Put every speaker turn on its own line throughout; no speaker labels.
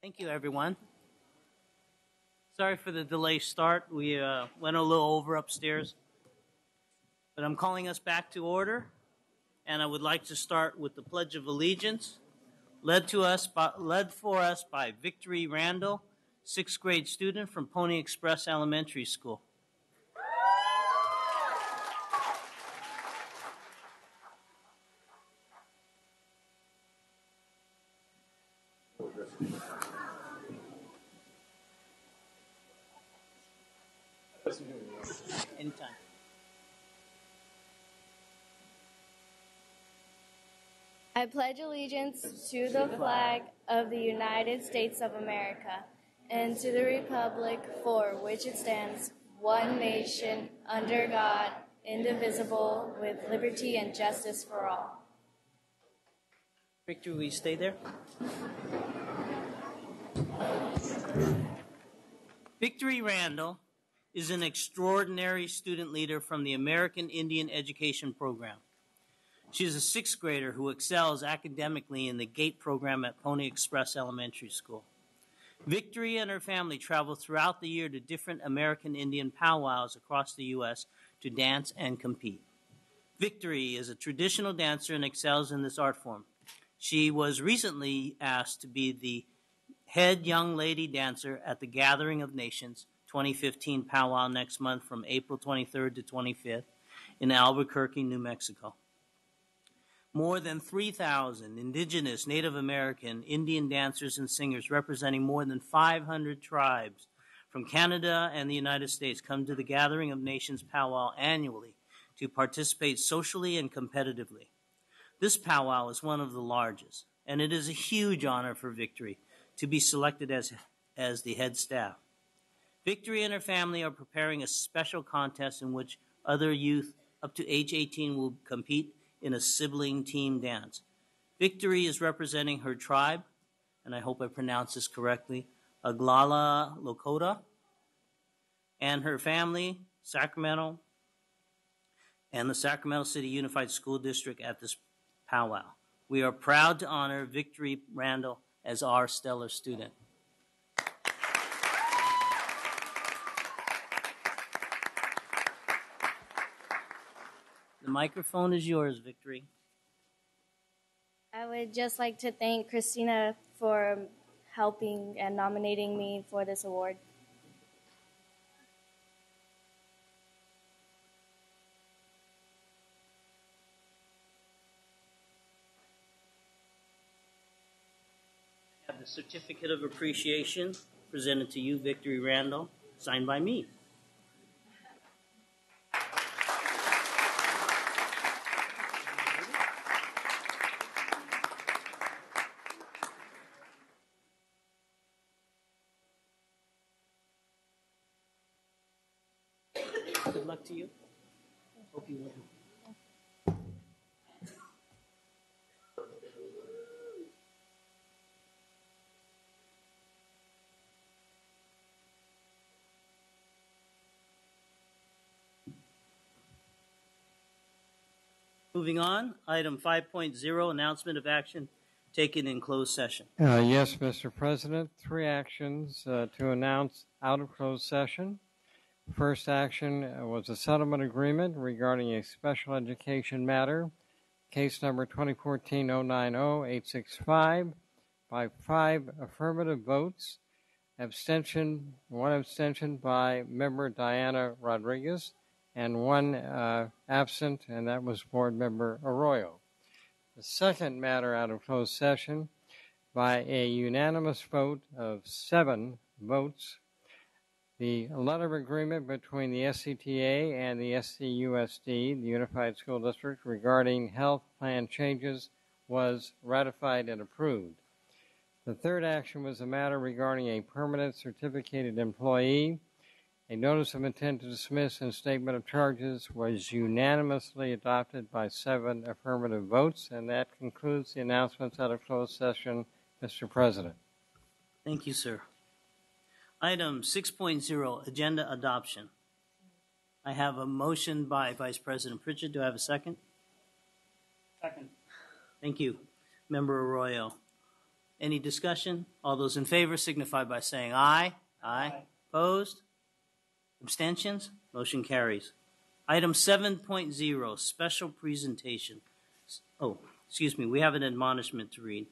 Thank you, everyone. Sorry for the delayed start. We went a little over upstairs, but I'm calling us back to order, and I would like to start with the Pledge of Allegiance, led for us by Victory Randall, sixth grade student from Pony Express Elementary School. Anytime.
I pledge allegiance to the flag of the United States of America and to the republic for which it stands, one nation, under God, indivisible, with liberty and justice for all.
Victor, will you stay there? Victory Randall is an extraordinary student leader from the American Indian Education Program. She is a sixth grader who excels academically in the GATE program at Pony Express Elementary School. Victory and her family travel throughout the year to different American Indian powwows across the U.S. to dance and compete. Victory is a traditional dancer and excels in this art form. She was recently asked to be the head young lady dancer at the Gathering of Nations 2015 powwow next month from April 23rd to 25th in Albuquerque, New Mexico. More than 3,000 indigenous, Native American, Indian dancers and singers representing more than 500 tribes from Canada and the United States come to the Gathering of Nations powwow annually to participate socially and competitively. This powwow is one of the largest, and it is a huge honor for Victory to be selected as the head staff. Victory and her family are preparing a special contest in which other youth up to age 18 will compete in a sibling team dance. Victory is representing her tribe, and I hope I pronounce this correctly, Oglala Lakota, and her family, Sacramento, and the Sacramento City Unified School District at this powwow. We are proud to honor Victory Randall as our stellar student. The microphone is yours, Victory.
I would just like to thank Christina for helping and nominating me for this award.
I have the Certificate of Appreciation presented to you, Victory Randall, signed by me. Good luck to you. Hope you win. Moving on, item 5.0, announcement of action taken in closed session.
Yes, Mr. President, three actions to announce out of closed session. First action was a settlement agreement regarding a special education matter, case number 2014-090-865, by 5 affirmative votes, one abstention by member Diana Rodriguez, and 1 absent, and that was board member Arroyo. The second matter out of closed session, by a unanimous vote of 7 votes, the letter of agreement between the SCTA and the SCUSD, the Unified School District, regarding health plan changes was ratified and approved. The third action was a matter regarding a permanent certificated employee. A notice of intent to dismiss and statement of charges was unanimously adopted by 7 affirmative votes, and that concludes the announcements out of closed session, Mr. President.
Thank you, sir. Item 6.0, agenda adoption. I have a motion by Vice President Pritchett. Do I have a second?
Second.
Thank you. Member Arroyo. Any discussion? All those in favor signify by saying aye. Aye. Opposed? Abstentions? Motion carries. Item 7.0, special presentation. Oh, excuse me, we have an admonishment to read.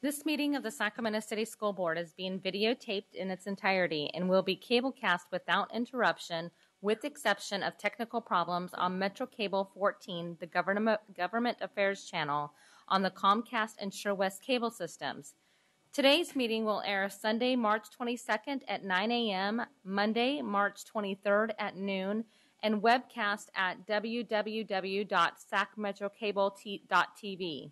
This meeting of the Sacramento City School Board is being videotaped in its entirety and will be cablecast without interruption, with exception of technical problems on Metro Cable 14, the Government Affairs channel, on the Comcast and SureWest cable systems. Today's meeting will air Sunday, March 22nd at 9 a.m., Monday, March 23rd at noon, and webcast at www.sacmetrocable.tv.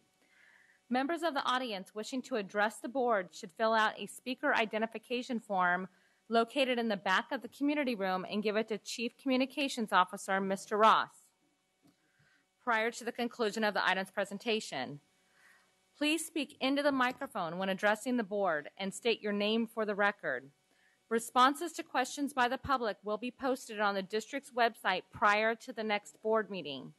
Members of the audience wishing to address the board should fill out a speaker identification form located in the back of the community room and give it to Chief Communications Officer, Mr. Ross, prior to the conclusion of the item's presentation. Please speak into the microphone when addressing the board and state your name for the record. Responses to questions by the public will be posted on the district's website prior to the next board meeting.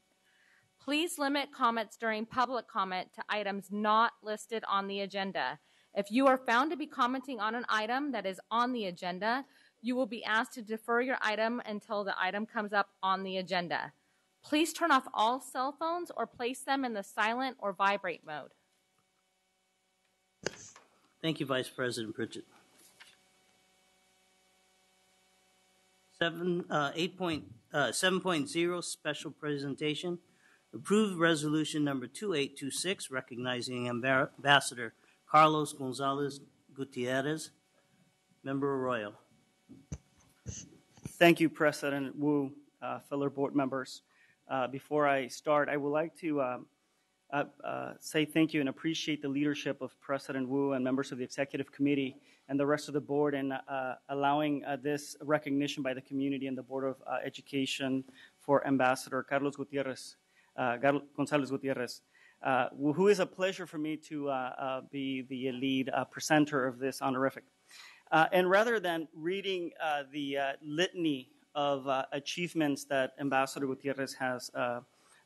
Please limit comments during public comment to items not listed on the agenda. If you are found to be commenting on an item that is on the agenda, you will be asked to defer your item until the item comes up on the agenda. Please turn off all cell phones or place them in the silent or vibrate mode.
Thank you, Vice President Pritchett. 7.0 special presentation. Approved resolution number 2826 recognizing Ambassador Carlos Gonzalez Gutierrez. Member Arroyo.
Thank you, President Wu, fellow board members. Before I start, I would like to say thank you and appreciate the leadership of President Wu and members of the Executive Committee and the rest of the board in allowing this recognition by the community and the Board of Education for Ambassador Carlos Gonzalez Gutierrez, who is a pleasure for me to be the lead presenter of this honorific. And rather than reading the litany of achievements that Ambassador Gutierrez has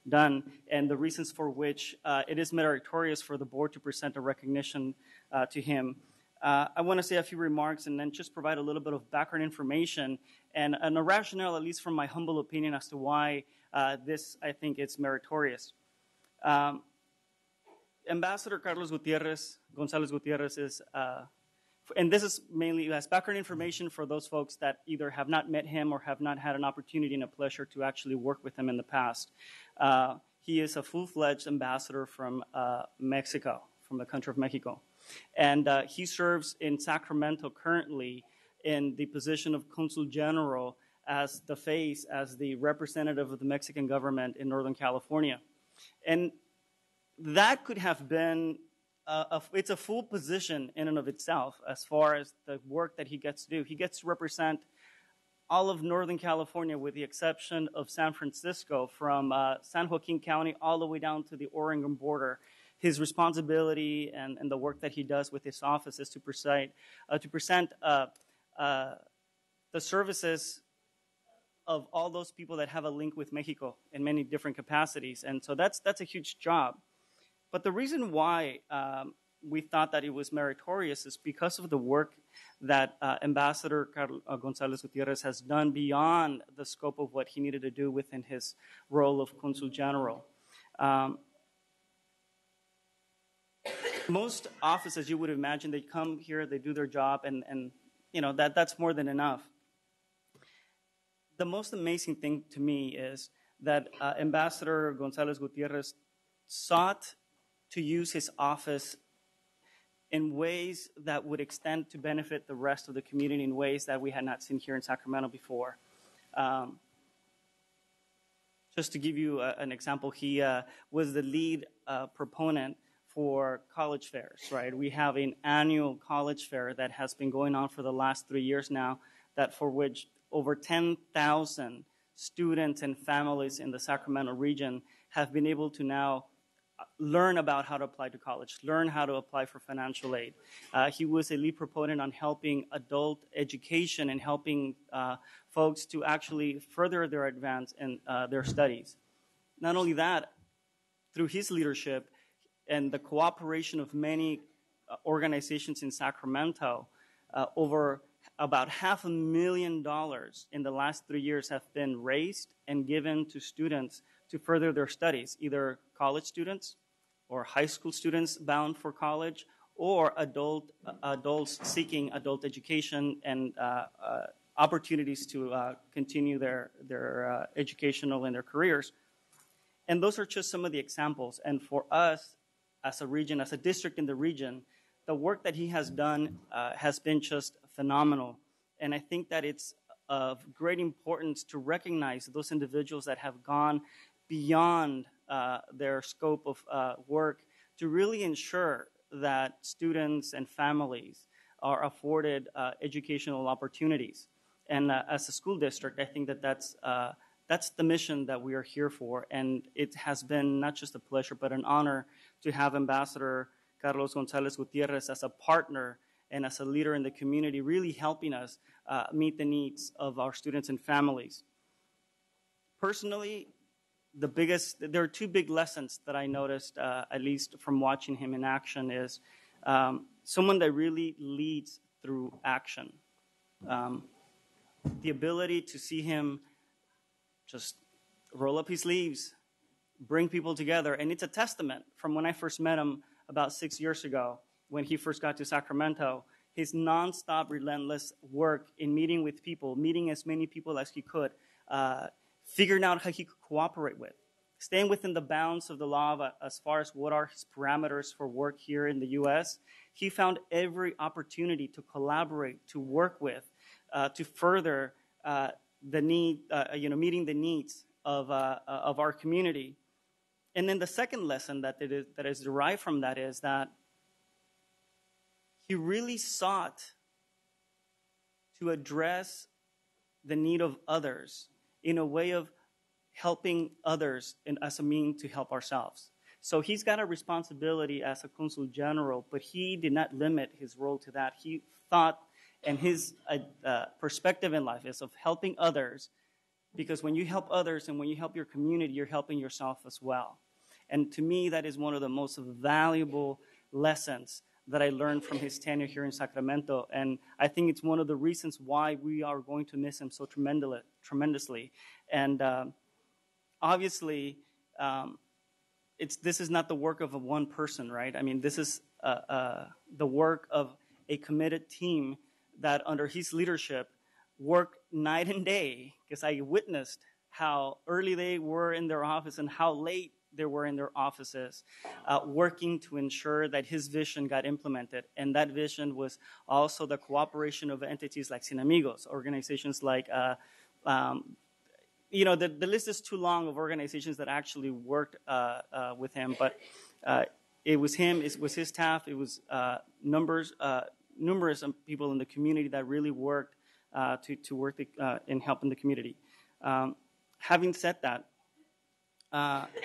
done and the reasons for which it is meritorious for the board to present a recognition to him, I want to say a few remarks and then just provide a little bit of background information and a rationale, at least from my humble opinion, as to why this, I think, is meritorious. Ambassador Carlos Gonzalez Gutierrez is, and this is mainly as background information for those folks that either have not met him or have not had an opportunity and a pleasure to actually work with him in the past. He is a full-fledged ambassador from Mexico, from the country of Mexico. And he serves in Sacramento currently in the position of Consul General as the face, as the representative of the Mexican government in Northern California. And that could have been, it's a full position in and of itself as far as the work that he gets to do. He gets to represent all of Northern California with the exception of San Francisco, from San Joaquin County all the way down to the Oregon border. His responsibility and the work that he does with his office is to present the services of all those people that have a link with Mexico in many different capacities. And so that's a huge job. But the reason why we thought that it was meritorious is because of the work that Ambassador Gonzalez Gutierrez has done beyond the scope of what he needed to do within his role of Consul General. Most offices, you would imagine, they come here, they do their job, and you know that's more than enough. The most amazing thing to me is that Ambassador Gonzalez Gutierrez sought to use his office in ways that would extend to benefit the rest of the community in ways that we had not seen here in Sacramento before. Just to give you an example, he was the lead proponent for college fairs, right? We have an annual college fair that has been going on for the last 3 years now, that for which over 10,000 students and families in the Sacramento region have been able to now learn about how to apply to college, learn how to apply for financial aid. He was a lead proponent on helping adult education and helping folks to actually further their advance in their studies. Not only that, through his leadership, and the cooperation of many organizations in Sacramento, over about $500,000 in the last 3 years have been raised and given to students to further their studies, either college students or high school students bound for college, or adults seeking adult education and opportunities to continue their educational and their careers. And those are just some of the examples. And for us, as a region, as a district in the region, the work that he has done has been just phenomenal. And I think that it's of great importance to recognize those individuals that have gone beyond their scope of work to really ensure that students and families are afforded educational opportunities. And as a school district, I think that that's the mission that we are here for. And it has been not just a pleasure, but an honor to have Ambassador Carlos Gonzalez Gutierrez as a partner and as a leader in the community, really helping us meet the needs of our students and families. Personally, there are two big lessons that I noticed, at least from watching him in action, is someone that really leads through action. The ability to see him just roll up his sleeves, bring people together. And it's a testament from when I first met him about 6 years ago, when he first got to Sacramento, his nonstop, relentless work in meeting with people, meeting as many people as he could, figuring out how he could cooperate with, staying within the bounds of the law as far as what are his parameters for work here in the U.S. He found every opportunity to collaborate, to work with, to further the need, meeting the needs of our community. And then the second lesson that is derived from that is that he really sought to address the need of others in a way of helping others as a means to help ourselves. So he's got a responsibility as a consul general, but he did not limit his role to that. He thought, and his perspective in life is of helping others, because when you help others and when you help your community, you're helping yourself as well. And to me, that is one of the most valuable lessons that I learned from his tenure here in Sacramento. And I think it's one of the reasons why we are going to miss him so tremendously. And obviously, this is not the work of one person, right? I mean, this is the work of a committed team that under his leadership worked night and day, because I witnessed how early they were in their office and how late they were in their offices, working to ensure that his vision got implemented. And that vision was also the cooperation of entities like Sin Amigos, organizations like, the list is too long of organizations that actually worked with him, but it was him, it was his staff, it was numerous people in the community that really worked to work in helping the community. Having said that,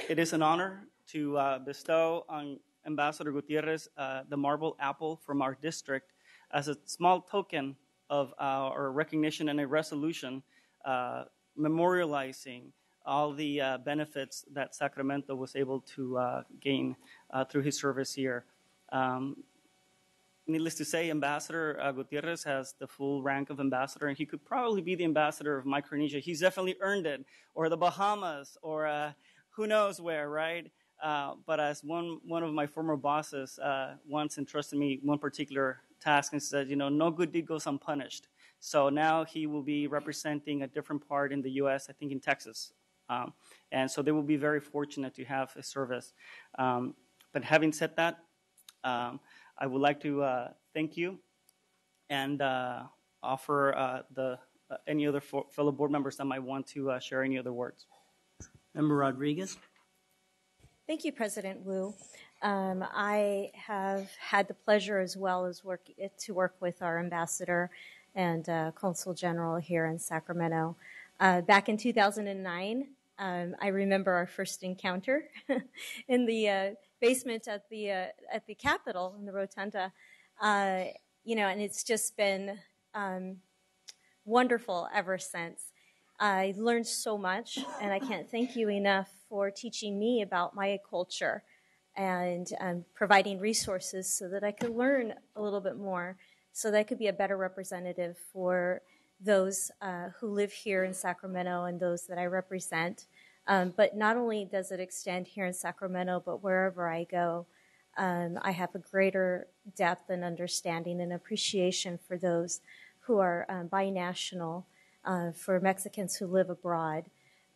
it is an honor to bestow on Ambassador Gutierrez the marble apple from our district as a small token of our recognition and a resolution memorializing all the benefits that Sacramento was able to gain through his service here. Needless to say, Ambassador Gutierrez has the full rank of ambassador, and he could probably be the ambassador of Micronesia. He's definitely earned it, or the Bahamas, or who knows where, right? But as one of my former bosses once entrusted me one particular task and said, no good deed goes unpunished. So now he will be representing a different part in the U.S., I think in Texas. And so they will be very fortunate to have his service. But having said that, I would like to thank you and offer any other fellow board members that might want to share any other words.
Member Rodriguez.
Thank you, President Wu. I have had the pleasure as well as to work with our ambassador and consul general here in Sacramento. Back in 2009, I remember our first encounter in the basement at the Capitol in the Rotunda, and it's just been wonderful ever since. I learned so much, and I can't thank you enough for teaching me about Maya culture and providing resources so that I could learn a little bit more, so that I could be a better representative for those who live here in Sacramento and those that I represent. But not only does it extend here in Sacramento, but wherever I go, I have a greater depth and understanding and appreciation for those who are binational, for Mexicans who live abroad,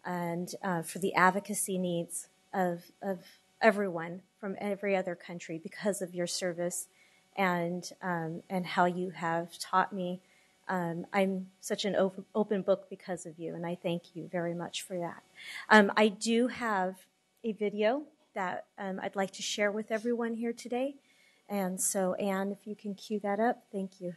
and for the advocacy needs of everyone from every other country because of your service and how you have taught me. I'm such an open book because of you, and I thank you very much for that. I do have a video that I'd like to share with everyone here today. And so, Anne, if you can cue that up, thank you.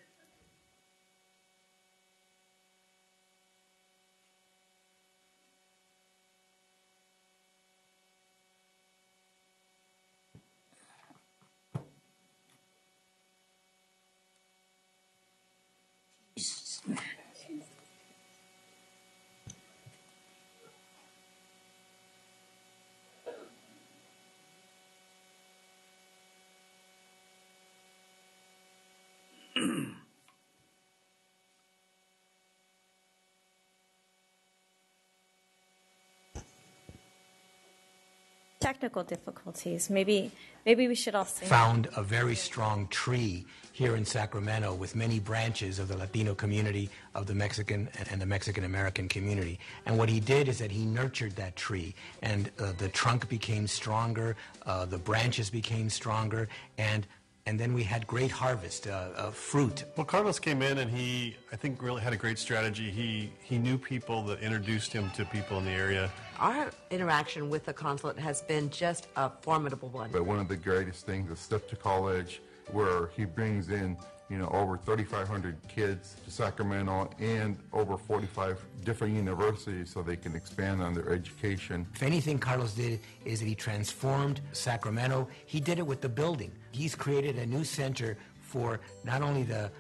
Technical difficulties. Maybe we should all sing.
Found a very strong tree here in Sacramento with many branches of the Latino community, of the Mexican and the Mexican-American community. And what he did is that he nurtured that tree, and the trunk became stronger, the branches became stronger, and then we had great harvest of fruit.
Well, Carlos came in and I think, really had a great strategy. He knew people that introduced him to people in the area.
Our interaction with the consulate has been just a formidable one.
But one of the greatest things is Step to College, where he brings in, over 3,500 kids to Sacramento and over 45 different universities so they can expand on their education.
If anything Carlos did is that he transformed Sacramento. He did it with the building. He's created a new center for not only the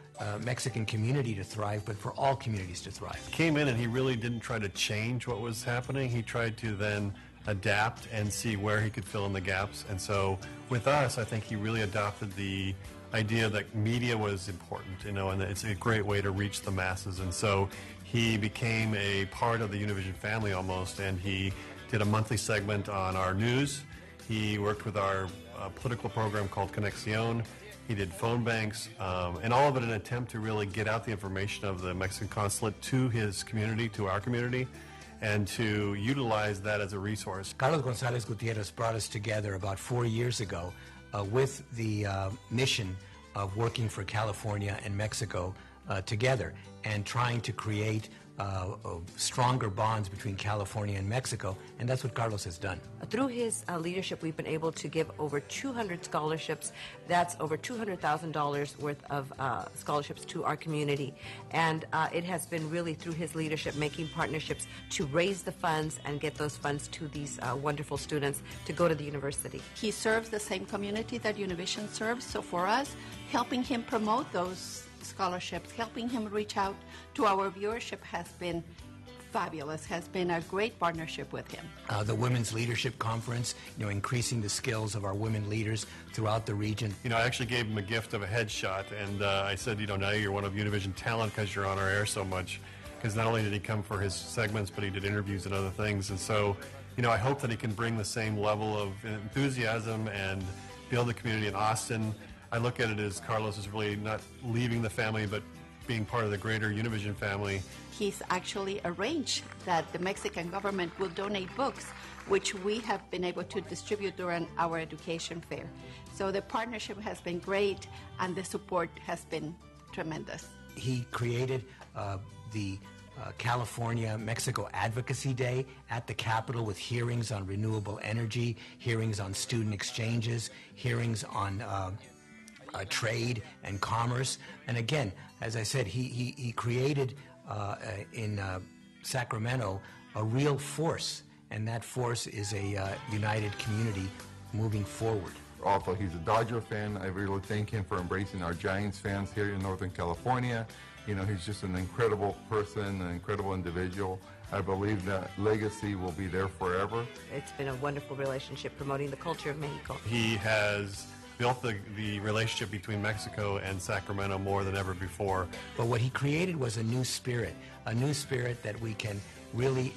Mexican community to thrive, but for all communities to thrive.
He came in and he really didn't try to change what was happening. He tried to then adapt and see where he could fill in the gaps. And so with us, I think he really adopted the idea that media was important, and it's a great way to reach the masses. And so he became a part of the Univision family almost, and he did a monthly segment on our news. He worked with our political program called Conexión. He did phone banks, and all of it in an attempt to really get out the information of the Mexican consulate to his community, to our community, and to utilize that as a resource.
Carlos Gonzalez Gutierrez brought us together about 4 years ago with the mission of working for California and Mexico together and trying to create stronger bonds between California and Mexico, and that's what Carlos has done.
Through his leadership, we've been able to give over 200 scholarships. That's over $200,000 worth of scholarships to our community. And it has been really through his leadership making partnerships to raise the funds and get those funds to these wonderful students to go to the university.
He serves the same community that Univision serves, so for us, helping him promote those scholarships, helping him reach out to our viewership has been fabulous, has been a great partnership with him.
The Women's Leadership Conference, increasing the skills of our women leaders throughout the region.
I actually gave him a gift of a headshot, and I said, now you're one of Univision talent because you're on our air so much. Because not only did he come for his segments, but he did interviews and other things. And so, I hope that he can bring the same level of enthusiasm and build the community in Austin. I look at it as Carlos is really not leaving the family, but being part of the greater Univision family.
He's actually arranged that the Mexican government will donate books, which we have been able to distribute during our education fair. So the partnership has been great, and the support has been tremendous.
He created the California-Mexico Advocacy Day at the Capitol with hearings on renewable energy, hearings on student exchanges, hearings on trade and commerce. And again, as I said, he created in Sacramento a real force, and that force is a united community moving forward.
Also, he's a Dodger fan. I really thank him for embracing our Giants fans here in Northern California. He's just an incredible person, an incredible individual. I believe that legacy will be there forever.
It's been a wonderful relationship promoting the culture of Mexico.
He has built the relationship between Mexico and Sacramento more than ever before.
But what he created was a new spirit that we can really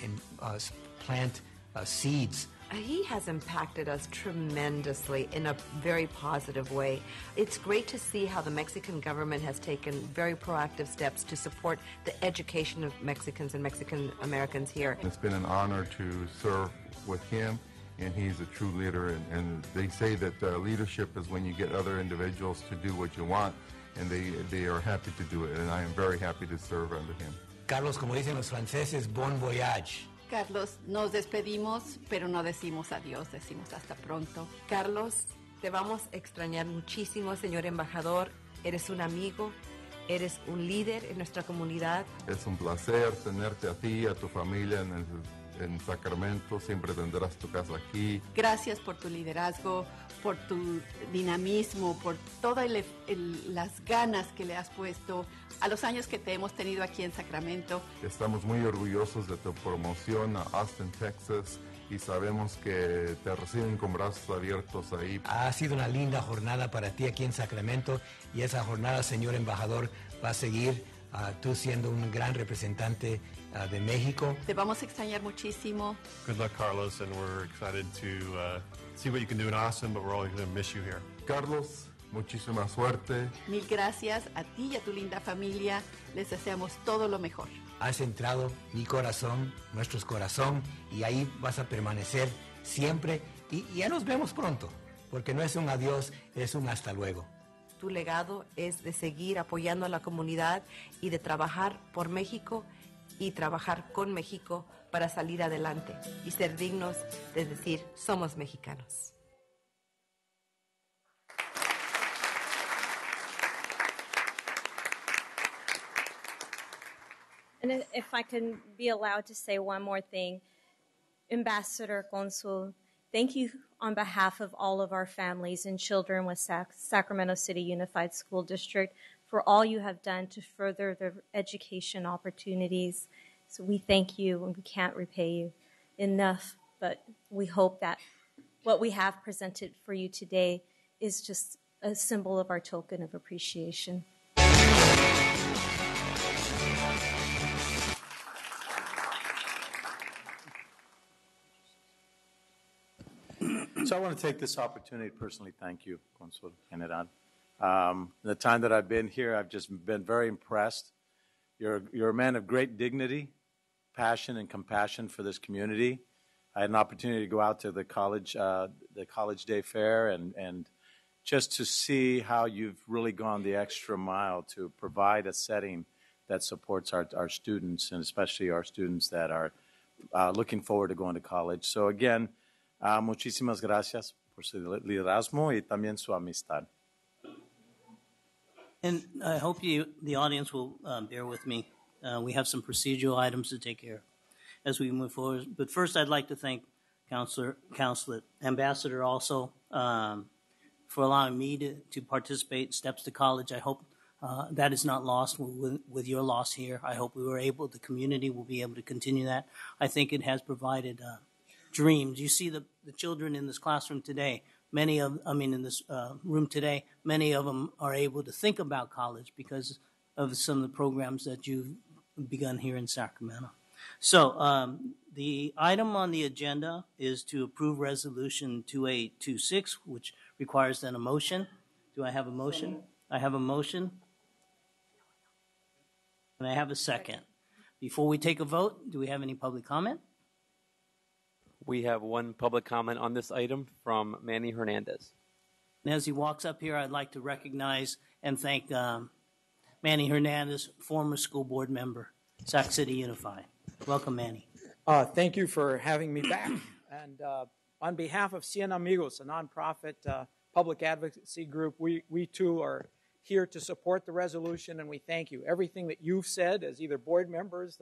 plant seeds.
He has impacted us tremendously in a very positive way. It's great to see how the Mexican government has taken very proactive steps to support the education of Mexicans and Mexican Americans here.
It's been an honor to serve with him, and he's a true leader. And they say that leadership is when you get other individuals to do what you want, and they are happy to do it. And I am very happy to serve under him.
Carlos, como dicen los franceses, bon voyage.
Carlos, nos despedimos, pero no decimos adiós, decimos hasta pronto.
Carlos, te vamos a extrañar muchísimo, señor embajador. Eres un amigo, eres un líder en nuestra comunidad.
Es un placer tenerte a ti, a tu familia en Sacramento. Siempre tendrás tu casa aquí.
Gracias por tu liderazgo, por tu dinamismo, por todas las ganas que le has puesto a los años que te hemos tenido aquí en Sacramento.
Estamos muy orgullosos de tu promoción a Austin, Texas, y sabemos que te reciben con brazos abiertos ahí.
Ha sido una linda jornada para ti aquí en Sacramento, y esa jornada, señor embajador, va a seguir tú siendo un gran representante de México.
Te vamos a extrañar muchísimo.
Good luck, Carlos, and we're excited to see what you can do in Austin, but we're always going to miss you here.
Carlos, muchísima suerte.
Mil gracias a ti y a tu linda familia. Les deseamos todo lo mejor.
Has entrado mi corazón, nuestro corazón, y ahí vas a permanecer siempre. Y ya nos vemos pronto, porque no es un adiós, es un hasta luego.
Tu legado es de seguir apoyando a la comunidad y de trabajar por México y trabajar con México para salir adelante y ser dignos de decir, somos mexicanos.
And if I can be allowed to say one more thing, Ambassador Consul, thank you on behalf of all of our families and children with Sacramento City Unified School District for all you have done to further their education opportunities. So we thank you, and we can't repay you enough, but we hope that what we have presented for you today is just a symbol of our token of appreciation.
So I want to take this opportunity to personally thank you, Consul General. The time that I've been here, I've just been very impressed. You're a man of great dignity, passion, and compassion for this community. I had an opportunity to go out to the college day fair, and just to see how you've really gone the extra mile to provide a setting that supports our students, and especially our students that are looking forward to going to college. So again, muchísimas gracias por su liderazgo y también su amistad.
And I hope the audience will bear with me. We have some procedural items to take care of as we move forward. But first, I'd like to thank Ambassador also for allowing me to participate in Steps to College. I hope that is not lost with your loss here. I hope the community will be able to continue that. I think it has provided dreams. You see the children in this classroom today. In this room today, many of them are able to think about college because of some of the programs that you've begun here in Sacramento. So the item on the agenda is to approve Resolution 2826, which requires then a motion. Do I have a motion? I have a motion. And I have a second. Before we take a vote, do we have any public comment?
We have one public comment on this item from Manny Hernandez.
And as he walks up here, I'd like to recognize and thank Manny Hernandez, former school board member, Sac City Unified. Welcome, Manny.
Thank you for having me back. And on behalf of Cien Amigos, a nonprofit public advocacy group, we too are here to support the resolution, and we thank you. Everything that you've said as either board members,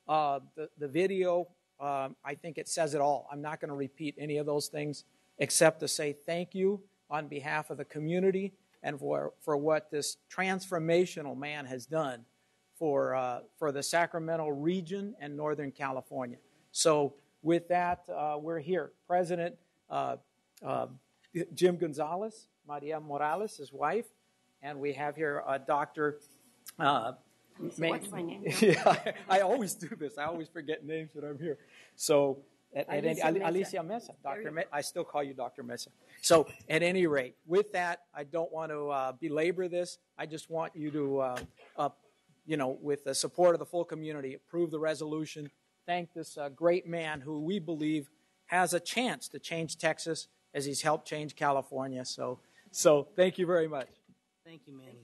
the video, I think it says it all. I'm not going to repeat any of those things except to say thank you on behalf of the community and for what this transformational man has done for the Sacramento region and Northern California. So with that, we're here. President Jim Gonzalez, Maria Morales, his wife, and we have here Dr.
What's my name?
Yeah, I always do this. I always forget names when I'm here. So, Alicia Mesa. I still call you Dr. Mesa. So, at any rate, with that, I don't want to belabor this. I just want you to, with the support of the full community, approve the resolution. Thank this great man who we believe has a chance to change Texas as he's helped change California. So thank you very much.
Thank you, Manny.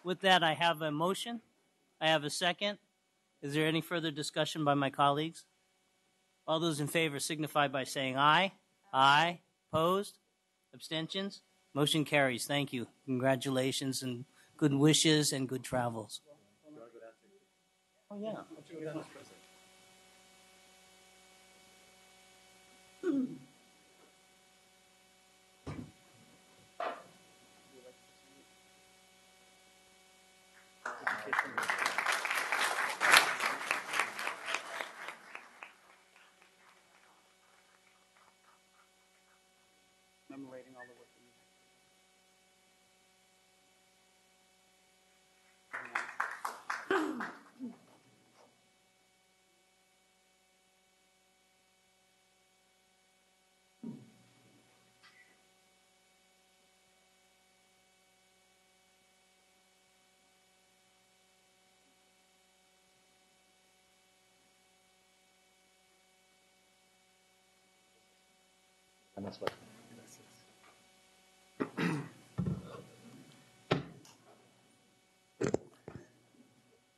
With that, I have a motion. I have a second. Is there any further discussion by my colleagues? All those in favor signify by saying aye. Aye. Opposed? Abstentions? Motion carries. Thank you. Congratulations and good wishes and good travels. Oh, yeah.
Commemorating all the work that you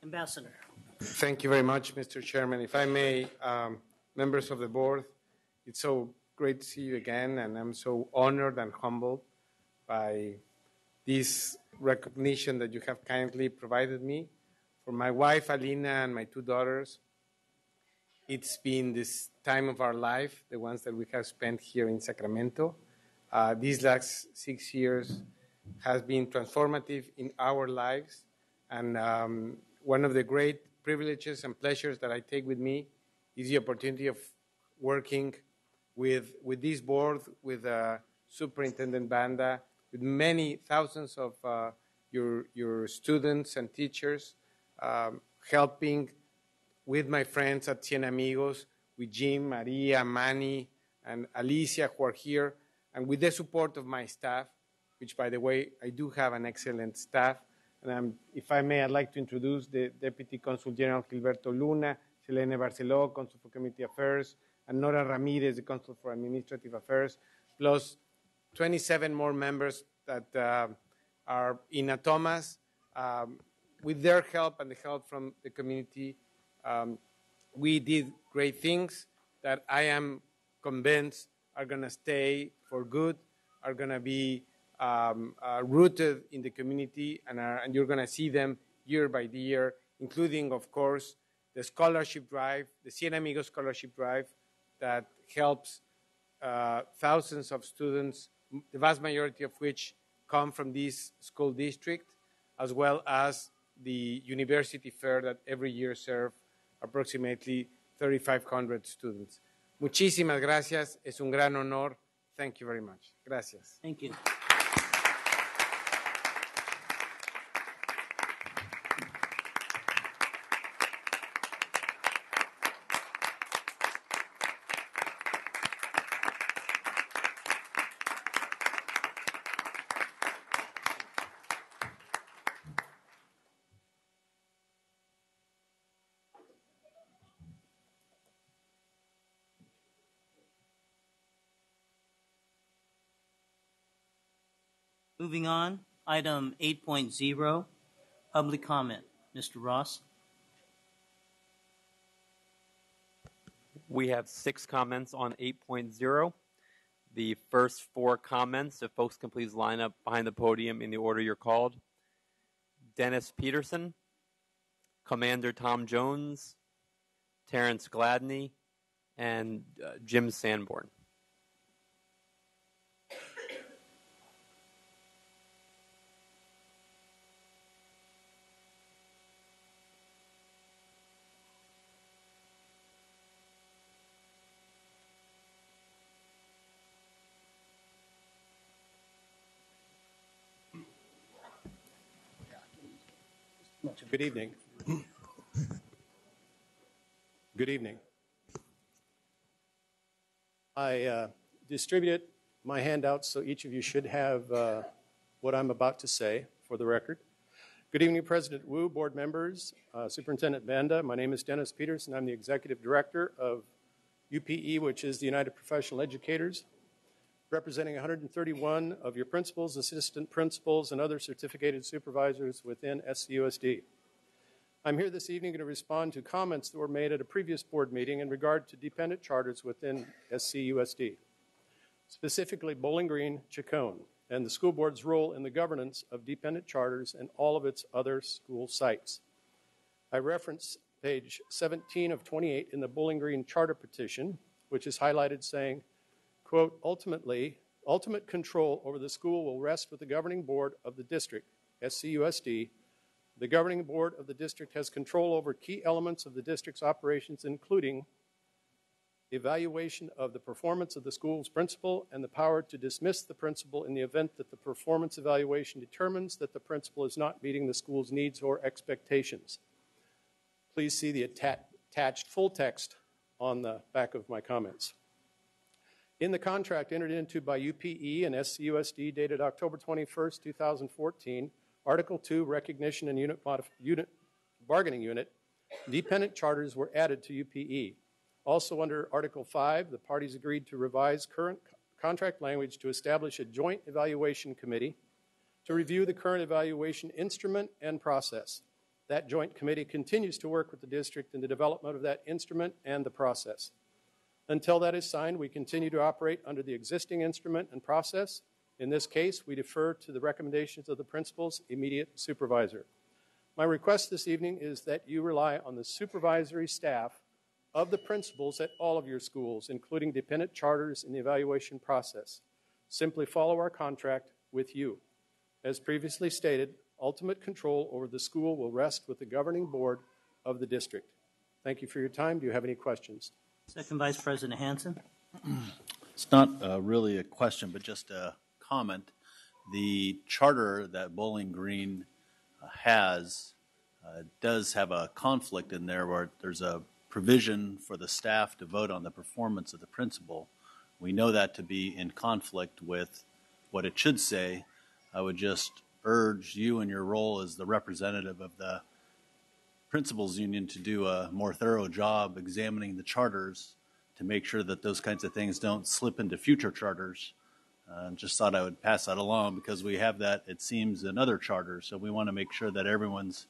Ambassador.
Thank you very much, Mr. Chairman. If I may, members of the board, it's so great to see you again, and I'm so honored and humbled by this recognition that you have kindly provided me. For my wife, Alina, and my two daughters, it's been this time of our life, the ones that we have spent here in Sacramento. These last 6 years has been transformative in our lives, and one of the great privileges and pleasures that I take with me is the opportunity of working with this board, with Superintendent Banda, with many thousands of your students and teachers, helping with my friends at Cien Amigos, with Jim, Maria, Manny, and Alicia, who are here, and with the support of my staff, which, by the way, I do have an excellent staff. And if I may, I'd like to introduce the Deputy Consul General Gilberto Luna, Selene Barceló, Consul for Community Affairs, and Nora Ramirez, the Consul for Administrative Affairs, plus 27 more members that are in Atomas. With their help and the help from the community, we did great things that I am convinced are going to stay for good, are going to be rooted in the community, and you're going to see them year by year, including, of course, the scholarship drive, the Cien Amigos scholarship drive that helps thousands of students, the vast majority of which come from this school district, as well as the university fair that every year serves approximately 3,500 students. Muchísimas gracias. Es un gran honor. Thank you very much. Gracias.
Thank you. Moving on, item 8.0, public comment. Mr. Ross.
We have 6 comments on 8.0. The first 4 comments, if folks can please line up behind the podium in the order you're called. Dennis Peterson, Commander Tom Jones, Terrence Gladney, and Jim Sanborn.
bunch of
Good evening. Good evening. I distributed my handouts, so each of you should have what I'm about to say for the record. Good evening, President Wu, board members, Superintendent Banda. My name is Dennis Peterson. I'm the Executive Director of UPE, which is the United Professional Educators, representing 131 of your principals, assistant principals, and other certificated supervisors within SCUSD. I'm here this evening to respond to comments that were made at a previous board meeting in regard to dependent charters within SCUSD, specifically Bowling Green, Chacon, and the school board's role in the governance of dependent charters and all of its other school sites. I reference page 17 of 28 in the Bowling Green Charter Petition, which is highlighted saying, quote, ultimate control over the school will rest with the governing board of the district, SCUSD. The governing board of the district has control over key elements of the district's operations, including evaluation of the performance of the school's principal and the power to dismiss the principal in the event that the performance evaluation determines that the principal is not meeting the school's needs or expectations. Please see the attached full text on the back of my comments. In the contract entered into by UPE and SCUSD dated October 21st, 2014, Article 2, Recognition and Unit Bargaining Unit, dependent charters were added to UPE. Also under Article 5, the parties agreed to revise current contract language to establish a joint evaluation committee to review the current evaluation instrument and process. That joint committee continues to work with the district in the development of that instrument and the process. Until that is signed, we continue to operate under the existing instrument and process. In this case, we defer to the recommendations of the principal's immediate supervisor. My request this evening is that you rely on the supervisory staff of the principals at all of your schools, including dependent charters in the evaluation process. Simply follow our contract with you. As previously stated, ultimate control over the school will rest with the governing board of the district. Thank you for your time. Do you have any questions?
Second Vice President Hansen.
It's not really a question, but just a comment. The charter that Bowling Green has does have a conflict in there where there's a provision for the staff to vote on the performance of the principal. We know that to be in conflict with what it should say. I would just urge you in your role as the representative of the principals union to do a more thorough job examining the charters to make sure that those kinds of things don't slip into future charters. Just thought I would pass that along because we have that, it seems, in other charters. So we want to make sure that everyone's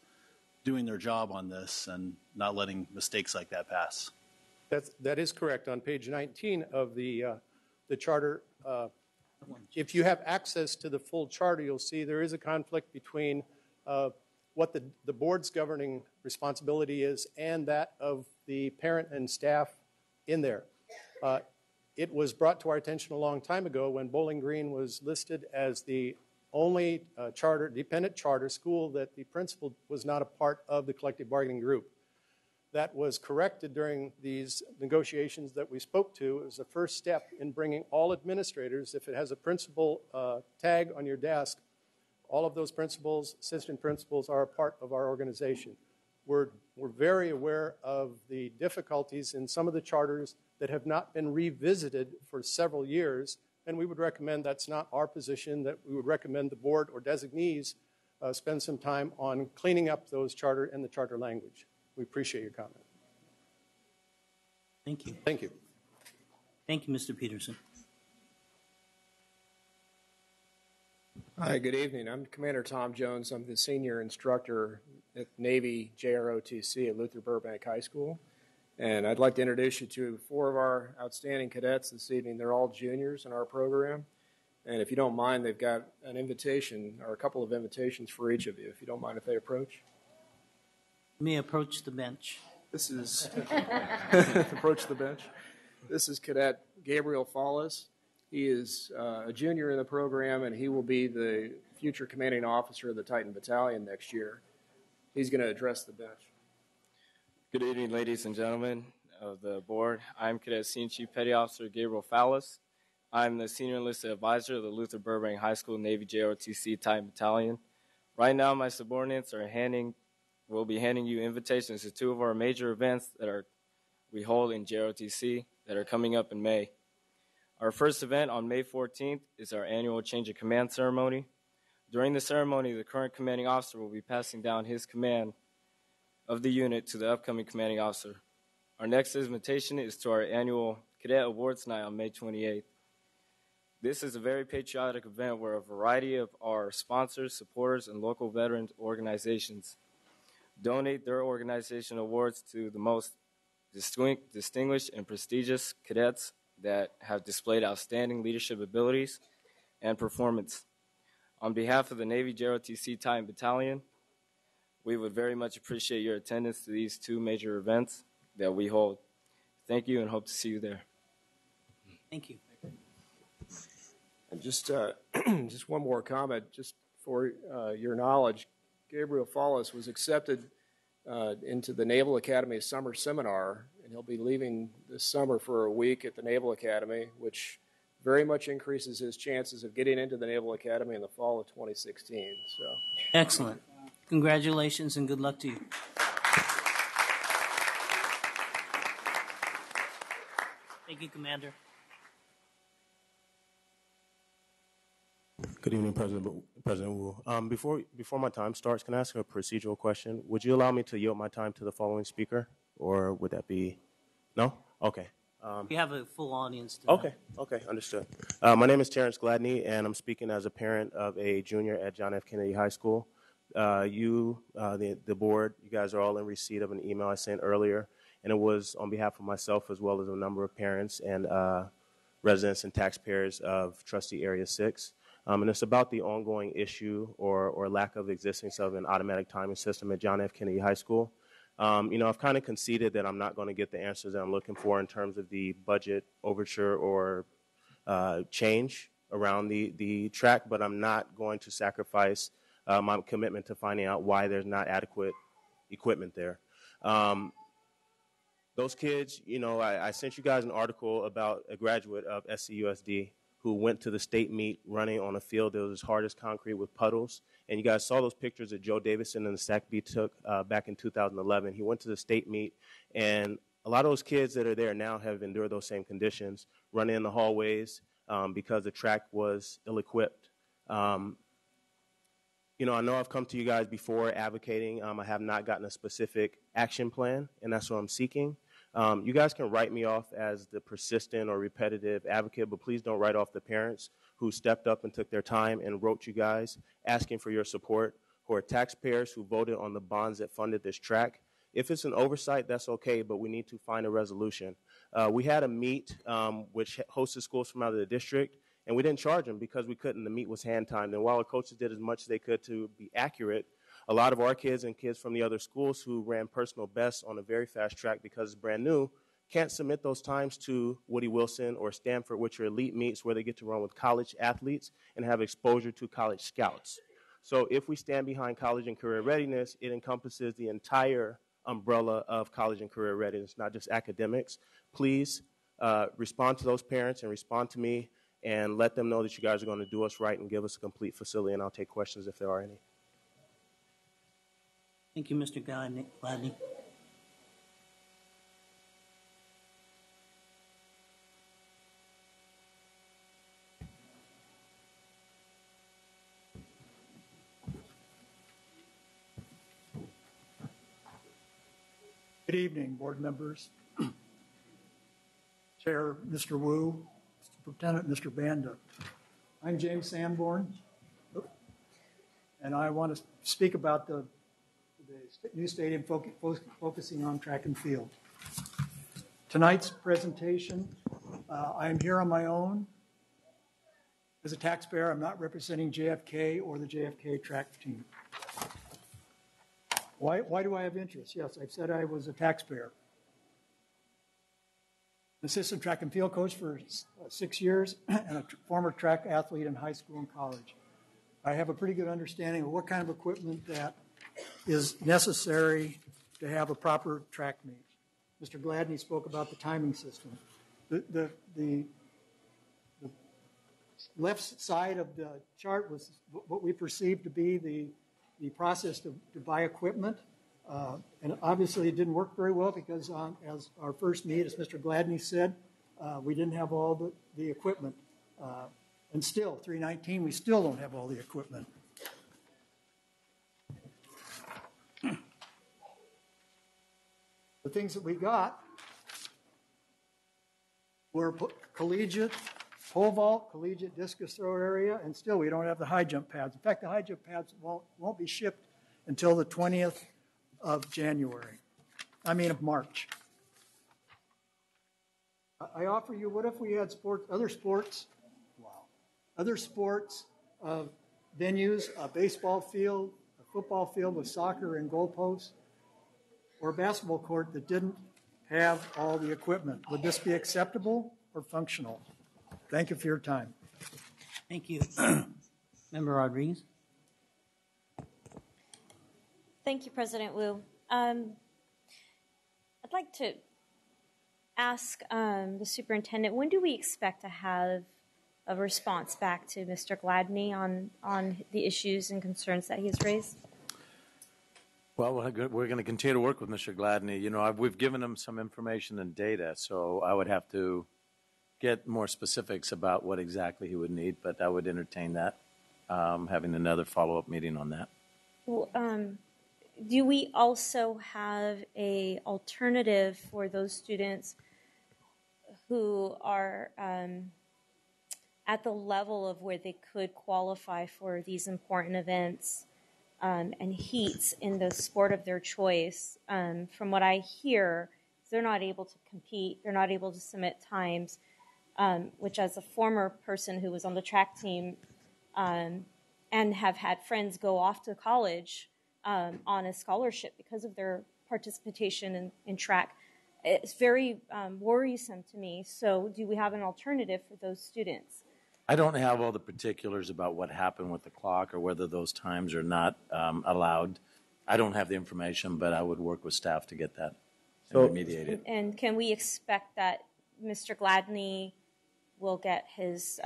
doing their job on this and not letting mistakes like that pass.
That is correct. On page 19 of the charter, if you have access to the full charter, you'll see there is a conflict between what the board's governing responsibility is and that of the parent and staff in there. It was brought to our attention a long time ago when Bowling Green was listed as the only dependent charter school that the principal was not a part of the collective bargaining group. That was corrected during these negotiations that we spoke to as the first step in bringing all administrators, if it has a principal tag on your desk, all of those principals, assistant principals are a part of our organization. We're very aware of the difficulties in some of the charters that have not been revisited for several years, and we would recommend that's not our position, that we would recommend the board or designees spend some time on cleaning up those charter and the charter language. We appreciate your comment.
Thank you.
Thank you.
Thank you, Mr. Peterson.
Hi, good evening. I'm Commander Tom Jones. I'm the senior instructor at Navy JROTC at Luther Burbank High School. And I'd like to introduce you to 4 of our outstanding cadets this evening. They're all juniors in our program. And if you don't mind, they've got an invitation or a couple of invitations for each of you, if you don't mind if they approach.
May approach the bench.
This is approach the bench. This is Cadet Gabriel Fallis. He is a junior in the program, and he will be the future commanding officer of the Titan Battalion next year. He's going to address the bench.
Good evening, ladies and gentlemen of the board. I'm Cadet Senior Chief Petty Officer Gabriel Fallis. I'm the Senior Enlisted Advisor of the Luther Burbank High School Navy JROTC Titan Battalion. Right now, my subordinates are handing we'll be handing you invitations to two of our major events that we hold in JROTC that are coming up in May. Our first event on May 14th is our annual Change of Command ceremony. During the ceremony, the current commanding officer will be passing down his command of the unit to the upcoming commanding officer. Our next invitation is to our annual Cadet Awards Night on May 28th. This is a very patriotic event where a variety of our sponsors, supporters, and local veterans organizations donate their organization awards to the most distinguished and prestigious cadets that have displayed outstanding leadership abilities and performance. On behalf of the Navy JROTC Titan Battalion, we would very much appreciate your attendance to these two major events that we hold. Thank you and hope to see you there.
Thank you.
And just one more comment, just for your knowledge, Gabriel Fallis was accepted into the Naval Academy Summer Seminar, and he'll be leaving this summer for a week at the Naval Academy, which very much increases his chances of getting into the Naval Academy in the fall of 2016. So,
excellent. Congratulations and good luck to you. Thank you, Commander.
Good evening, President Wu. Before my time starts, can I ask a procedural question? Would you allow me to yield my time to the following speaker, or would that be no? Okay.
We have a full audience tonight.
Okay, understood. My name is Terrence Gladney, and I'm speaking as a parent of a junior at John F. Kennedy High School. The board, you guys are all in receipt of an email I sent earlier, and it was on behalf of myself as well as a number of parents and residents and taxpayers of Trustee Area 6. And it's about the ongoing issue or lack of existence of an automatic timing system at John F. Kennedy High School. I've kind of conceded that I'm not going to get the answers that I'm looking for in terms of the budget overture or change around the track, but I'm not going to sacrifice my commitment to finding out why there's not adequate equipment there. Those kids, I sent you guys an article about a graduate of SCUSD who went to the state meet running on a field that was as hard as concrete with puddles. And you guys saw those pictures that Joe Davison and the SACB took back in 2011. He went to the state meet, and a lot of those kids that are there now have endured those same conditions, running in the hallways because the track was ill-equipped. I know I've come to you guys before advocating. I have not gotten a specific action plan, and that's what I'm seeking. You guys can write me off as the persistent or repetitive advocate, but please don't write off the parents who stepped up and took their time and wrote you guys asking for your support, who are taxpayers who voted on the bonds that funded this track. If it's an oversight, that's okay, but we need to find a resolution. We had a meet which hosted schools from out of the district, and we didn't charge them because we couldn't. The meet was hand-timed, and while our coaches did as much as they could to be accurate, a lot of our kids and kids from the other schools who ran personal bests on a very fast track because it's brand new can't submit those times to Woody Wilson or Stanford, which are elite meets where they get to run with college athletes and have exposure to college scouts. So if we stand behind college and career readiness, it encompasses the entire umbrella of college and career readiness, not just academics. Please respond to those parents and respond to me and let them know that you guys are going to do us right and give us a complete facility, and I'll take questions if there are any.
Thank you, Mr. Gladney.
Good evening, board members. Chair, Mr. Wu, Lieutenant Mr. Banda. I'm James Sanborn, and I want to speak about the new stadium focusing on track and field. Tonight's presentation, I am here on my own. As a taxpayer, I'm not representing JFK or the JFK track team. Why do I have interest? Yes, I've said I was a taxpayer. Assistant track and field coach for 6 years and a former track athlete in high school and college. I have a pretty good understanding of what kind of equipment that is necessary to have a proper track meet. Mr. Gladney spoke about the timing system. The left side of the chart was what we perceived to be the process to buy equipment. And obviously it didn't work very well because as our first meet, as Mr. Gladney said, we didn't have all the equipment. And still, 319, we still don't have all the equipment. The things that we got were collegiate pole vault, collegiate discus throw area, and still we don't have the high jump pads. In fact, the high jump pads won't be shipped until the 20th of March. I offer you, what if we had other sports venues, a baseball field, a football field with soccer and goalposts, or a basketball court that didn't have all the equipment? Would this be acceptable or functional? Thank you for your time.
Thank you. Member Rodriguez.
Thank you, President Wu. I'd like to ask the superintendent, when do we expect to have a response back to Mr. Gladney on the issues and concerns that he's raised?
Well, we're going to continue to work with Mr. Gladney. You know, we've given him some information and data, so I would have to get more specifics about what exactly he would need, but I would entertain that, having another follow-up meeting on that.
Well, do we also have an alternative for those students who are at the level of where they could qualify for these important events and heats in the sport of their choice? From what I hear, they're not able to compete, they're not able to submit times, which as a former person who was on the track team and have had friends go off to college on a scholarship because of their participation in track, it's very worrisome to me. So do we have an alternative for those students?
I don't have all the particulars about what happened with the clock or whether those times are not allowed. I don't have the information, but I would work with staff to get that and remediate it.
And can we expect that Mr. Gladney will get his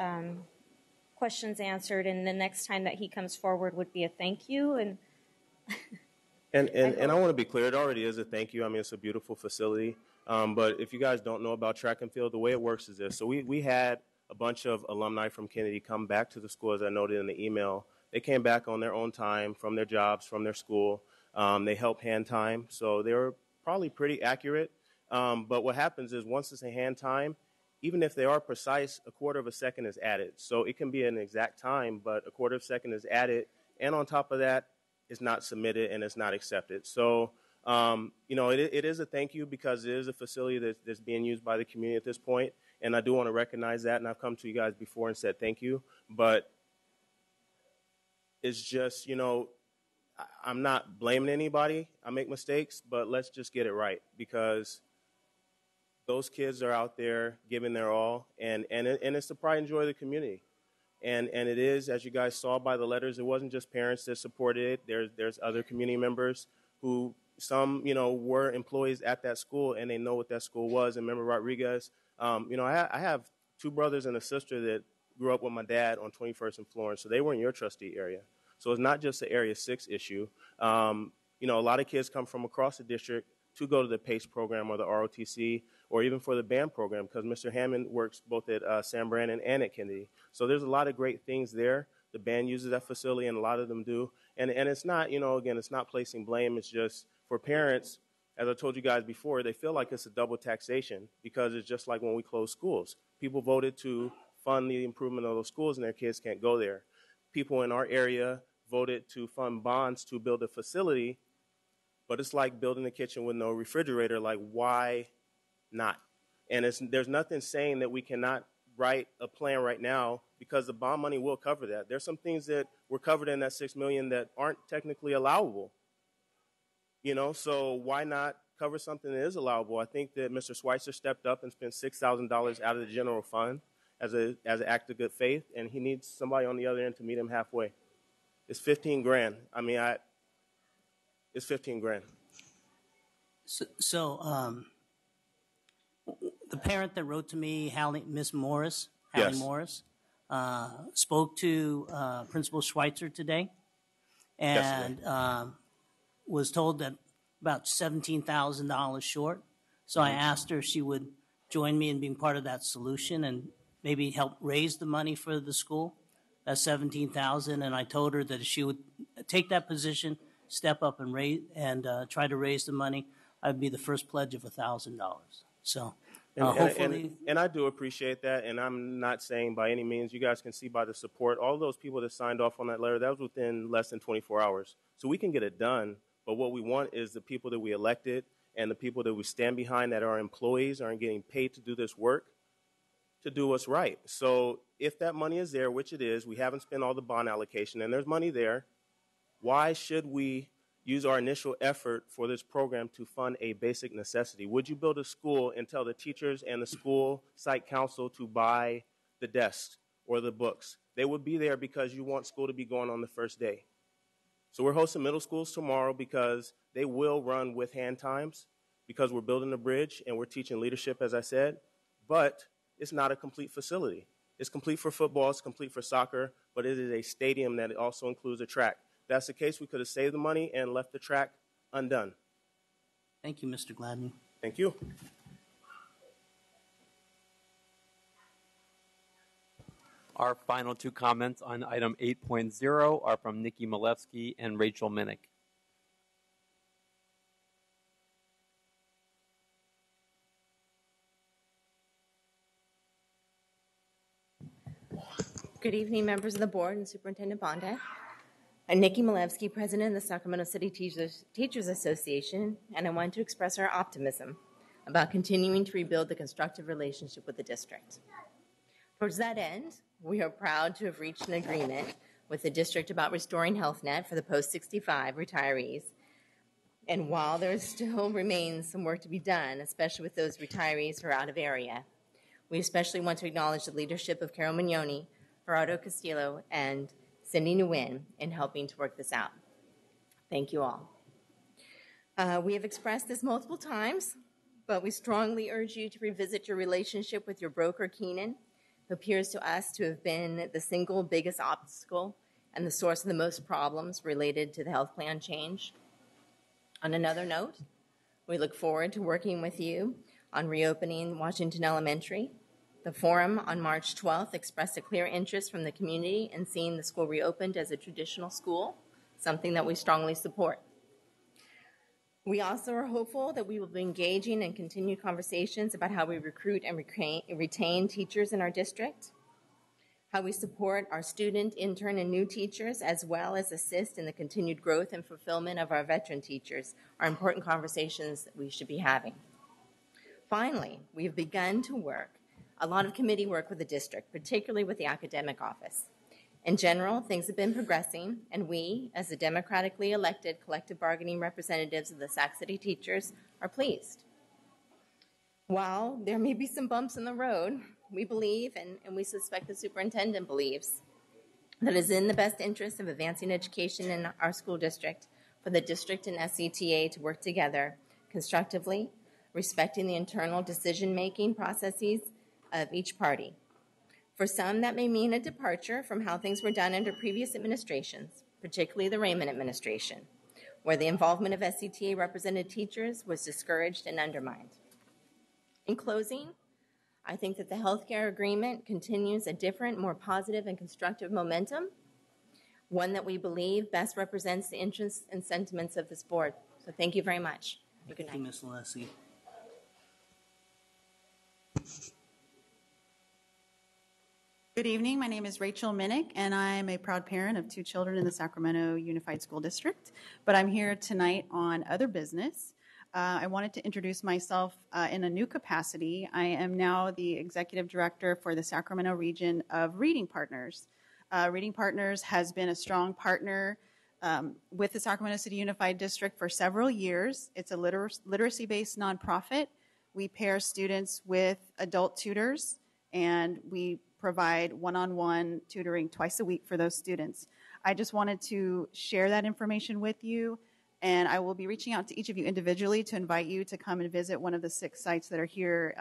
questions answered, and the next time that he comes forward would be a thank you?
And I want to be clear, it already is a thank you. I mean, it's a beautiful facility. But if you guys don't know about track and field, the way it works is this. So we had a bunch of alumni from Kennedy come back to the school, as I noted in the email. They came back on their own time from their jobs, from their school. They helped hand time, so they were probably pretty accurate. But what happens is once it's a hand time, even if they are precise, a quarter of a second is added. So it can be an exact time, but a quarter of a second is added. And on top of that, it's not submitted and it's not accepted. So, it is a thank you because it is a facility that's being used by the community at this point. And I do want to recognize that. And I've come to you guys before and said thank you. But it's just, I'm not blaming anybody. I make mistakes, but let's just get it right because those kids are out there giving their all. And it's the pride and joy of the community. And it is, as you guys saw by the letters, it wasn't just parents that supported it. There's other community members who some, were employees at that school and they know what that school was. And Member Rodriguez, I have two brothers and a sister that grew up with my dad on 21st and Florence, so they were in your trustee area. So it's not just the Area 6 issue. A lot of kids come from across the district to go to the PACE program or the ROTC or even for the band program because Mr. Hammond works both at San Brandon and at Kennedy. So there's a lot of great things there. The band uses that facility, and a lot of them do. And it's not, again, it's not placing blame. It's just for parents, as I told you guys before, they feel like it's a double taxation because it's just like when we close schools. People voted to fund the improvement of those schools, and their kids can't go there. People in our area voted to fund bonds to build a facility, but it's like building a kitchen with no refrigerator. Like, why not? And there's nothing saying that we cannot write a plan right now because the bond money will cover that. There's some things that were covered in that $6 million that aren't technically allowable. So why not cover something that is allowable? I think that Mr. Schweitzer stepped up and spent $6,000 out of the general fund as an act of good faith, and he needs somebody on the other end to meet him halfway. It's $15,000. I mean, it's $15,000.
So the parent that wrote to me, Miss Morris,
Yes.
Morris, spoke to Principal Schweitzer today, and was told that about $17,000 short. So I asked her if she would join me in being part of that solution and maybe help raise the money for the school. That's $17,000, and I told her that if she would take that position, step up and try to raise the money, I'd be the first pledge of $1,000. So hopefully,
and I do appreciate that, and I'm not saying by any means, you guys can see by the support, all those people that signed off on that letter, that was within less than 24 hours. So we can get it done, but what we want is the people that we elected and the people that we stand behind that are employees, aren't getting paid to do this work, to do what's right. So if that money is there, which it is, we haven't spent all the bond allocation, and there's money there, why should we use our initial effort for this program to fund a basic necessity? Would you build a school and tell the teachers and the school site council to buy the desks or the books? They would be there because you want school to be going on the first day. So we're hosting middle schools tomorrow because they will run with hand times, because we're building a bridge and we're teaching leadership, as I said, but it's not a complete facility. It's complete for football, it's complete for soccer, but it is a stadium that also includes a track. If that's the case, we could have saved the money and left the track undone.
Thank you, Mr. Gladney.
Thank you.
Our final two comments on item 8.0 are from Nikki Malevsky and Rachel Minnick.
Good evening, members of the board and Superintendent Bonda. I'm Nikki Malevsky, president of the Sacramento City Teachers Association, and I want to express our optimism about continuing to rebuild the constructive relationship with the district. Towards that end, we are proud to have reached an agreement with the district about restoring HealthNet for the post-65 retirees. And while there still remains some work to be done, especially with those retirees who are out of area, we especially want to acknowledge the leadership of Carol Mignoni, Gerardo Castillo, and Cindy Nguyen in helping to work this out. Thank you all. We have expressed this multiple times, but we strongly urge you to revisit your relationship with your broker, Keenan, who appears to us to have been the single biggest obstacle and the source of the most problems related to the health plan change. On another note, we look forward to working with you on reopening Washington Elementary. The forum on March 12th expressed a clear interest from the community in seeing the school reopened as a traditional school, something that we strongly support. We also are hopeful that we will be engaging in continued conversations about how we recruit and retain teachers in our district, how we support our student, intern, and new teachers, as well as assist in the continued growth and fulfillment of our veteran teachers, are important conversations that we should be having. Finally, we have begun to work a lot of committee work with the district, particularly with the academic office. In general, things have been progressing, and we, as the democratically elected collective bargaining representatives of the Sac City teachers, are pleased. While there may be some bumps in the road, we believe, and we suspect the superintendent believes, that it is in the best interest of advancing education in our school district for the district and SCTA to work together constructively, respecting the internal decision-making processes of each party. For some, that may mean a departure from how things were done under previous administrations, particularly the Raymond administration, where the involvement of SCTA represented teachers was discouraged and undermined. In closing, I think that the healthcare agreement continues a different, more positive and constructive momentum, one that we believe best represents the interests and sentiments of this board. So thank you very much. Good night.
Thank you, Ms. Leslie.
Good evening. My name is Rachel Minnick, and I'm a proud parent of 2 children in the Sacramento Unified School District. But I'm here tonight on other business. I wanted to introduce myself in a new capacity. I am now the Executive Director for the Sacramento region of Reading Partners. Reading Partners has been a strong partner with the Sacramento City Unified District for several years. It's a literacy-based nonprofit. We pair students with adult tutors, and we provide one-on-one tutoring twice a week for those students. I just wanted to share that information with you, and I will be reaching out to each of you individually to invite you to come and visit one of the 6 sites that are here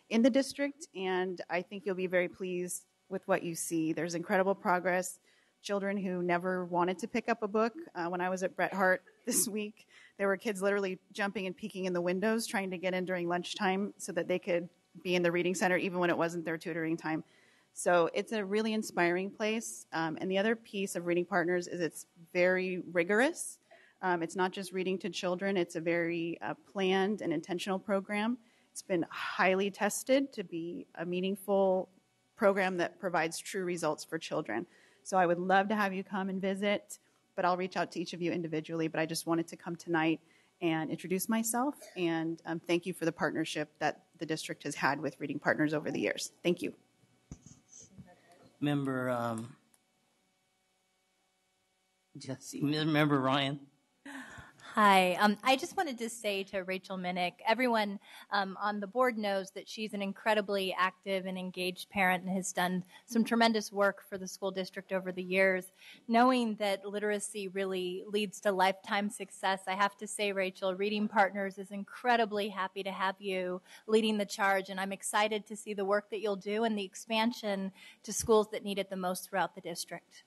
in the district, and I think you'll be very pleased with what you see. There's incredible progress. children who never wanted to pick up a book. When I was at Bret Harte this week, there were kids literally jumping and peeking in the windows trying to get in during lunchtime so that they could be in the reading center even when it wasn't their tutoring time. So it's a really inspiring place. And the other piece of Reading Partners is it's very rigorous. It's not just reading to children. It's a very planned and intentional program. It's been highly tested to be a meaningful program that provides true results for children. So I would love to have you come and visit, but I'll reach out to each of you individually. But I just wanted to come tonight and introduce myself and thank you for the partnership that the district has had with Reading Partners over the years. Thank you.
Member Jesse, Member Ryan.
Hi. I just wanted to say to Rachel Minnick, everyone on the board knows that she's an incredibly active and engaged parent and has done some tremendous work for the school district over the years. Knowing that literacy really leads to lifetime success, I have to say, Rachel, Reading Partners is incredibly happy to have you leading the charge, and I'm excited to see the work that you'll do and the expansion to schools that need it the most throughout the district.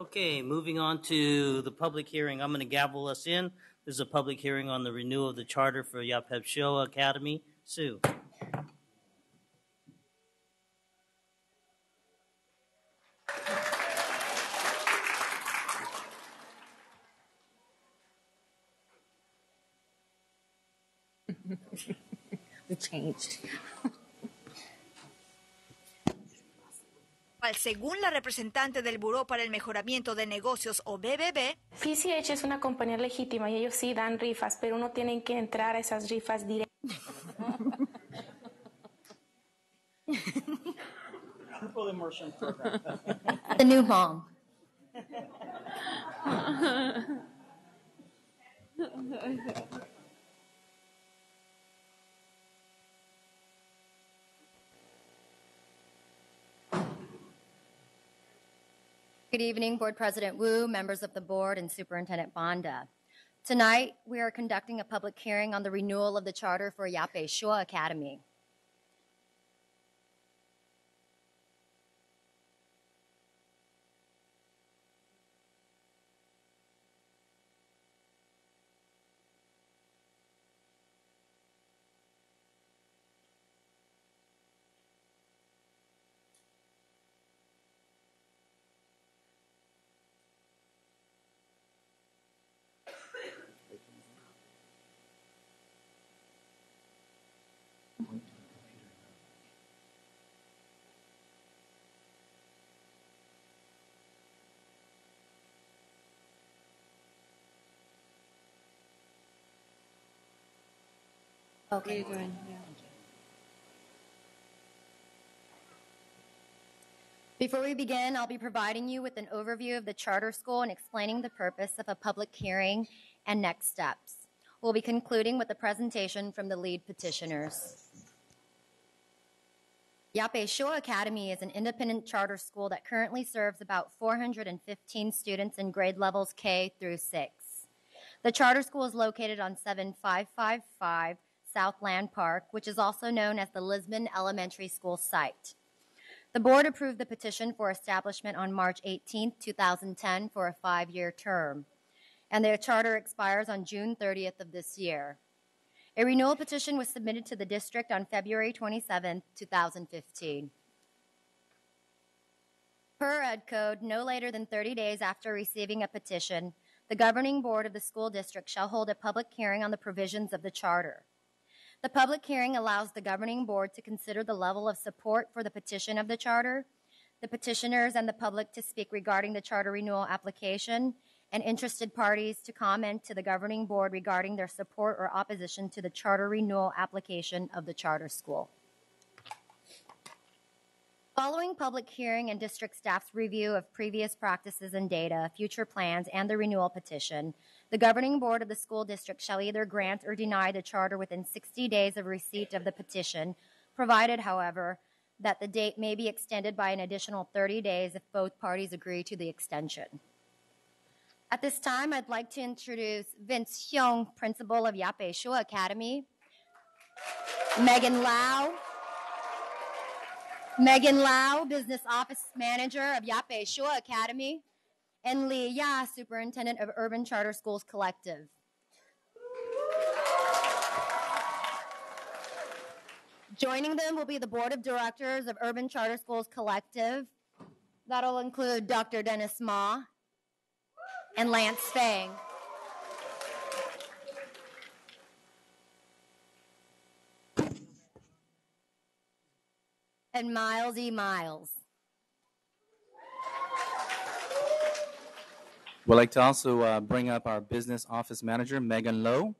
Okay, moving on to the public hearing. I'm going to gavel us in. There's a public hearing on the renewal of the charter for Yapay Shoa Academy. Sue.
We changed.
Según la representante del Buró para el Mejoramiento de Negocios, o BBB,
PCH es una compañía legítima y ellos sí dan rifas, pero uno tiene que entrar a esas rifas directas.
Pupil immersion program.
The new mom.
Good evening, Board President Wu, members of the board, and Superintendent Banda. Tonight, we are conducting a public hearing on the renewal of the charter for Yapay Shoa Academy.
Okay. What are you doing? Yeah.
Before we begin, I'll be providing you with an overview of the charter school and explaining the purpose of a public hearing and next steps. We'll be concluding with a presentation from the lead petitioners. Yapay Shoa Academy is an independent charter school that currently serves about 415 students in grade levels K through 6. The charter school is located on 7555 South Land Park, which is also known as the Lisbon Elementary School site. The board approved the petition for establishment on March 18, 2010 for a 5-year term, and their charter expires on June 30th of this year. A renewal petition was submitted to the district on February 27, 2015. Per Ed Code, no later than 30 days after receiving a petition, the governing board of the school district shall hold a public hearing on the provisions of the charter. The public hearing allows the governing board to consider the level of support for the petition of the charter, the petitioners and the public to speak regarding the charter renewal application, and interested parties to comment to the governing board regarding their support or opposition to the charter renewal application of the charter school. Following public hearing and district staff's review of previous practices and data, future plans, and the renewal petition, the governing board of the school district shall either grant or deny the charter within 60 days of receipt of the petition, provided, however, that the date may be extended by an additional 30 days if both parties agree to the extension. At this time, I'd like to introduce Vince Hyung, principal of Yapay Shoa Academy, Megan Lau, Megan Lau, Business Office Manager of Yape Shua Academy, and Lee Ya, Superintendent of Urban Charter Schools Collective. Joining them will be the Board of Directors of Urban Charter Schools Collective. That'll include Dr. Dennis Ma and Lance Fang. And Miles E. Miles.
We'd like to also bring up our Business Office Manager, Megan Lowe.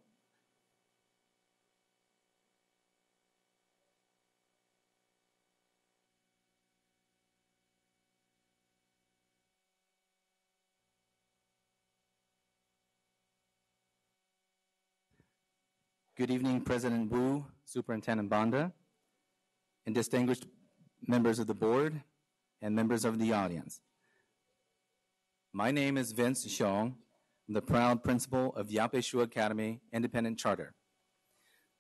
Good evening, President Wu, Superintendent Banda, and distinguished members of the board and members of the audience. My name is Vince Xiong. I'm the proud principal of Yape Shua Academy Independent Charter.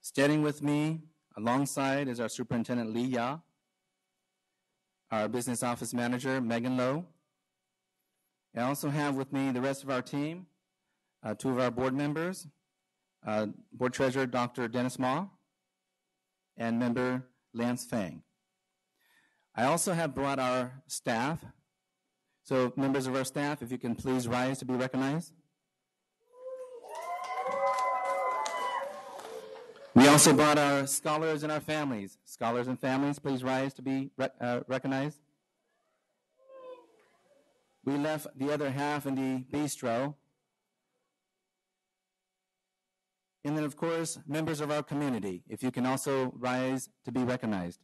Standing with me alongside is our Superintendent Lee Ya, our Business Office Manager, Megan Lowe. I also have with me the rest of our team, two of our board members, Board Treasurer Dr. Dennis Ma, and member Lance Fang. I also have brought our staff. So members of our staff, if you can please rise to be recognized. We also brought our scholars and our families. Scholars and families, please rise to be recognized. We left the other half in the bistro. And then, of course, members of our community, if you can also rise to be recognized.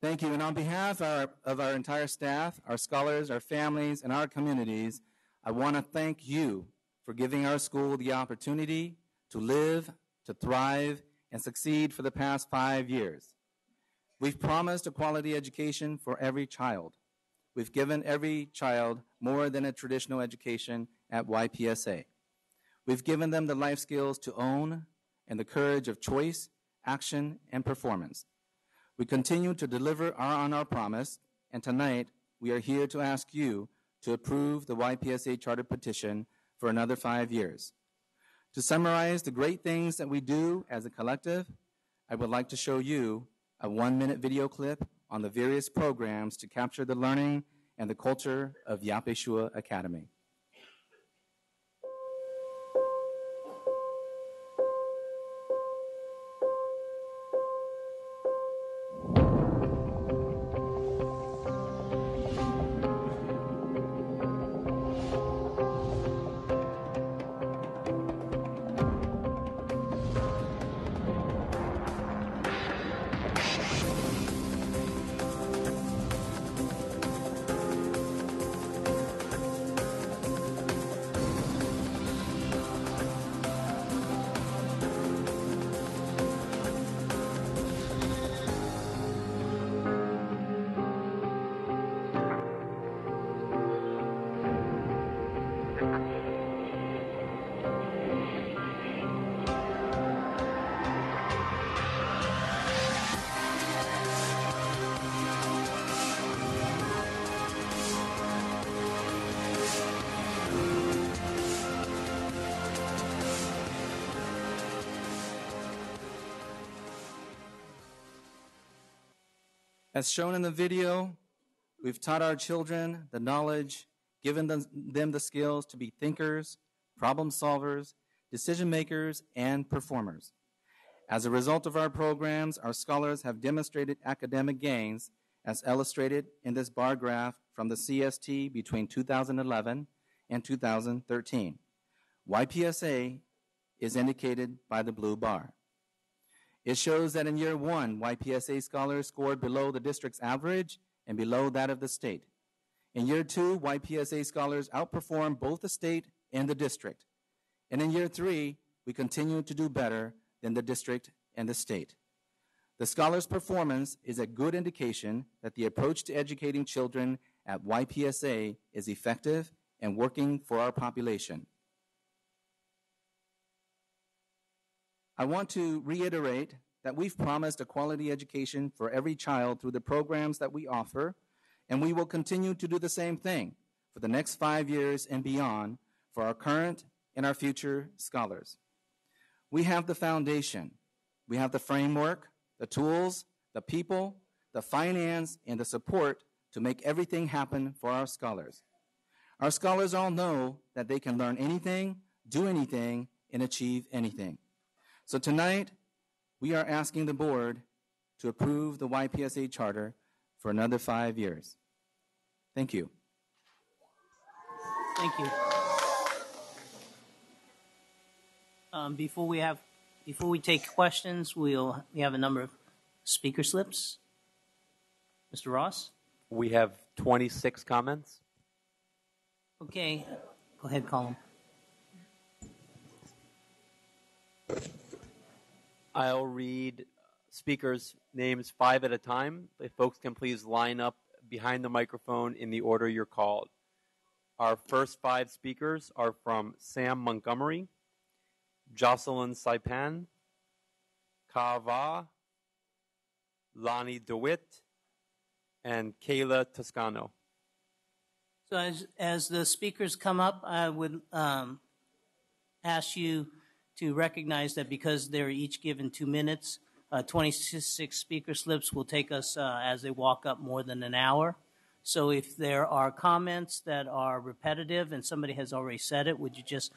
Thank you. And on behalf of our entire staff, our scholars, our families, and our communities, I want to thank you for giving our school the opportunity to live, to thrive, and succeed for the past 5 years. We've promised a quality education for every child. We've given every child more than a traditional education at YPSA. We've given them the life skills to own and the courage of choice, action, and performance. We continue to deliver on our promise, and tonight we are here to ask you to approve the YPSA charter petition for another 5 years. To summarize the great things that we do as a collective, I would like to show you a 1-minute video clip on the various programs to capture the learning and the culture of Yape Shua Academy. As shown in the video, we've taught our children the knowledge, given them the skills to be thinkers, problem solvers, decision makers, and performers. As a result of our programs, our scholars have demonstrated academic gains as illustrated in this bar graph from the CST between 2011 and 2013. YPSA is indicated by the blue bar. It shows that in year 1, YPSA scholars scored below the district's average and below that of the state. In year 2, YPSA scholars outperformed both the state and the district. And in year 3, we continue to do better than the district and the state. The scholars' performance is a good indication that the approach to educating children at YPSA is effective and working for our population. I want to reiterate that we've promised a quality education for every child through the programs that we offer, and we will continue to do the same thing for the next 5 years and beyond for our current and our future scholars. We have the foundation, we have the framework, the tools, the people, the finance, and the support to make everything happen for our scholars. Our scholars all know that they can learn anything, do anything, and achieve anything. So tonight, we are asking the board to approve the YPSA charter for another 5 years. Thank you.
Thank you. Before we take questions, we have a number of speaker slips. Mr. Ross?
We have 26 comments.
Okay, go ahead, Colin.
I'll read speakers' names 5 at a time. If folks can please line up behind the microphone in the order you're called. Our first 5 speakers are from Sam Montgomery, Jocelyn Saipan, Kava, Lonnie DeWitt, and Kayla Toscano.
So as the speakers come up, I would ask you to recognize that because they're each given 2 minutes, 26 speaker slips will take us, as they walk up, more than an hour. So if there are comments that are repetitive and somebody has already said it, would you just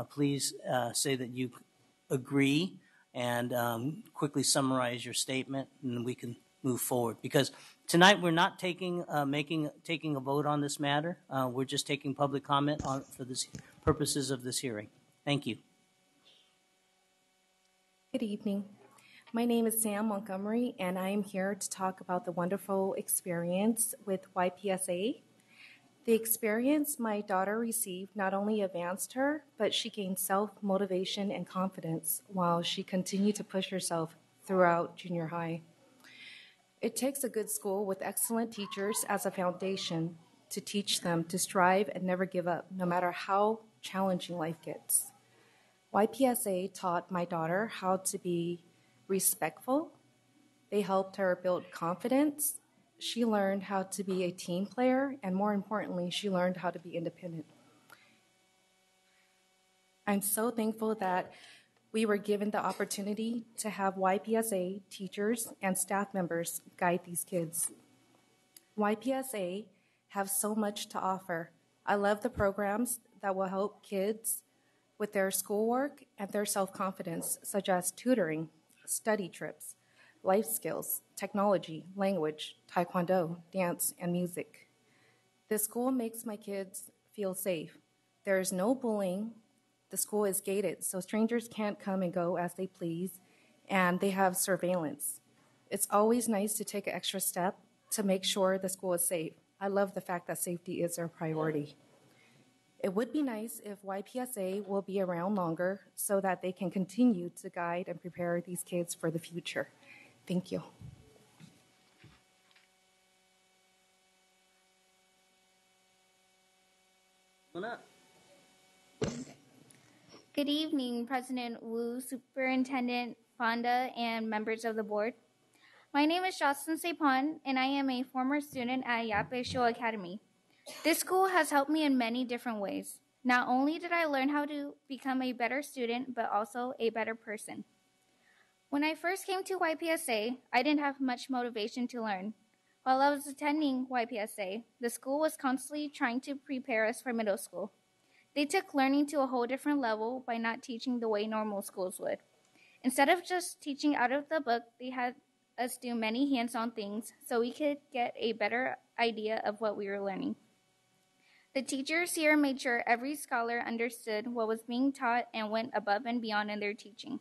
please say that you agree and quickly summarize your statement, and we can move forward. Because tonight we're not taking a vote on this matter. We're just taking public comment for the purposes of this hearing. Thank you.
Good evening. My name is Sam Montgomery, and I am here to talk about the wonderful experience with YPSA. The experience my daughter received not only advanced her, but she gained self-motivation and confidence while she continued to push herself throughout junior high. It takes a good school with excellent teachers as a foundation to teach them to strive and never give up, no matter how challenging life gets. YPSA taught my daughter how to be respectful. They helped her build confidence. She learned how to be a team player, and more importantly, she learned how to be independent. I'm so thankful that we were given the opportunity to have YPSA teachers and staff members guide these kids. YPSA have so much to offer. I love the programs that will help kids with their schoolwork and their self-confidence, such as tutoring, study trips, life skills, technology, language, taekwondo, dance, and music. The school makes my kids feel safe. There is no bullying. The school is gated, so strangers can't come and go as they please, and they have surveillance. It's always nice to take an extra step to make sure the school is safe. I love the fact that safety is their priority. It would be nice if YPSA will be around longer so that they can continue to guide and prepare these kids for the future. Thank you.
Good evening, President Wu, Superintendent Fonda, and members of the board. My name is Jocelyn Saipan, and I am a former student at Yape Show Academy. This school has helped me in many different ways. Not only did I learn how to become a better student, but also a better person. When I first came to YPSA, I didn't have much motivation to learn. While I was attending YPSA, the school was constantly trying to prepare us for middle school. They took learning to a whole different level by not teaching the way normal schools would. Instead of just teaching out of the book, they had us do many hands-on things so we could get a better idea of what we were learning. The teachers here made sure every scholar understood what was being taught and went above and beyond in their teaching.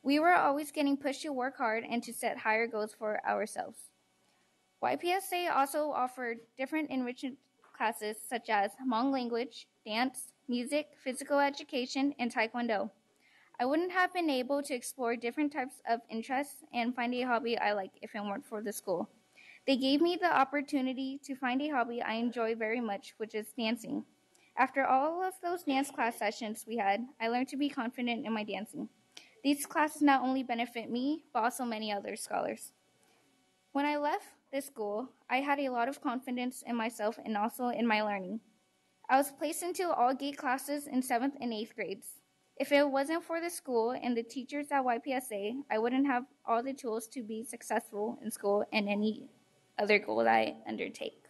We were always getting pushed to work hard and to set higher goals for ourselves. YPSA also offered different enrichment classes such as Hmong language, dance, music, physical education, and taekwondo. I wouldn't have been able to explore different types of interests and find a hobby I like if it weren't for the school. They gave me the opportunity to find a hobby I enjoy very much, which is dancing. After all of those dance class sessions we had, I learned to be confident in my dancing. These classes not only benefit me, but also many other scholars. When I left this school, I had a lot of confidence in myself and also in my learning. I was placed into all GATE classes in 7th and 8th grades. If it wasn't for the school and the teachers at YPSA, I wouldn't have all the tools to be successful in school and any other goal that I undertake.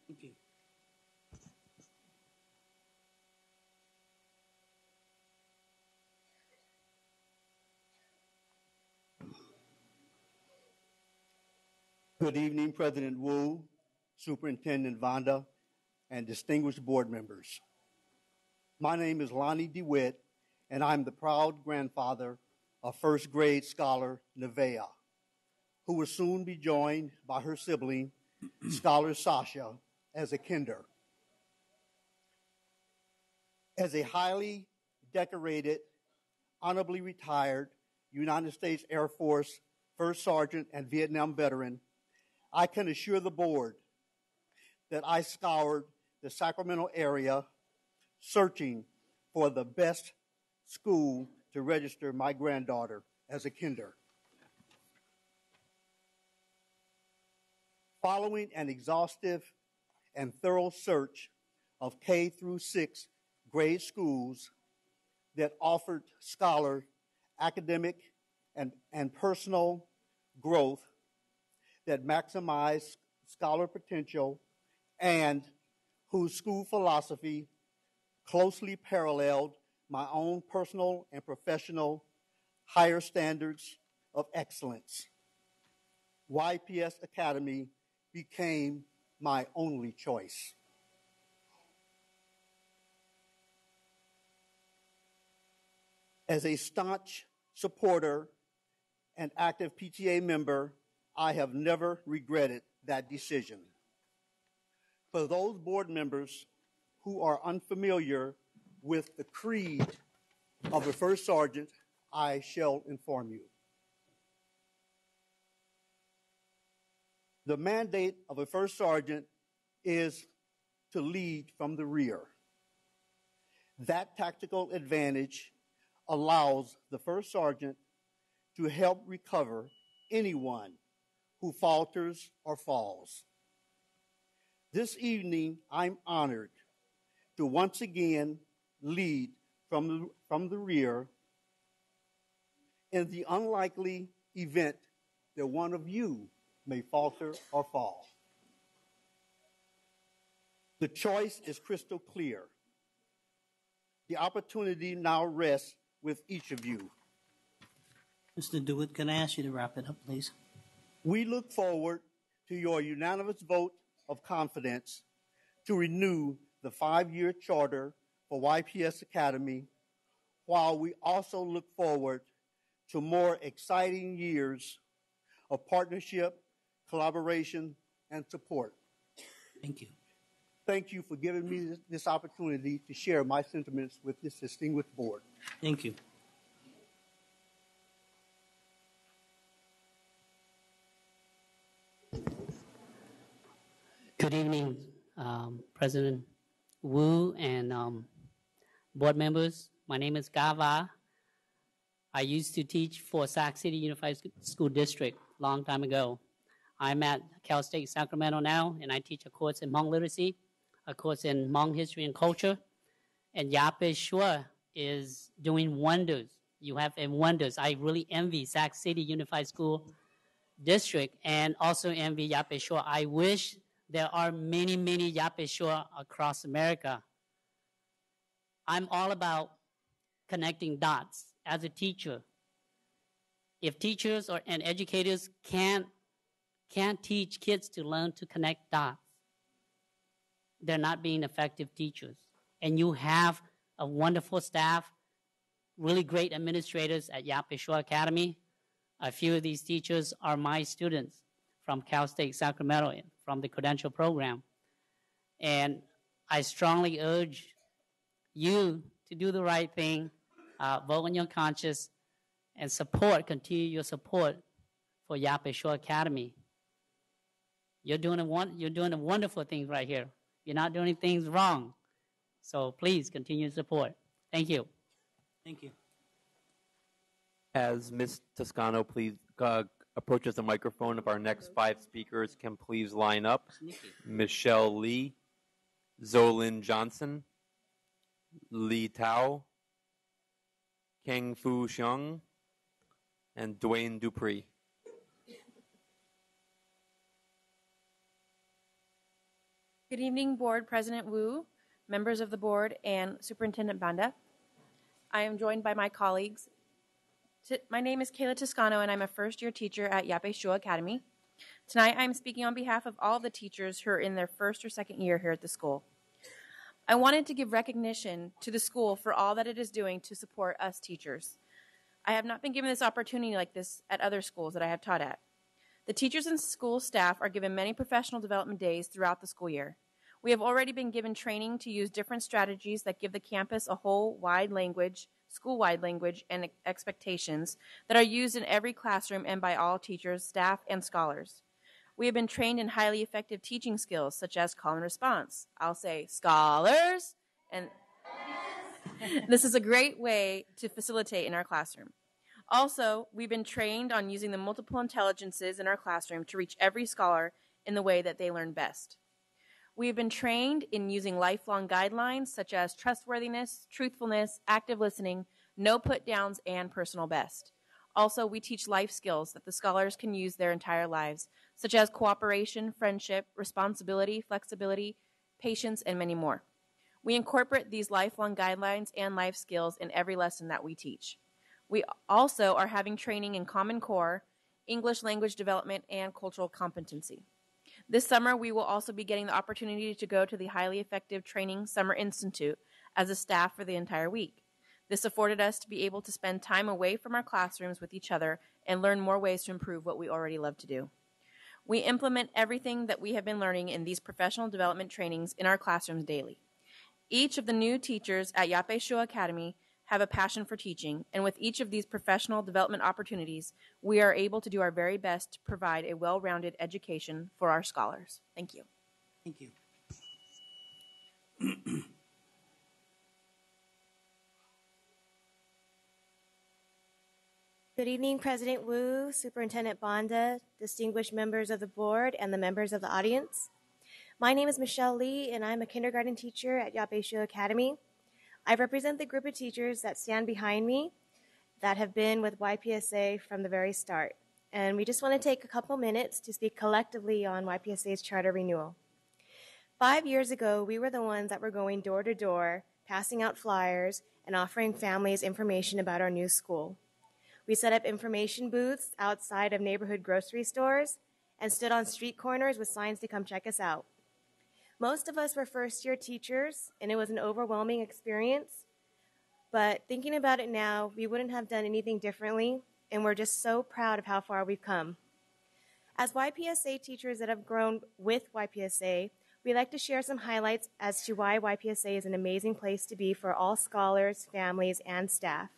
Thank you.
Good evening, President Wu, Superintendent Vonda, and distinguished board members. My name is Lonnie DeWitt, and I'm the proud grandfather of first grade scholar Nevaeh, who will soon be joined by her sibling, scholar Sasha, as a kinder. As a highly decorated, honorably retired United States Air Force First Sergeant and Vietnam veteran, I can assure the board that I scoured the Sacramento area searching for the best school to register my granddaughter as a kinder. Following an exhaustive and thorough search of K through 6 grade schools that offered scholar academic and personal growth that maximize scholar potential and whose school philosophy closely paralleled my own personal and professional higher standards of excellence, YPS Academy became my only choice. As a staunch supporter and active PTA member, I have never regretted that decision. For those board members who are unfamiliar with the creed of a first sergeant, I shall inform you. The mandate of a first sergeant is to lead from the rear. That tactical advantage allows the first sergeant to help recover anyone who falters or falls. This evening, I'm honored to once again lead from the rear in the unlikely event that one of you may falter or fall. The choice is crystal clear. The opportunity now rests with each of you.
Mr. DeWitt, can I ask you to wrap it up, please?
We look forward to your unanimous vote of confidence to renew the 5-year charter for YPS Academy, while we also look forward to more exciting years of partnership, collaboration, and support.
Thank you.
Thank you for giving me this opportunity to share my sentiments with this distinguished board.
Thank you.
Good evening, President Wu and board members. My name is Gava. I used to teach for Sac City Unified School District a long time ago. I'm at Cal State Sacramento now, and I teach a course in Hmong literacy, a course in Hmong history and culture. And Yape Shua is doing wonders. You have wonders. I really envy Sac City Unified School District and also envy Yape Shua. I wish there are many, many Yape Shua across America. I'm all about connecting dots as a teacher. If teachers and educators can't teach kids to learn to connect dots, they're not being effective teachers. And you have a wonderful staff, really great administrators at Yape Shua Academy. A few of these teachers are my students from Cal State Sacramento, from the credential program. And I strongly urge you to do the right thing, vote on your conscience, and continue your support for Yape Shua Academy. You're doing a wonderful thing right here. You're not doing things wrong. So please continue to support. Thank you.
Thank you.
As Ms. Toscano please approaches the microphone, if our next 5 speakers can please line up. Michelle Lee, Zolin Johnson, Lee Tao, Kang Fu Xiong, and Dwayne Dupree.
Good evening, Board President Wu, members of the board, and Superintendent Banda. I am joined by my colleagues. My name is Kayla Toscano, and I'm a first-year teacher at Yape Shua Academy. Tonight, I'm speaking on behalf of all of the teachers who are in their first or second year here at the school. I wanted to give recognition to the school for all that it is doing to support us teachers. I have not been given this opportunity like this at other schools that I have taught at. The teachers and school staff are given many professional development days throughout the school year. We have already been given training to use different strategies that give the campus a whole wide language, school-wide language, and expectations that are used in every classroom and by all teachers, staff, and scholars. We have been trained in highly effective teaching skills, such as call and response. I'll say, scholars, and this is a great way to facilitate in our classroom. Also, we've been trained on using the multiple intelligences in our classroom to reach every scholar in the way that they learn best. We have been trained in using lifelong guidelines such as trustworthiness, truthfulness, active listening, no put-downs, and personal best. Also, we teach life skills that the scholars can use their entire lives, such as cooperation, friendship, responsibility, flexibility, patience, and many more. We incorporate these lifelong guidelines and life skills in every lesson that we teach. We also are having training in Common Core, English language development, and cultural competency. This summer, we will also be getting the opportunity to go to the Highly Effective Training Summer Institute as a staff for the entire week. This afforded us to be able to spend time away from our classrooms with each other and learn more ways to improve what we already love to do. We implement everything that we have been learning in these professional development trainings in our classrooms daily. Each of the new teachers at Yape Shua Academy have a passion for teaching, and with each of these professional development opportunities, we are able to do our very best to provide a well-rounded education for our scholars. Thank you.
Thank you.
Good evening, President Wu, Superintendent Banda, distinguished members of the board, and the members of the audience. My name is Michelle Lee, and I'm a kindergarten teacher at Yape Shua Academy. I represent the group of teachers that stand behind me that have been with YPSA from the very start. And we just want to take a couple minutes to speak collectively on YPSA's charter renewal. 5 years ago, we were the ones that were going door to door, passing out flyers, and offering families information about our new school. We set up information booths outside of neighborhood grocery stores and stood on street corners with signs to come check us out. Most of us were first-year teachers, and it was an overwhelming experience. But thinking about it now, we wouldn't have done anything differently, and we're just so proud of how far we've come. As YPSA teachers that have grown with YPSA, we'd like to share some highlights as to why YPSA is an amazing place to be for all scholars, families, and staff.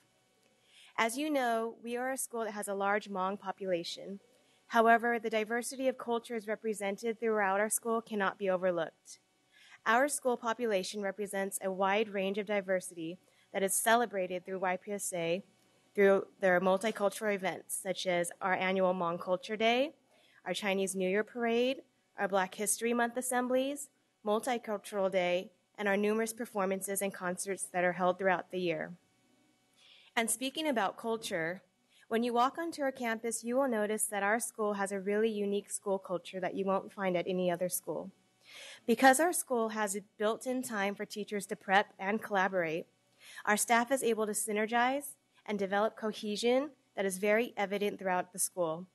As you know, we are a school that has a large Hmong population. However, the diversity of cultures represented throughout our school cannot be overlooked. Our school population represents a wide range of diversity that is celebrated through YPSA through their multicultural events, such as our annual Hmong Culture Day, our Chinese New Year Parade, our Black History Month assemblies, Multicultural Day, and our numerous performances and concerts that are held throughout the year. And speaking about culture, when you walk onto our campus, you will notice that our school has a really unique school culture that you won't find at any other school. Because our school has a built-in time for teachers to prep and collaborate, our staff is able to synergize and develop cohesion that is very evident throughout the school.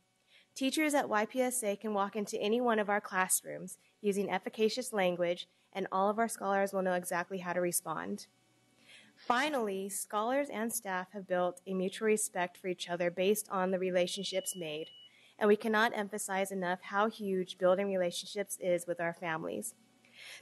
Teachers at YPSA can walk into any one of our classrooms using efficacious language, and all of our scholars will know exactly how to respond. Finally, scholars and staff have built a mutual respect for each other based on the relationships made, and we cannot emphasize enough how huge building relationships is with our families.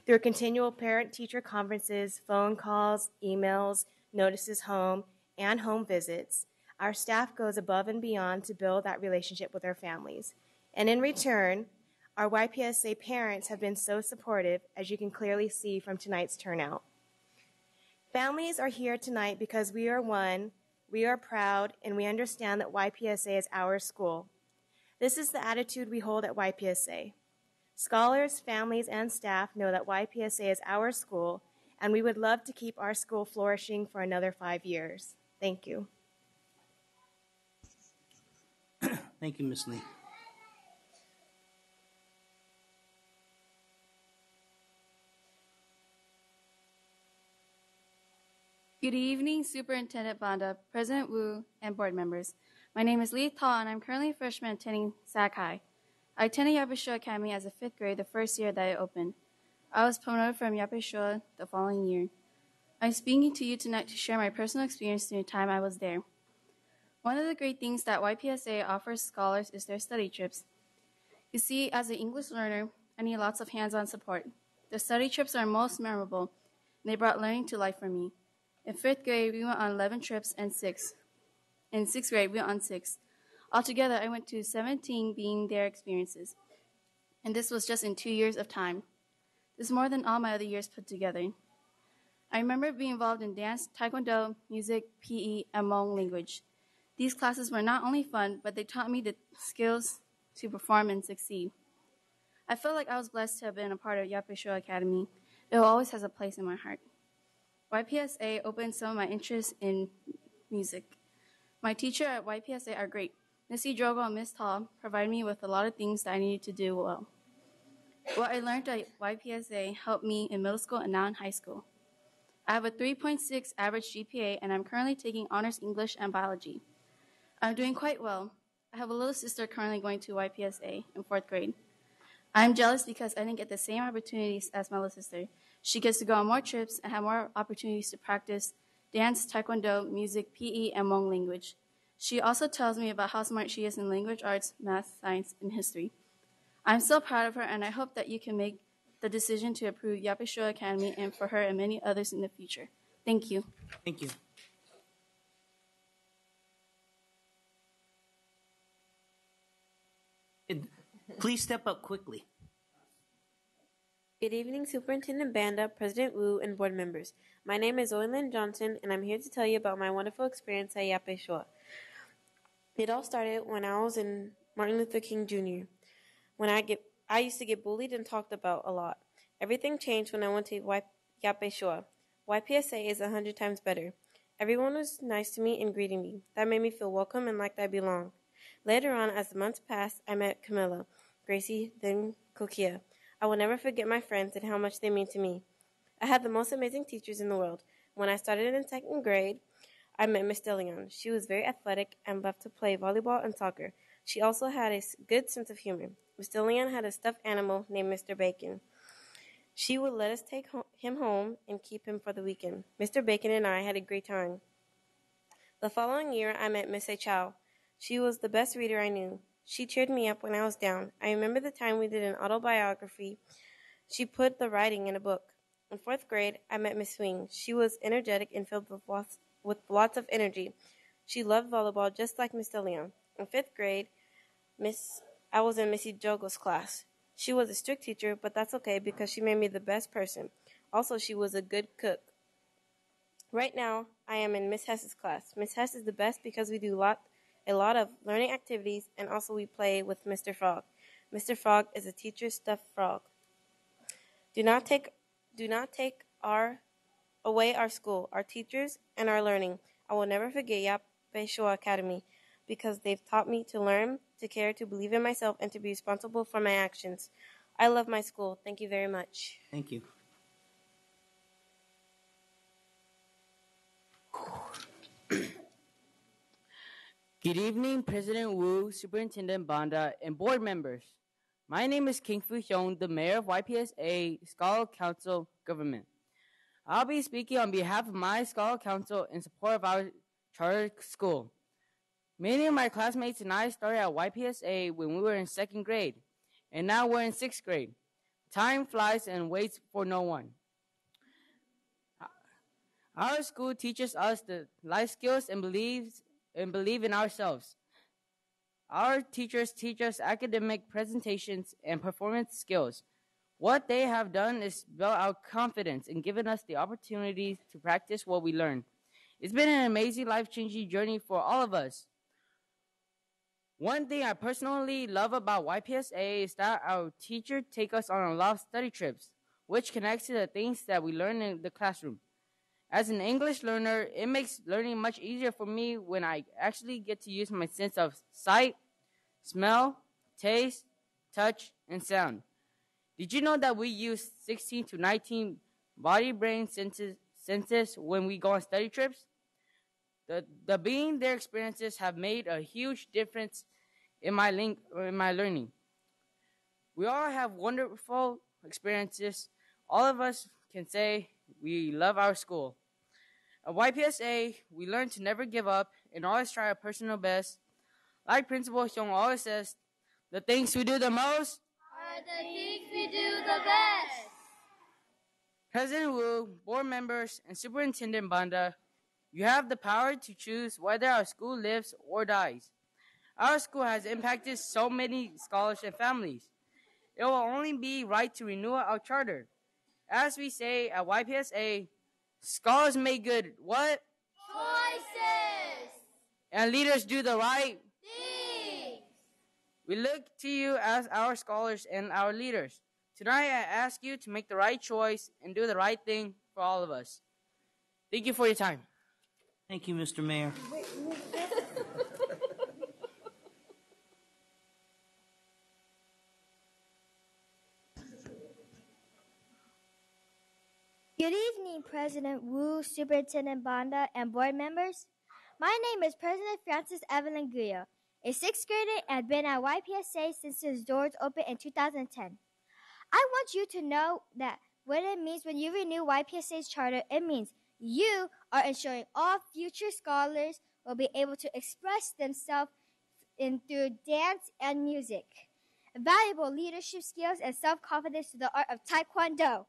Through continual parent-teacher conferences, phone calls, emails, notices home, and home visits, our staff goes above and beyond to build that relationship with our families. And in return, our YPSA parents have been so supportive, as you can clearly see from tonight's turnout. Families are here tonight because we are one,
We are proud, and we understand that YPSA is our school. This is the attitude we hold at YPSA. Scholars, families, and staff know that YPSA is our school, and we would love to keep our school flourishing for another 5 years. Thank you.
Thank you, Ms. Lee.
Good evening, Superintendent Banda, President Wu, and board members. My name is Lee Ta, and I'm currently a freshman attending Sac High. I attended Yapeshua Academy as a 5th grade the first year that it opened. I was promoted from Yapeshua the following year. I'm speaking to you tonight to share my personal experience during the time I was there. One of the great things that YPSA offers scholars is their study trips. You see, as an English learner, I need lots of hands-on support. The study trips are most memorable, and they brought learning to life for me. In 5th grade, we went on 11 trips, and 6. In 6th grade, we went on 6. Altogether, I went to 17 being their experiences. And this was just in 2 years of time. This is more than all my other years put together. I remember being involved in dance, taekwondo, music, PE, and Hmong language. These classes were not only fun, but they taught me the skills to perform and succeed. I felt like I was blessed to have been a part of Yapeshua Academy. It always has a place in my heart. YPSA opened some of my interests in music. My teachers at YPSA are great. Missy Drogo and Miss Tall provided me with a lot of things that I needed to do well. What I learned at YPSA helped me in middle school and now in high school. I have a 3.6 average GPA, and I'm currently taking honors English and biology. I'm doing quite well. I have a little sister currently going to YPSA in 4th grade. I'm jealous because I didn't get the same opportunities as my little sister. She gets to go on more trips and have more opportunities to practice dance, taekwondo, music, PE, and Hmong language. She also tells me about how smart she is in language arts, math, science, and history. I'm so proud of her, and I hope that you can make the decision to approve Yapeshua Academy and for her and many others in the future. Thank you.
Thank you. Please step up quickly.
Good evening, Superintendent Banda, President Wu, and board members. My name is Oilin Johnson, and I'm here to tell you about my wonderful experience at Yapeshua. It all started when I was in Martin Luther King Jr. I used to get bullied and talked about a lot. Everything changed when I went to Yapeshua. YPSA is 100 times better. Everyone was nice to me and greeting me. That made me feel welcome and like I belonged. Later on, as the months passed, I met Camilla, Gracie, then Kokia. I will never forget my friends and how much they mean to me. I had the most amazing teachers in the world. When I started in 2nd grade, I met Miss DeLeon. She was very athletic and loved to play volleyball and soccer. She also had a good sense of humor. Miss DeLeon had a stuffed animal named Mr. Bacon. She would let us take him home and keep him for the weekend. Mr. Bacon and I had a great time. The following year, I met Miss A. Chow. She was the best reader I knew. She cheered me up when I was down. I remember the time we did an autobiography. She put the writing in a book. In 4th grade, I met Miss Swing. She was energetic and filled with lots of energy. She loved volleyball just like Miss DeLeon. In 5th grade, I was in Missy Jogo's class. She was a strict teacher, but that's okay because she made me the best person. Also, she was a good cook. Right now, I am in Miss Hess's class. Miss Hess is the best because we do a lot of learning activities, and also we play with Mr. Frog. Mr. Frog is a teacher's stuffed frog. Do not take away our school, our teachers, and our learning. I will never forget Yapeshua Academy because they've taught me to learn, to care, to believe in myself, and to be responsible for my actions. I love my school. Thank you very much.
Thank you.
Good evening, President Wu, Superintendent Banda, and board members. My name is King Fu Hyung, the mayor of YPSA Scholar Council Government. I'll be speaking on behalf of my Scholar Council in support of our charter school. Many of my classmates and I started at YPSA when we were in 2nd grade, and now we're in 6th grade. Time flies and waits for no one. Our school teaches us the life skills and believe in ourselves. Our teachers teach us academic presentations and performance skills. What they have done is build our confidence and given us the opportunity to practice what we learn. It's been an amazing life-changing journey for all of us. One thing I personally love about YPSA is that our teachers take us on a lot of study trips, which connects to the things that we learn in the classroom. As an English learner, it makes learning much easier for me when I actually get to use my sense of sight, smell, taste, touch, and sound. Did you know that we use 16 to 19 body-brain senses when we go on study trips? The being their experiences have made a huge difference in my learning. We all have wonderful experiences. All of us can say we love our school. At YPSA, we learn to never give up and always try our personal best. Like Principal Hyung always says, the things we do the most
are the things we do the best.
President Wu, board members, and Superintendent Banda, you have the power to choose whether our school lives or dies. Our school has impacted so many scholars and families. It will only be right to renew our charter. As we say at YPSA, scholars make good what?
Choices.
And leaders do the right
things.
We look to you as our scholars and our leaders. Tonight I ask you to make the right choice and do the right thing for all of us. Thank you for your time.
Thank you, Mr. Mayor.
Good evening, President Wu, Superintendent Banda, and board members. My name is President Francis Evelyn Guyo, a sixth grader and been at YPSA since its doors opened in 2010. I want you to know that what it means when you renew YPSA's charter, it means you are ensuring all future scholars will be able to express themselves through dance and music, valuable leadership skills, and self-confidence through the art of Taekwondo.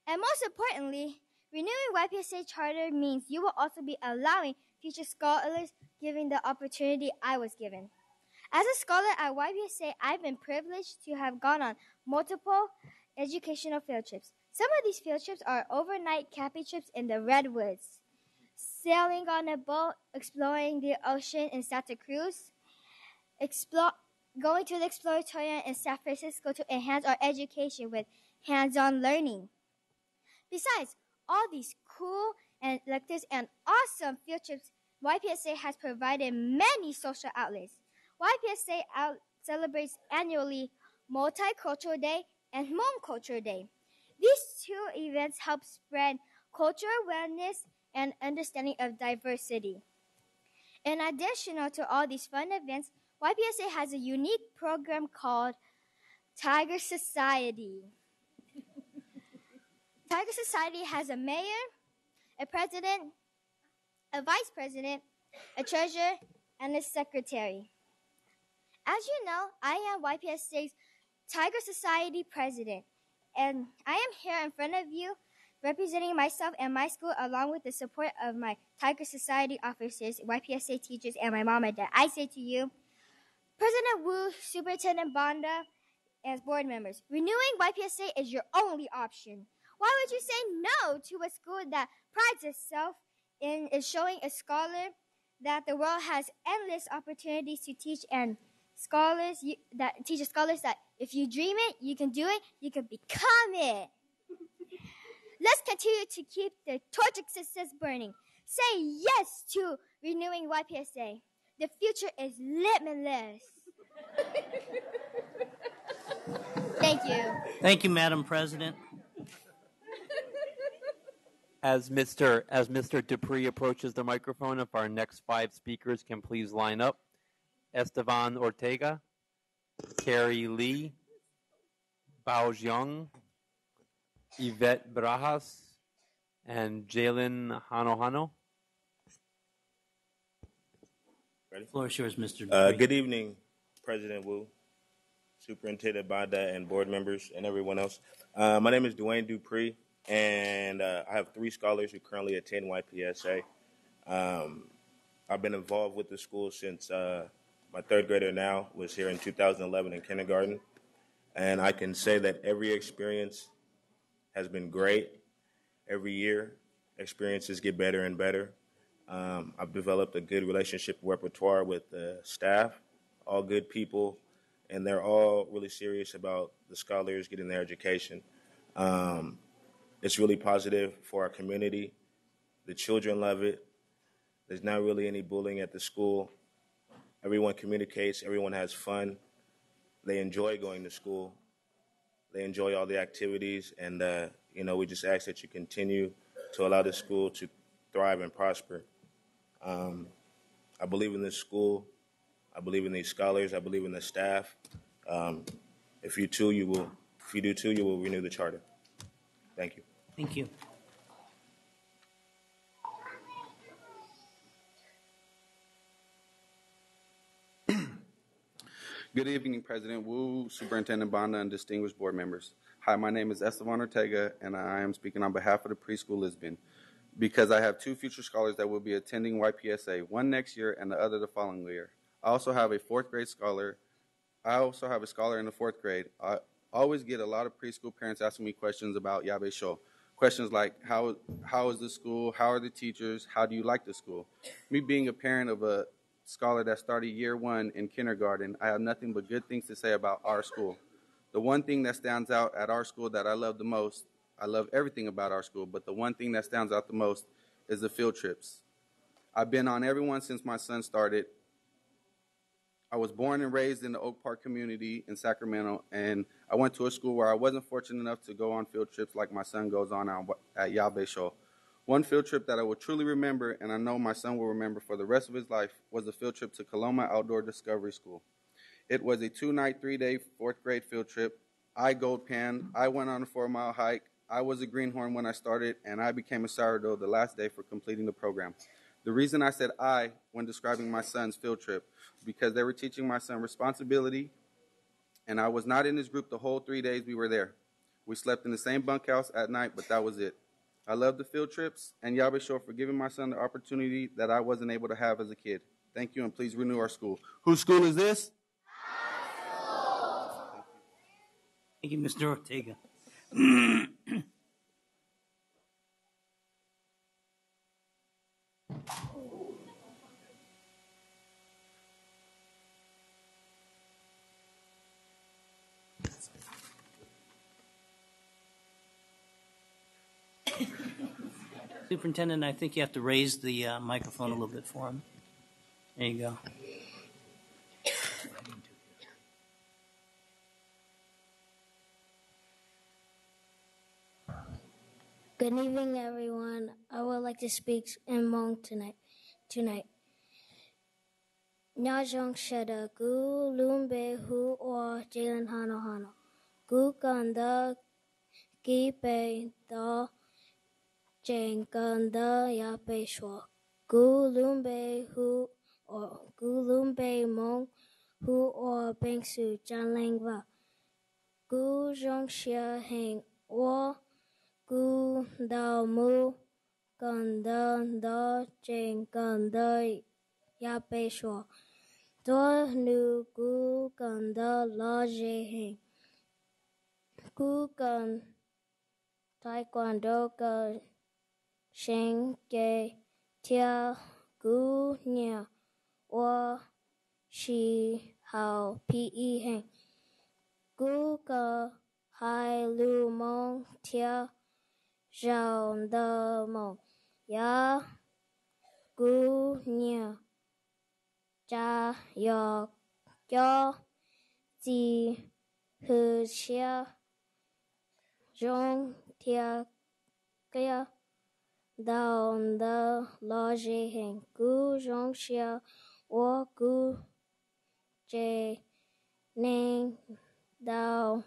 And most importantly, renewing YPSA charter means you will also be allowing future scholars giving the opportunity I was given. As a scholar at YPSA, I've been privileged to have gone on multiple educational field trips. Some of these field trips are overnight camping trips in the Redwoods, sailing on a boat, exploring the ocean in Santa Cruz, going to the Exploratorium in San Francisco to enhance our education with hands-on learning. Besides all these cool and electives and awesome field trips, YPSA has provided many social outlets. YPSA celebrates annually Multicultural Day and Hmong Culture Day. These two events help spread cultural awareness and understanding of diversity. In addition to all these fun events, YPSA has a unique program called Tiger Society. Tiger Society has a mayor, a president, a vice president, a treasurer, and a secretary. As you know, I am YPSA's Tiger Society president, and I am here in front of you representing myself and my school along with the support of my Tiger Society officers, YPSA teachers, and my mom and dad. I say to you, President Wu, Superintendent Banda, and board members, renewing YPSA is your only option. Why would you say no to a school that prides itself in showing a scholar that the world has endless opportunities to teach and scholars that teaches scholars that if you dream it, you can do it, you can become it. Let's continue to keep the torch success burning. Say yes to renewing YPSA. The future is limitless. Thank you.
Thank you, Madam President.
As Mr. Dupree approaches the microphone, if our next 5 speakers can please line up. Esteban Ortega, Carrie Lee, Bao Jiang, Yvette Barajas, and Jalen Hanohano.
Ready? The floor is yours, Mr. Dupree.
Good evening, President Wu, Superintendent Banda, and board members, and everyone else. My name is Dwayne Dupree, and I have 3 scholars who currently attend YPSA. I've been involved with the school since my 3rd grader now was here in 2011 in kindergarten, and I can say that every experience has been great every year, experiences get better and better. I've developed a good relationship repertoire with the staff, all good people, and they're all really serious about the scholars getting their education. It's really positive for our community. The children love it. There's not really any bullying at the school. Everyone communicates. Everyone has fun. They enjoy going to school. They enjoy all the activities, and we just ask that you continue to allow the school to thrive and prosper. I believe in this school. I believe in these scholars. I believe in the staff. If you do too, you will renew the charter. Thank you.
Thank you.
Good evening, President Wu, Superintendent Banda, and distinguished board members. Hi, my name is Esteban Ortega, and I am speaking on behalf of the Preschool Lisbon because I have two future scholars that will be attending YPSA, one next year and the other the following year. I also have a fourth grade scholar. I also have a scholar in the fourth grade. I always get a lot of preschool parents asking me questions about Yabe Sho. Questions like, how is the school? How are the teachers? How do you like the school? Me being a parent of a scholar that started year one in kindergarten, I have nothing but good things to say about our school. The one thing that stands out at our school that I love the most, I love everything about our school, but the one thing that stands out the most is the field trips. I've been on every one since my son started. I was born and raised in the Oak Park community in Sacramento, and I went to a school where I wasn't fortunate enough to go on field trips like my son goes on at Yabe Sho. One field trip that I will truly remember, and I know my son will remember for the rest of his life, was the field trip to Coloma Outdoor Discovery School. It was a 2-night, 3-day, fourth grade field trip. I gold panned. I went on a 4-mile hike. I was a greenhorn when I started, and I became a sourdough the last day for completing the program. The reason I said I when describing my son's field trip because they were teaching my son responsibility, and I was not in his group the whole 3 days we were there. We slept in the same bunkhouse at night, but that was it. I love the field trips, and Yabe Sho for giving my son the opportunity that I wasn't able to have as a kid. Thank you, and please renew our school. Whose school is this?
Thank you, Mr. Ortega. Superintendent, I think you have to raise the microphone a little bit for him. There you go.
Good evening, everyone. I would like to speak in Hmong tonight. Nyajong Sheda Gu Lumbe Hu or Jalen Hano Hano. Gu Ganda Gipe Da Jane Ganda Yape Shwa. Gu Lumbe Hu or Gu Lumbe Mong Hu or Bengsu Janlangva. Gu Jong Shia Heng or Gu Dao Mu Ganda Da Jane Ganda Yape Shwa. Do Nu Gu Ganda La Je Heng. Gu Gan Taekwondo Ga Sheng Ge Tia Gu Nia Wa Shi Hao Pe Heng. Gu Ga Hai Lu Mong Tia Zhao De Mong Ya Gu Nia Cha Yo Yo Zi Hu Xia Zhong Tia Gia Down the Loge Heng Gu Zhong Xia Wo Gu Jie Ning Dao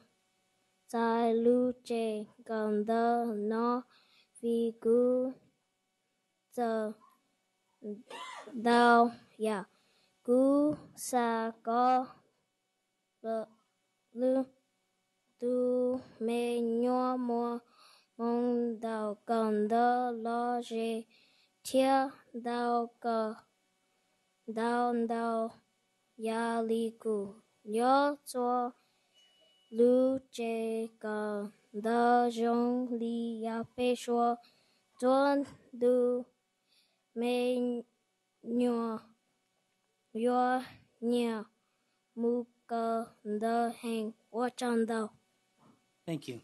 Zai Lu Jie Gan De No Vi Gu Ze Dao Ya Gu Sa Go Lu Du Me Nyo Mo Mong Dao Gan De Lo Je Tia Dao Ga Dao Dao Ya Li Gu Yo Zuo Lu Jie Gan De Zhong Li Ya Bei Shuo Zuo du me nhỏ yo nhà mu cơ đơ hành wa chan đâu.
Thank you.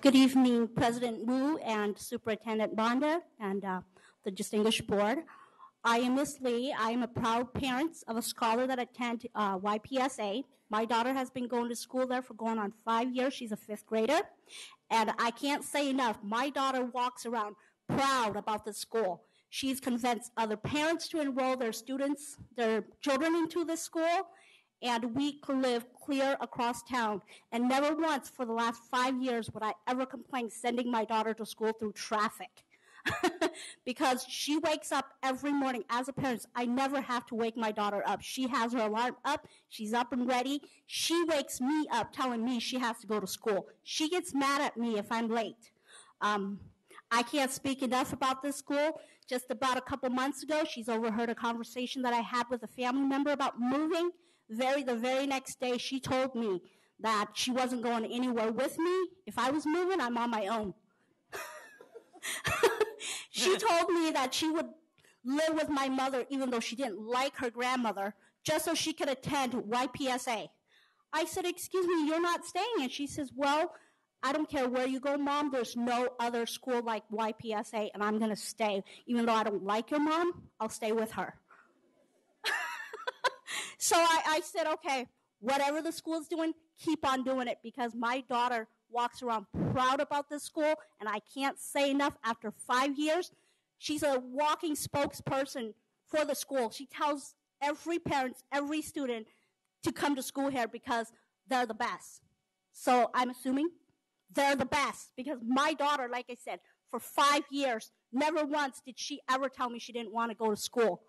Good evening, President Wu and Superintendent Banda and the distinguished board. I am Miss Lee. I am a proud parent of a scholar that attends YPSA. My daughter has been going to school there for going on 5 years. She's a 5th grader. And I can't say enough. My daughter walks around proud about the school. She's convinced other parents to enroll their children into this school. And we live clear across town. And never once for the last 5 years would I ever complain sending my daughter to school through traffic. Because she wakes up every morning. As a parent, I never have to wake my daughter up. She has her alarm up. She's up and ready. She wakes me up telling me she has to go to school. She gets mad at me if I'm late. I can't speak enough about this school. Just about a couple months ago, she's overheard a conversation that I had with a family member about moving. The very next day, she told me that she wasn't going anywhere with me. If I was moving, I'm on my own. She told me that she would live with my mother even though she didn't like her grandmother, just so she could attend YPSA. I said, excuse me, you're not staying. And she says, well, I don't care where you go, Mom. There's no other school like YPSA, and I'm going to stay. Even though I don't like your mom, I'll stay with her. So I said, okay, whatever the school's doing, keep on doing it, because my daughter walks around proud about this school, and I can't say enough. After 5 years, she's a walking spokesperson for the school. She tells every parent, every student to come to school here because they're the best. So I'm assuming they're the best, because my daughter, like I said, for 5 years, never once did she ever tell me she didn't want to go to school.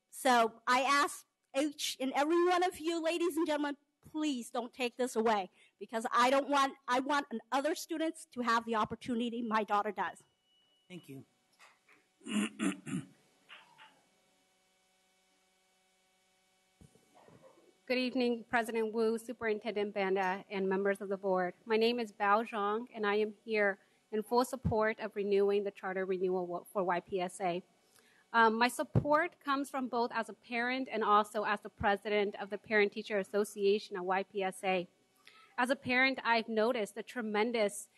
So I ask each and every one of you, ladies and gentlemen, please don't take this away, because I want other students to have the opportunity my daughter does.
Thank you.
Good evening, President Wu, Superintendent Banda, and members of the board. My name is Bao Zhang, and I am here in full support of renewing the charter renewal for YPSA. My support comes from both as a parent and also as the president of the Parent-Teacher Association at YPSA. As a parent, I've noticed the tremendous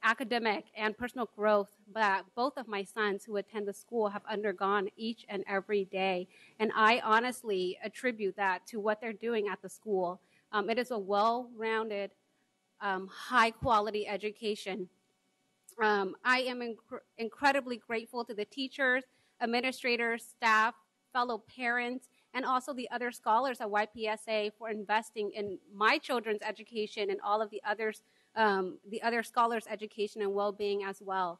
academic and personal growth that both of my sons who attend the school have undergone each and every day. And I honestly attribute that to what they're doing at the school. It is a well-rounded, high-quality education. I am incredibly grateful to the teachers, administrators, staff, fellow parents, and also the other scholars at YPSA for investing in my children's education and all of the other scholars' education and well-being as well.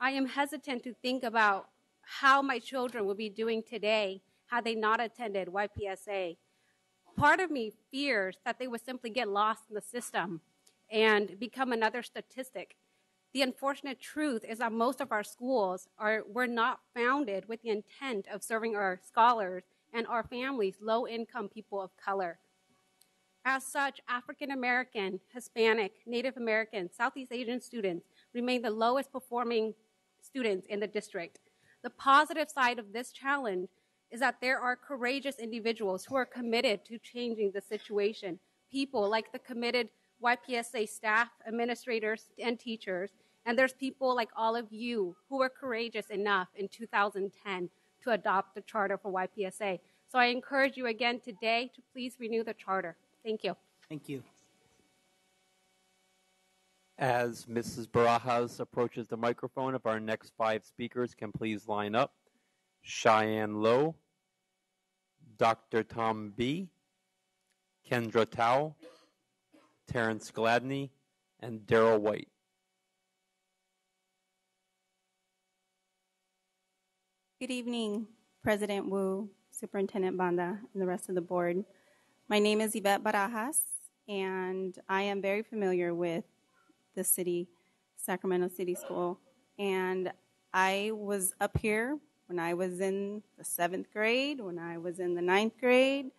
I am hesitant to think about how my children would be doing today had they not attended YPSA. Part of me fears that they would simply get lost in the system and become another statistic. The unfortunate truth is that most of our schools were not founded with the intent of serving our scholars and our families, low-income people of color. As such, African American, Hispanic, Native American, Southeast Asian students remain the lowest performing students in the district. The positive side of this challenge is that there are courageous individuals who are committed to changing the situation. People like the committed YPSA staff, administrators, and teachers. And there's people like all of you who were courageous enough in 2010 to adopt the charter for YPSA. So I encourage you again today to please renew the charter. Thank you.
Thank you.
As Mrs. Barajas approaches the microphone, if our next 5 speakers can please line up. Cheyenne Lowe, Dr. Tom B., Kendra Tao, Terrence Gladney, and Daryl White.
Good evening, President Wu, Superintendent Banda, and the rest of the board. My name is Yvette Barajas, and I am very familiar with the city, Sacramento City School. And I was up here when I was in the 7th grade, when I was in the 9th grade,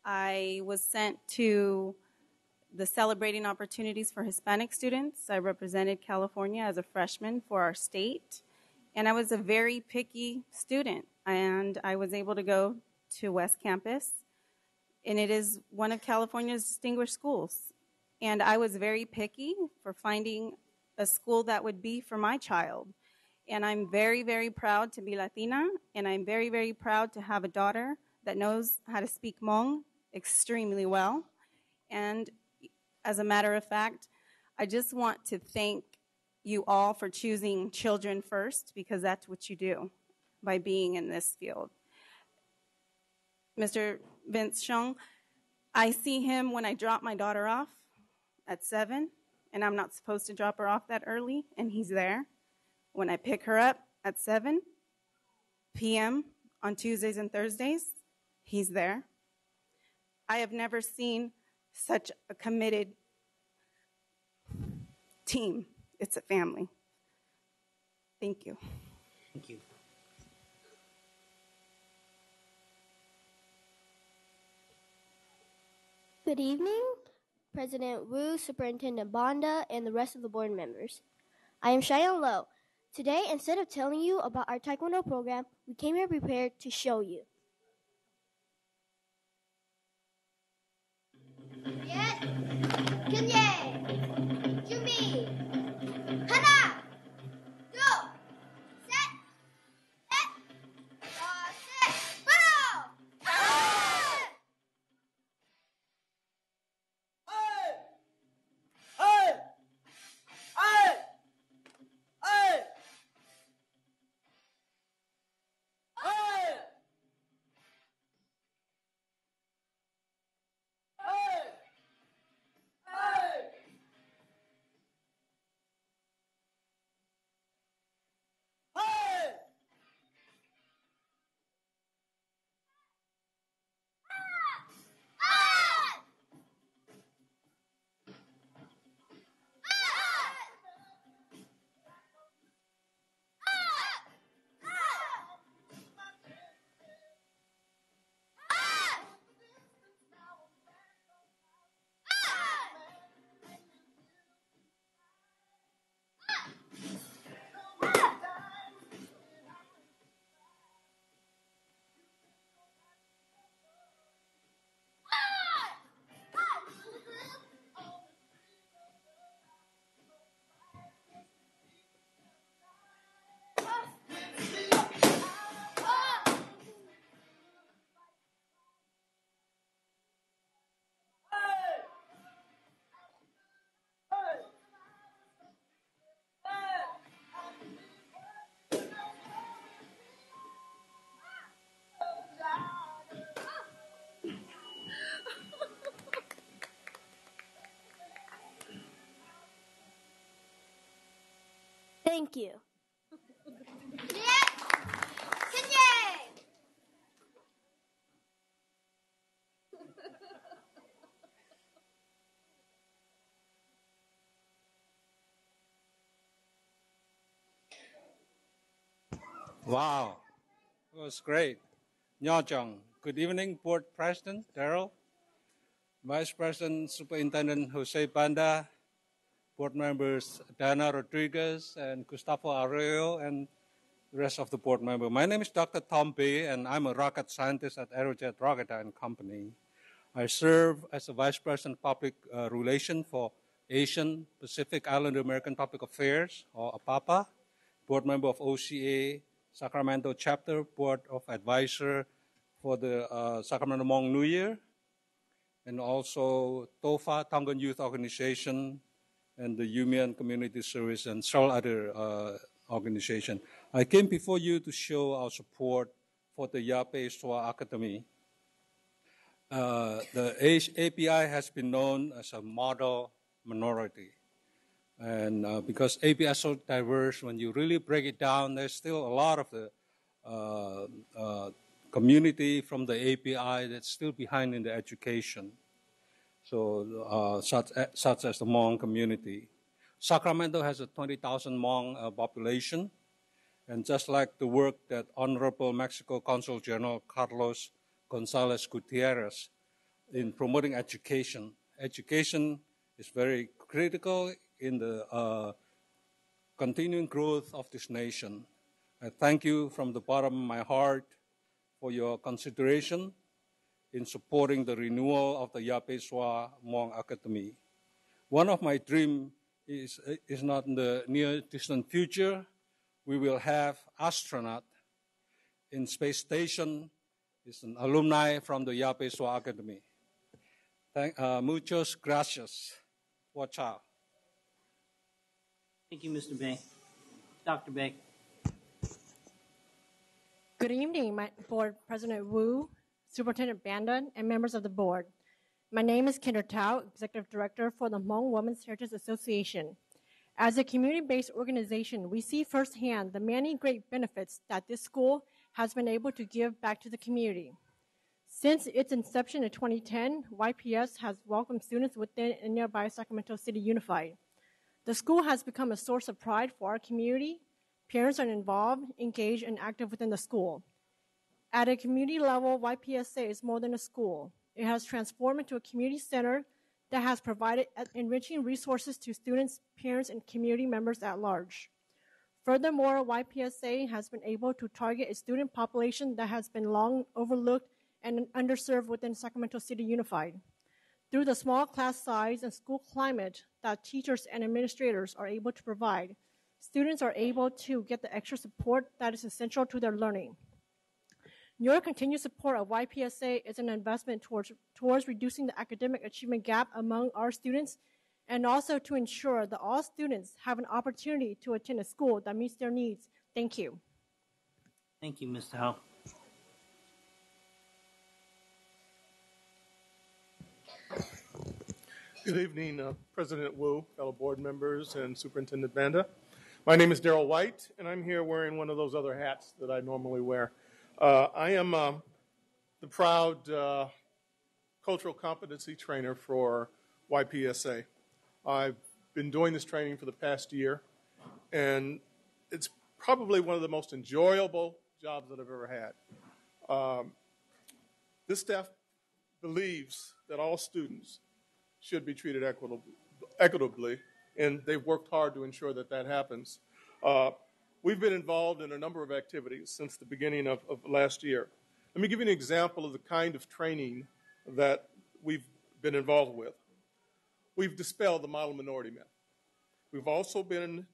I was sent to the Celebrating Opportunities for Hispanic Students. I represented California as a freshman for our state, and I was a very picky student, and I was able to go to West Campus, and it is one of California's distinguished schools. And I was very picky for finding a school that would be for my child. And I'm very, very proud to be Latina, and I'm very, very proud to have a daughter that knows how to speak Hmong extremely well. And as a matter of fact, I just want to thank you all for choosing children first, because that's what you do by being in this field. Mr. Vince Chung, I see him when I drop my daughter off at 7, and I'm not supposed to drop her off that early, and he's there. When I pick her up at 7 p.m. on Tuesdays and Thursdays, he's there. I have never seen such a committed team. It's a family. Thank you.
Thank you.
Good evening, President Wu, Superintendent Bonda, and the rest of the board members. I am Cheyenne Lowe. Today, instead of telling you about our Taekwondo program, we came here prepared to show you. Yes. Kunye. Jumi. Hana. Go. Set. Set. Follow. Thank you.
Wow, it was great. Nyajong, good evening, Board President Darrell, Vice President Superintendent Jose Banda, Board members Dana Rodriguez and Gustavo Arroyo, and the rest of the board members. My name is Dr. Tom B., and I'm a rocket scientist at Aerojet Rocketdyne Company. I serve as a Vice President Public Relations for Asian Pacific Islander American Public Affairs, or APAPA, board member of OCA, Sacramento Chapter, Board of Advisor for the Sacramento Hmong New Year, and also TOFA, Tongan Youth Organization, and the Yumian Community Service, and several other organizations. I came before you to show our support for the Yape Swa Academy. The API has been known as a model minority. And because API is so diverse, when you really break it down, there's still a lot of the community from the API that's still behind in the education. So such as the Hmong community. Sacramento has a 20,000 Hmong population. And just like the work that Honorable Mexico Consul General Carlos Gonzalez Gutierrez in promoting education. Education is very critical in the continuing growth of this nation. I thank you from the bottom of my heart for your consideration in supporting the renewal of the Yape Shwa Hmong Academy. One of my dreams is not in the near distant future. We will have astronaut in space station. Is an alumni from the Yape Shwa Academy. Muchos gracias. Watch out.
Thank you, Mr. Bay. Dr. Bay.
Good evening, my Board President Wu, Superintendent Banda, and members of the board. My name is Kinder Tao, Executive Director for the Hmong Women's Heritage Association. As a community-based organization, we see firsthand the many great benefits that this school has been able to give back to the community. Since its inception in 2010, YPS has welcomed students within and nearby Sacramento City Unified. The school has become a source of pride for our community. Parents are involved, engaged, and active within the school. At a community level, YPSA is more than a school. It has transformed into a community center that has provided enriching resources to students, parents, and community members at large. Furthermore, YPSA has been able to target a student population that has been long overlooked and underserved within Sacramento City Unified. Through the small class size and school climate that teachers and administrators are able to provide, students are able to get the extra support that is essential to their learning. Your continued support of YPSA is an investment towards reducing the academic achievement gap among our students, and also to ensure that all students have an opportunity to attend a school that meets their needs. Thank you.
Thank you, Mr. Howe.
Good evening, President Wu, fellow board members, and Superintendent Banda. My name is Daryl White, and I'm here wearing one of those other hats that I normally wear. I am the proud cultural competency trainer for YPSA. I've been doing this training for the past year, and it's probably one of the most enjoyable jobs that I've ever had. This staff believes that all students should be treated equitably, and they've worked hard to ensure that that happens. We've been involved in a number of activities since the beginning of last year. Let me give you an example of the kind of training that we've been involved with. We've dispelled the model minority myth. We've also been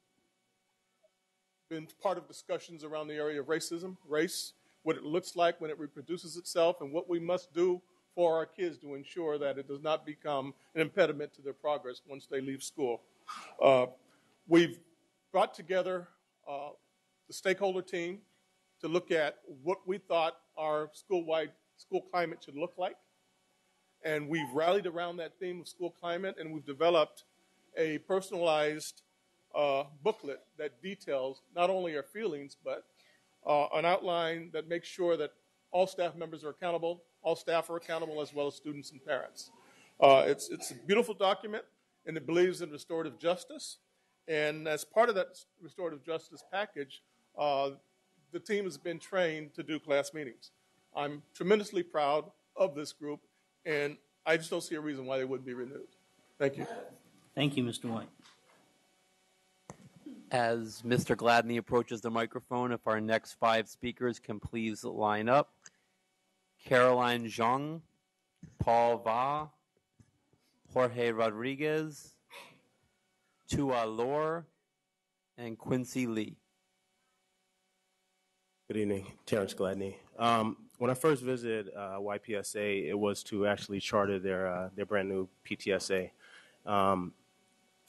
part of discussions around the area of racism, race, what it looks like when it reproduces itself, and what we must do for our kids to ensure that it does not become an impediment to their progress once they leave school. We've brought together the stakeholder team to look at what we thought our school climate should look like. And we've rallied around that theme of school climate, and we've developed a personalized booklet that details not only our feelings, but an outline that makes sure that all staff members are accountable, all staff are accountable, as well as students and parents. It's a beautiful document, and it believes in restorative justice. And as part of that restorative justice package, the team has been trained to do class meetings. I'm tremendously proud of this group, and I just don't see a reason why they wouldn't be renewed. Thank you.
Thank you, Mr. White.
As Mr. Gladney approaches the microphone, if our next 5 speakers can please line up. Caroline Zhang, Paul Va, Jorge Rodriguez, Tua Lor, and Quincy Lee.
Good evening, Terrence Gladney. When I first visited YPSA, it was to actually charter their brand new PTSA.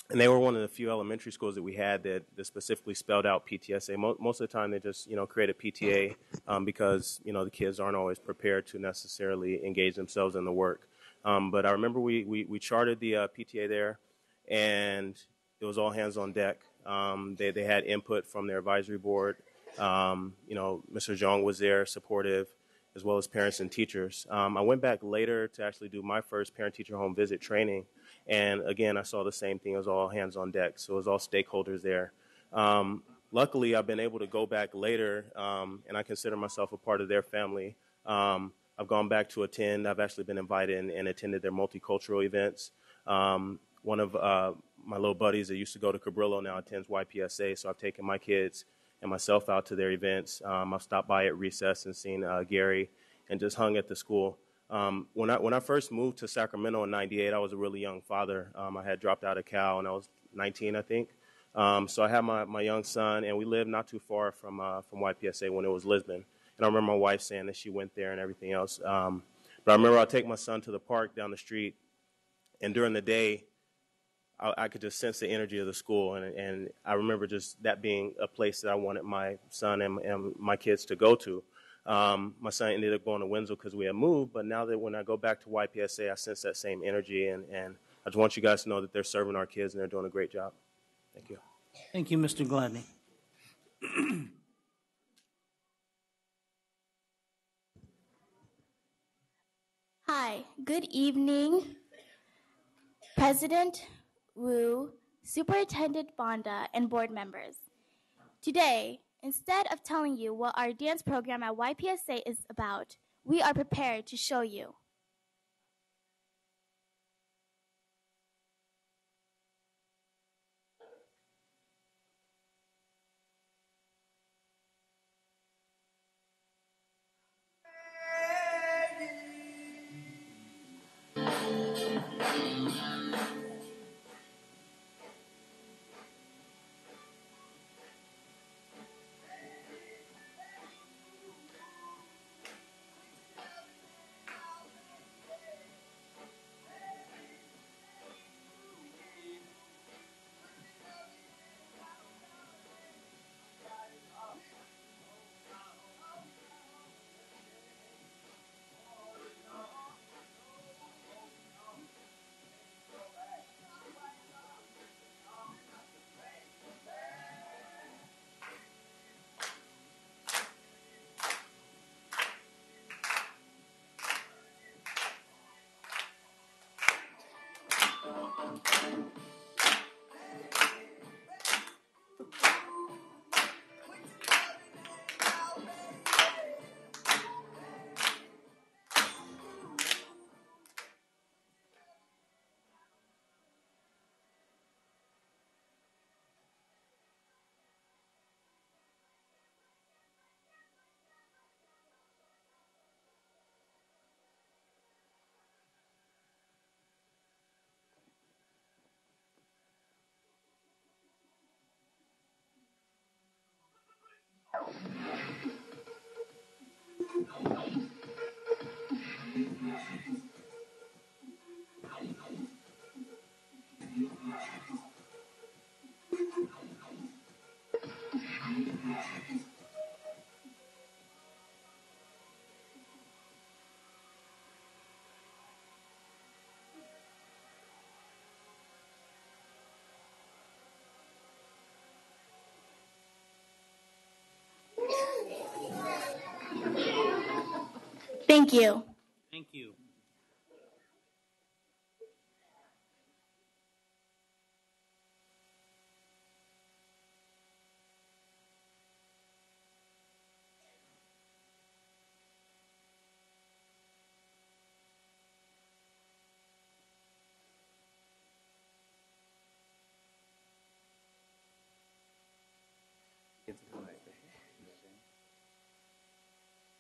And they were one of the few elementary schools that we had that specifically spelled out PTSA. Most of the time, they just create a PTA because the kids aren't always prepared to necessarily engage themselves in the work. But I remember we charted the PTA there, and it was all hands on deck. They had input from their advisory board. Mr. Zhang was there, supportive, as well as parents and teachers. I went back later to actually do my first parent-teacher home visit training. And again, I saw the same thing. It was all hands on deck. So it was all stakeholders there. Luckily, I've been able to go back later, and I consider myself a part of their family. I've gone back to attend. I've actually been invited and attended their multicultural events. One of my little buddies that used to go to Cabrillo now attends YPSA, so I've taken my kids and myself out to their events. I've stopped by at recess and seen Gary and just hung at the school. When I first moved to Sacramento in '98, I was a really young father. I had dropped out of Cal and I was 19, I think. So I had my young son, and we lived not too far from YPSA when it was Lisbon. And I remember my wife saying that she went there and everything else. But I remember I'd take my son to the park down the street, and during the day, I could just sense the energy of the school. And I remember just that being a place that I wanted my son and my kids to go to. My son ended up going to Winslow because we had moved, but now that when I go back to YPSA, I sense that same energy, and I just want you guys to know that they're serving our kids and they're doing a great job. Thank you.
Thank you, Mr. Gladney.
Hi, good evening, President Wu, Superintendent Bonda, and board members. Today, instead of telling you what our dance program at YPSA is about, we are prepared to show you. Thank you.
Thank you.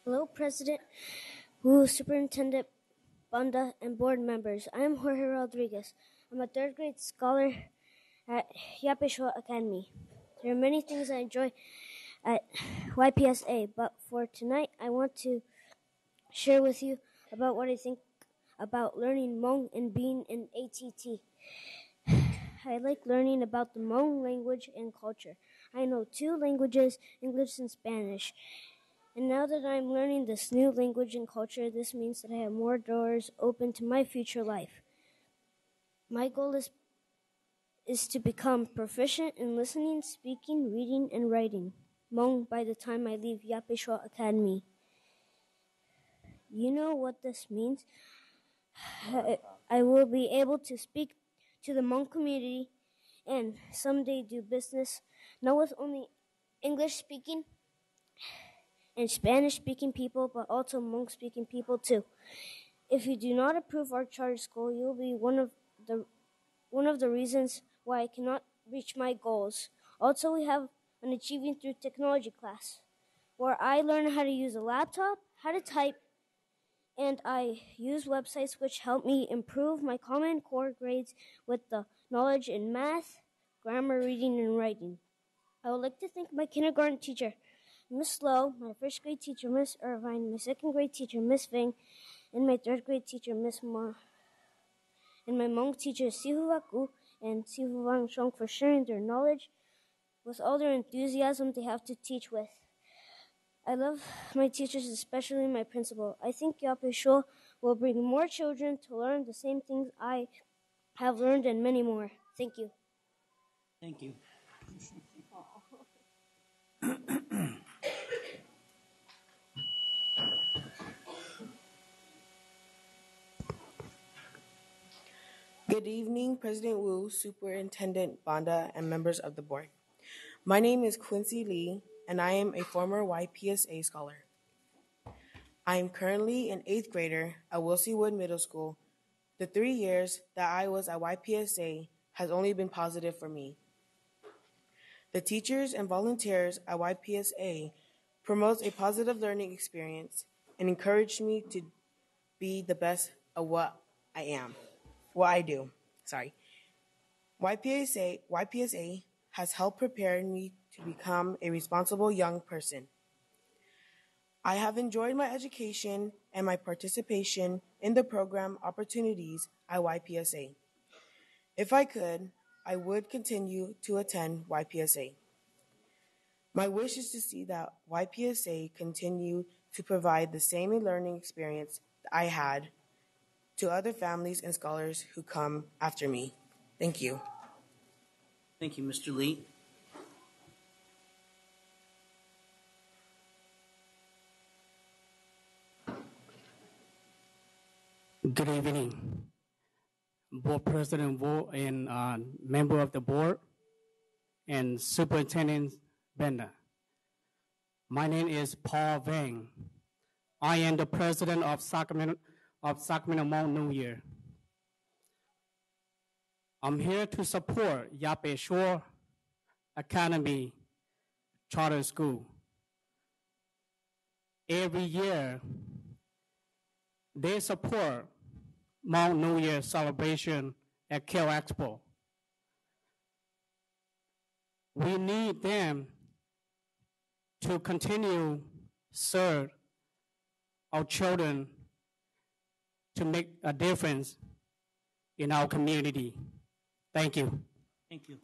Hello, President Wu, Superintendent Banda, and board members. I am Jorge Rodriguez. I'm a third grade scholar at Yapeshua Academy. There are many things I enjoy at YPSA, but for tonight, I want to share with you about what I think about learning Hmong and being an ATT. I like learning about the Hmong language and culture. I know 2 languages, English and Spanish. And now that I'm learning this new language and culture, this means that I have more doors open to my future life. My goal is to become proficient in listening, speaking, reading, and writing Hmong by the time I leave Yapeshua Academy. You know what this means? I will be able to speak to the Hmong community and someday do business, not with only English speaking and Spanish-speaking people, but also Hmong-speaking people too. If you do not approve our charter school, you will be one of the reasons why I cannot reach my goals. Also, we have an Achieving Through Technology class, where I learn how to use a laptop, how to type, and I use websites which help me improve my Common Core grades with the knowledge in math, grammar, reading, and writing. I would like to thank my kindergarten teacher, Miss Lowe, my first grade teacher, Miss Irvine, my second grade teacher, Miss Ving, and my third grade teacher, Miss Ma, and my Hmong teacher, Sihu Waku and Sihu Wang Shong, for sharing their knowledge with all their enthusiasm they have to teach with. I love my teachers, especially my principal. I think Yape Shul will bring more children to learn the same things I have learned and many more. Thank you.
Thank you.
Good evening, President Wu, Superintendent Banda, and members of the board. My name is Quincy Lee, and I am a former YPSA scholar. I am currently an 8th grader at Wilsey Wood Middle School. The 3 years that I was at YPSA has only been positive for me. The teachers and volunteers at YPSA promotes a positive learning experience and encourage me to be the best of what I do. YPSA has helped prepare me to become a responsible young person. I have enjoyed my education and my participation in the program opportunities at YPSA. If I could, I would continue to attend YPSA. My wish is to see that YPSA continue to provide the same learning experience that I had to other families and scholars who come after me. Thank you.
Thank you, Mr. Lee.
Good evening, Board President Wu and member of the board and Superintendent Bender. My name is Paul Vang. I am the president of Sacramento Hmong New Year. I'm here to support Yape Shore Academy Charter School. Every year, they support Hmong New Year celebration at Kill Expo. We need them to continue serve our children to make a difference in our community. Thank you.
Thank you.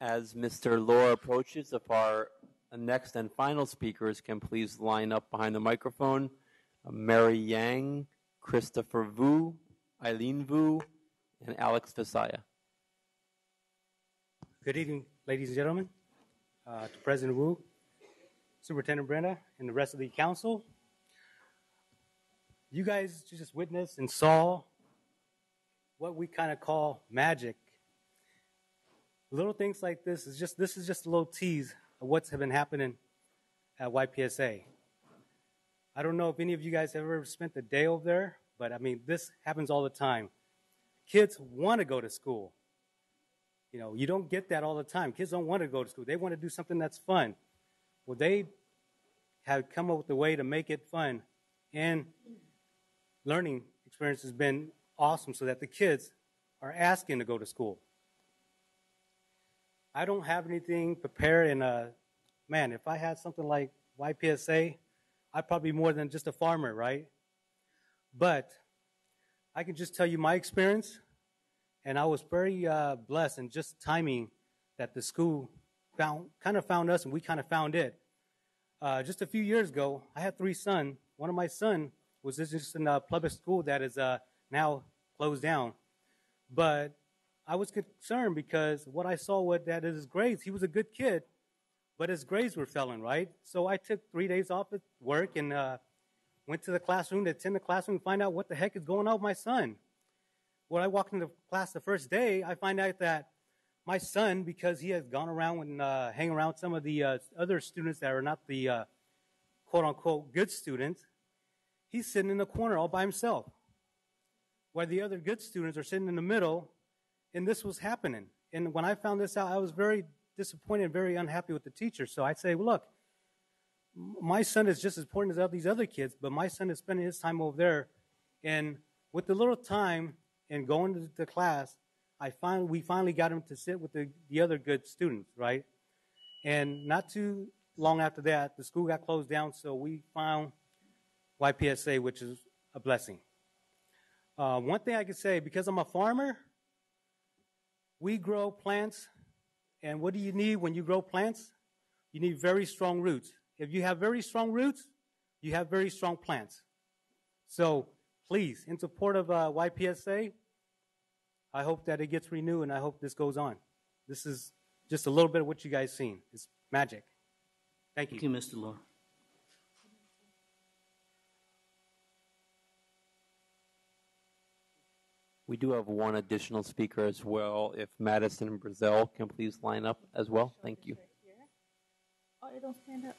As Mr. Law approaches, if our next and final speakers can please line up behind the microphone. Mary Yang, Christopher Vu, Eileen Vu, and Alex Visaya.
Good evening, ladies and gentlemen, to President Wu, Superintendent Brenda, and the rest of the council. You guys just witnessed and saw what we kind of call magic. Little things like this is just a little tease of what's been happening at YPSA. I don't know if any of you guys have ever spent a day over there, but I mean, this happens all the time. Kids want to go to school. You know, you don't get that all the time. Kids don't want to go to school. They want to do something that's fun. Well, they have come up with a way to make it fun, and learning experience has been awesome so that the kids are asking to go to school. I don't have anything prepared, and man, if I had something like YPSA, I'd probably be more than just a farmer, right? But I can just tell you my experience, and I was very blessed in just timing that the school found us, and we kind of found it. Just a few years ago, I had 3 sons. One of my sons was just in a public school that is now closed down. But I was concerned because what I saw was that his grades, he was a good kid, but his grades were failing, right? So I took 3 days off at work and went to the classroom to attend the classroom and find out what the heck is going on with my son. When I walked into class the first day, I find out that my son, because he has gone around and hang around some of the other students that are not the quote-unquote good students, he's sitting in the corner all by himself, while the other good students are sitting in the middle, and this was happening. And when I found this out, I was very disappointed and very unhappy with the teacher. So I'd say, well, look, my son is just as important as these other kids, but my son is spending his time over there. And with the little time and going to the class, we finally got him to sit with the other good students, right? And not too long after that, the school got closed down, so we found YPSA, which is a blessing. One thing I can say, because I'm a farmer, we grow plants, and what do you need when you grow plants? You need very strong roots. If you have very strong roots, you have very strong plants. So please, in support of YPSA, I hope that it gets renewed, and I hope this goes on. This is just a little bit of what you guys seen. It's magic. Thank you.
Thank you, Mr. Lohr.
We do have one additional speaker as well. If Madison and Brazil can please line up as well. Thank you.
Oh, they don't stand up.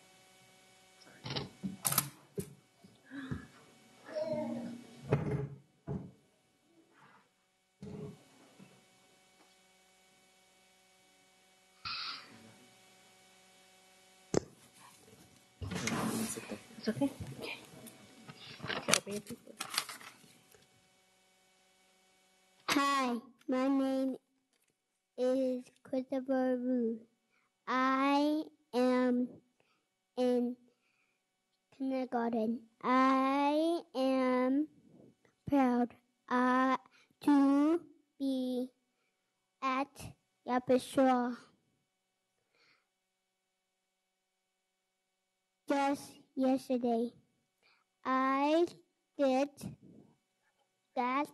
It's okay. Okay.
Hi, my name is Christopher Wu. I am in kindergarten. I am proud to be at Yapishua. Just yesterday, I did that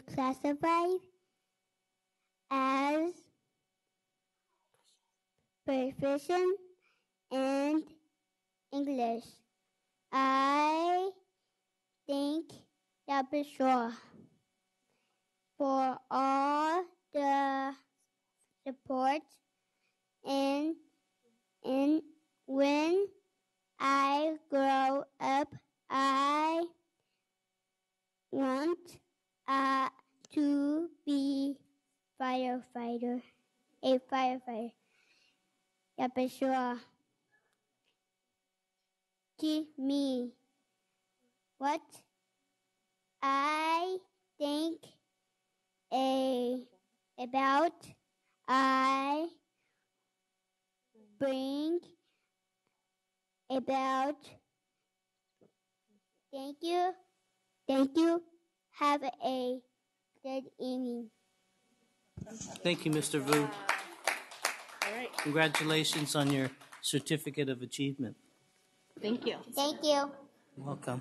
classified as proficient in English. I thank Yapishua for all the support and when I grow up, I want to be a firefighter. Yapishua, teach me what I think about. I bring about. Thank you. Thank you. Have a good evening.
Thank you, Mr. Vu.
All right.
Congratulations on your certificate of achievement.
Thank you.
Thank you.
Welcome.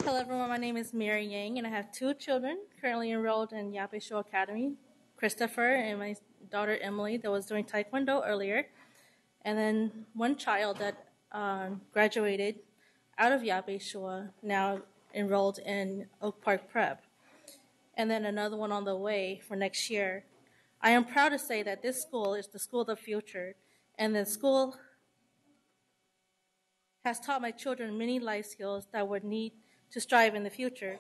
Hello, everyone. My name is Mary Yang, and I have two children currently enrolled in Yapishua Academy, Christopher and my daughter Emily that was doing Taekwondo earlier, and then one child that graduated out of Yapishua, now enrolled in Oak Park Prep, and then another one on the way for next year. I am proud to say that this school is the school of the future, and the school has taught my children many life skills that would need to strive in the future.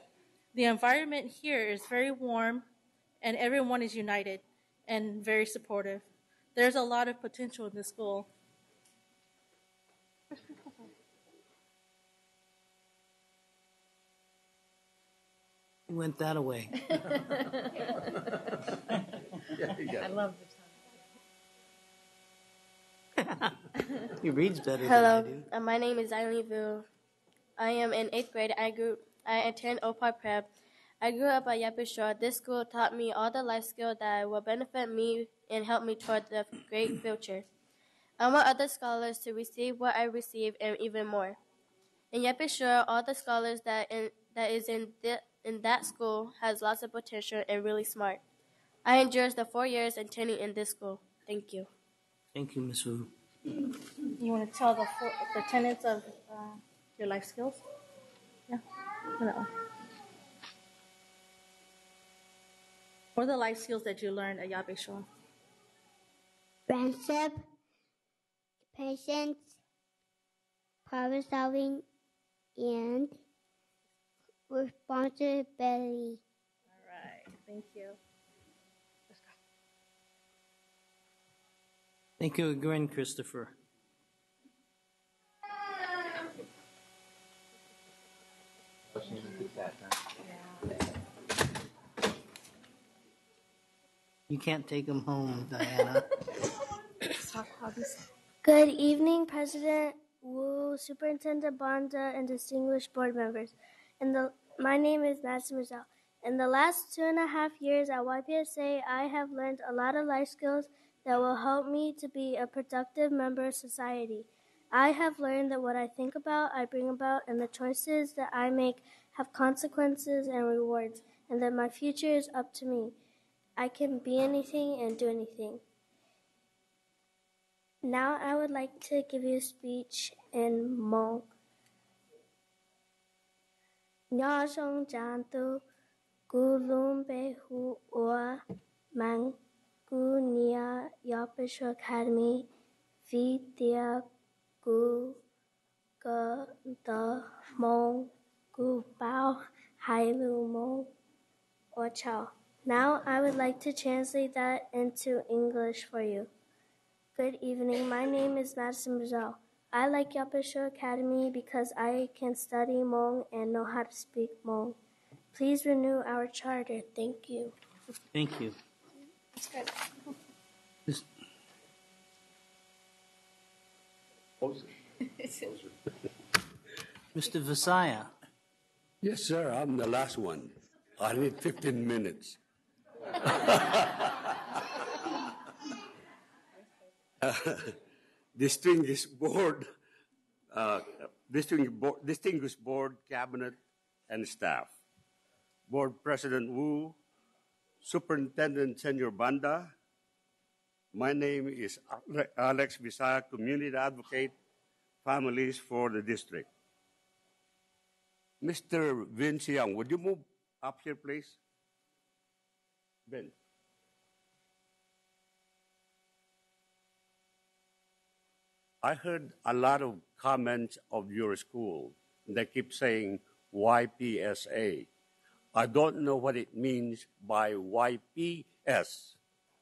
The environment here is very warm, and everyone is united and very supportive. There's a lot of potential in this school.
You went that away.
I love this one.
He reads better
Hello,
than I do.
my name is Eileen Vu. I am in 8th grade. I attend Oak Park Prep. I grew up at Yapishua. This school taught me all the life skills that will benefit me and help me toward the great future. I want other scholars to receive what I received and even more. In Yapishua, all the scholars that is in that school has lots of potential and really smart. I enjoyed the 4 years attending in this school. Thank you.
Thank you, Ms. Wu.
You want to tell the tenants of Your life skills? Yeah, for that one. What are the life skills that you learned at Yabe Shore?
Friendship, patience, problem solving, and responsibility.
All right, thank you.
Thank you again, Christopher. You can't take them home, Diana.
Good evening, President Wu, Superintendent Bonda, and distinguished board members. My name is Madison Rizal. In the last 2.5 years at YPSA, I have learned a lot of life skills that will help me to be a productive member of society. I have learned that what I think about, I bring about, and the choices that I make have consequences and rewards, and that my future is up to me. I can be anything and do anything. Now I would like to give you a speech in Hmong. Nhớ sông tràn tu, gu lùm bê hu ua, mang gu nia Yopish Academy, vi tia gu ge the Hmong, gu bao hai lu Hmong, or chao. Now I would like to translate that into English for you. Good evening. My name is Madison Rizal. I like Yapisho Academy because I can study Hmong and know how to speak Hmong. Please renew our charter. Thank you.
Thank you. Mr. Visaya.
Yes, sir. I'm the last one. I need 15 minutes. Distinguished board, distinguished board, cabinet, and staff. Board President Wu, Superintendent Senior Banda. My name is Alex Visaya, Community Advocate, Families for the District. Mr. Vince Young, would you move up here, please? Vince. I heard a lot of comments of your school. They keep saying YPSA. I don't know what it means by YPS.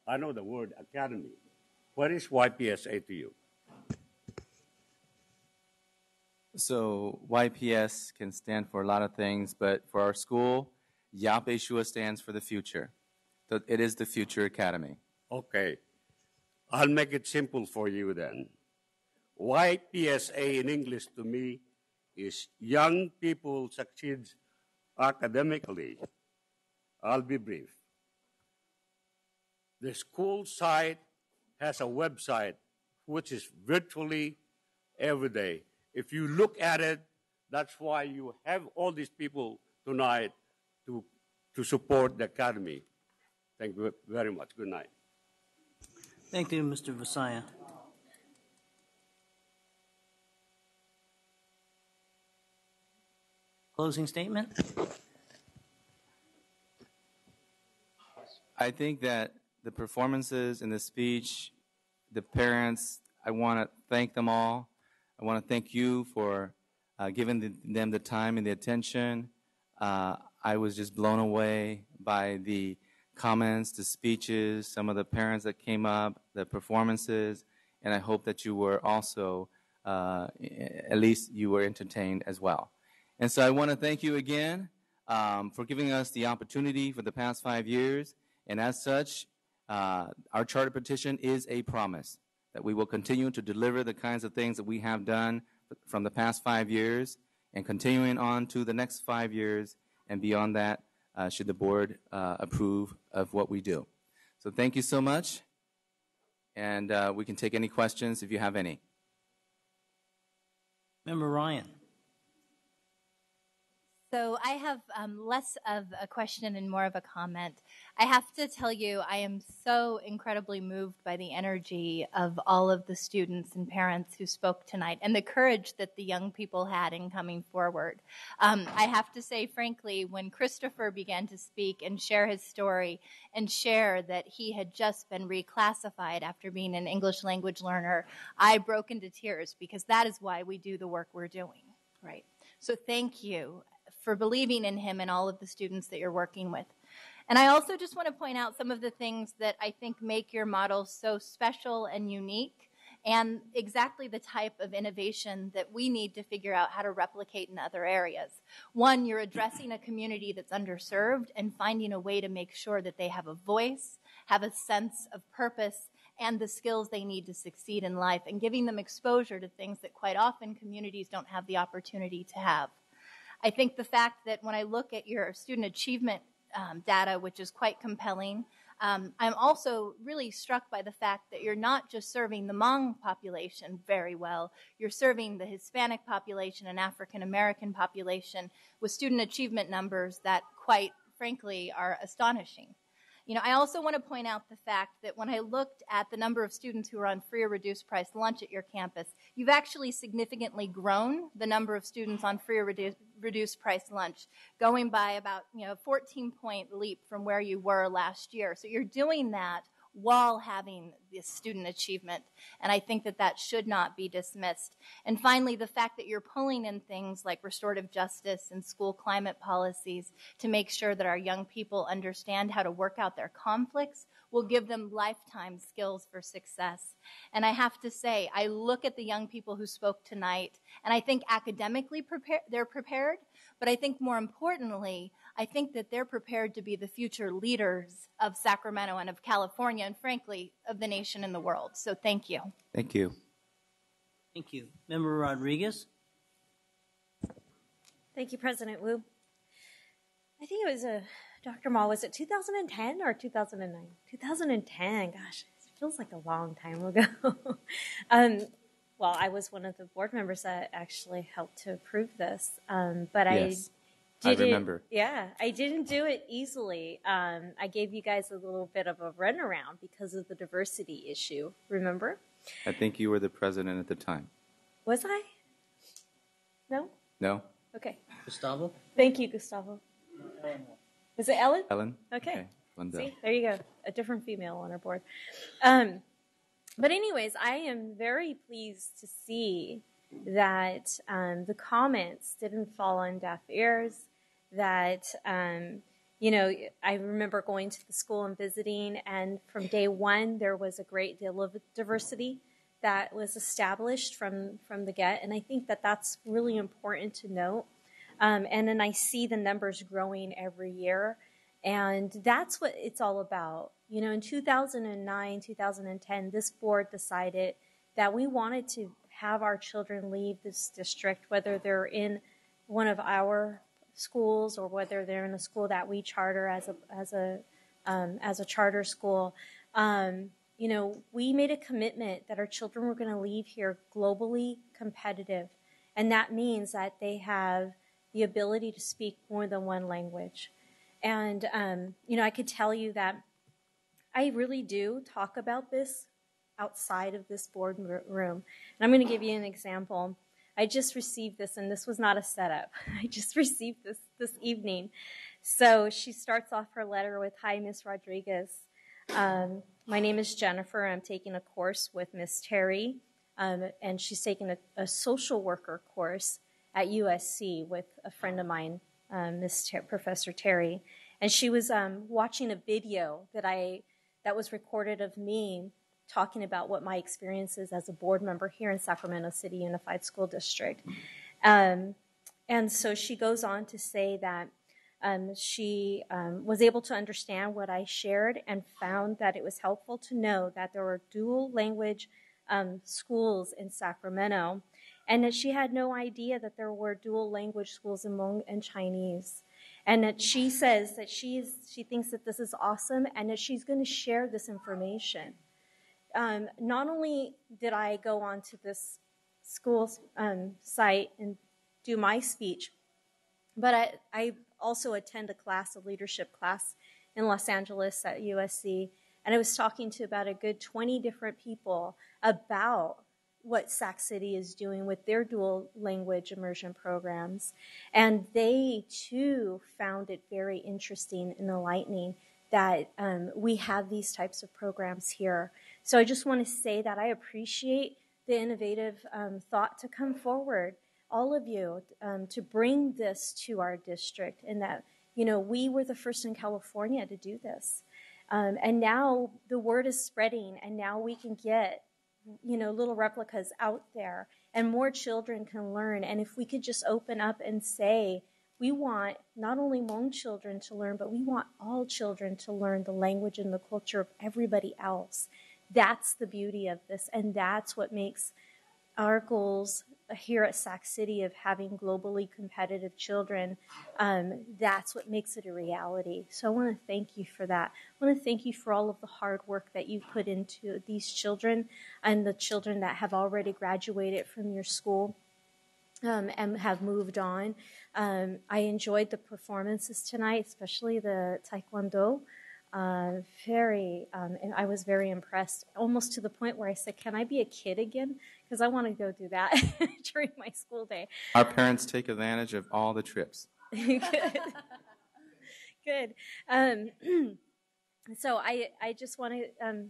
I know the word academy. What is YPSA to you?
So YPS can stand for a lot of things, but for our school, Yape Shua stands for the future. So it is the Future Academy.
Okay. I'll make it simple for you then. YPSA in English to me is Young People Succeed Academically. I'll be brief. The school site has a website which is virtually every day. If you look at it, that's why you have all these people tonight to support the academy. Thank you very much. Good night.
Thank you, Mr. Visaya. Closing statement?
I think that the performances and the speech, the parents, I want to thank them all. I want to thank you for giving them the time and the attention. I was just blown away by the comments, the speeches, some of the parents that came up, the performances, and I hope that you were also, at least you were entertained as well. And so I want to thank you again for giving us the opportunity for the past 5 years. And as such, our charter petition is a promise that we will continue to deliver the kinds of things that we have done from the past 5 years and continuing on to the next 5 years and beyond that, should the board approve of what we do. So thank you so much. And we can take any questions if you have any.
Member Ryan.
So I have less of a question and more of a comment. I have to tell you, I am so incredibly moved by the energy of all of the students and parents who spoke tonight and the courage that the young people had in coming forward. I have to say, frankly, when Christopher began to speak and share his story and share that he had just been reclassified after being an English language learner, I broke into tears because that is why we do the work we're doing, right? So thank you for believing in him and all of the students that you're working with. And I also just want to point out some of the things that I think make your model so special and unique and exactly the type of innovation that we need to figure out how to replicate in other areas. One, you're addressing a community that's underserved and finding a way to make sure that they have a voice, have a sense of purpose, and the skills they need to succeed in life, and giving them exposure to things that quite often communities don't have the opportunity to have. I think the fact that when I look at your student achievement data, which is quite compelling, I'm also really struck by the fact that you're not just serving the Hmong population very well, you're serving the Hispanic population and African American population with student achievement numbers that quite frankly are astonishing. You know, I also want to point out the fact that when I looked at the number of students who are on free or reduced price lunch at your campus, you've actually significantly grown the number of students on free or reduced price lunch, going by about 14-point leap from where you were last year. So you're doing that while having this student achievement, and I think that that should not be dismissed. And finally, the fact that you're pulling in things like restorative justice and school climate policies to make sure that our young people understand how to work out their conflicts will give them lifetime skills for success. And I have to say, I look at the young people who spoke tonight, and I think academically they're prepared, but I think more importantly, I think that they're prepared to be the future leaders of Sacramento and of California and, frankly, of the nation and the world. So thank you.
Thank you.
Thank you. Member Rodriguez?
Thank you, President Wu. I think it was Dr. Mall, was it 2010 or 2009? 2010, gosh, it feels like a long time ago. Well, I was one of the board members that actually helped to approve this, but
Yes,
I
I remember.
Yeah, I didn't do it easily. I gave you guys a little bit of a runaround because of the diversity issue, remember?
I think you were the president at the time.
Was I? No?
No?
Okay.
Gustavo?
Thank you, Gustavo. Was it Ellen?
Ellen?
Okay.
Linda.
See, there you go. A different female on our board. But anyways, I am very pleased to see that the comments didn't fall on deaf ears, that, I remember going to the school and visiting, and from day one, there was a great deal of diversity that was established from the get, and I think that that's really important to note. And then I see the numbers growing every year, and that's what it's all about. In 2009, 2010, this board decided that we wanted to have our children leave this district, whether they're in one of our schools or whether they're in a school that we charter as a charter school. We made a commitment that our children were going to leave here globally competitive, and that means that they have the ability to speak more than one language. And, I could tell you that I really do talk about this outside of this board room. And I'm going to give you an example. I just received this, and this was not a setup. I just received this evening. So she starts off her letter with, "Hi, Miss Rodriguez. My name is Jennifer. I'm taking a course with Miss Terry, and she's taking a social worker course at USC with a friend of mine, Professor Terry. And she was watching a video that was recorded of me talking about what my experience is as a board member here in Sacramento City Unified School District. And so she goes on to say that she was able to understand what I shared and found that it was helpful to know that there were dual language schools in Sacramento, and that she had no idea that there were dual language schools in Hmong and Chinese. And that she says that she thinks that this is awesome and that she's going to share this information. Not only did I go on to this school site and do my speech, But I also attend a leadership class in Los Angeles at USC, and I was talking to about a good 20 different people about what Sac City is doing with their dual language immersion programs. And they too found it very interesting and enlightening that we have these types of programs here. So I just want to say that I appreciate the innovative thought to come forward, all of you, to bring this to our district, and that, you know, we were the first in California to do this. And now the word is spreading, and now we can get, you know, little replicas out there, and more children can learn. And if we could just open up and say, we want not only Hmong children to learn, but we want all children to learn the language and the culture of everybody else. That's the beauty of this, and that's what makes our goals here at Sac City of having globally competitive children, that's what makes it a reality. So I want to thank you for that. I want to thank you for all of the hard work that you put into these children and the children that have already graduated from your school and have moved on. I enjoyed the performances tonight, especially the Taekwondo. And I was very impressed, almost to the point where I said, can I be a kid again? Because I want to go do that during my school day.
Our parents take advantage of all the trips.
Good. Good. So I just want to,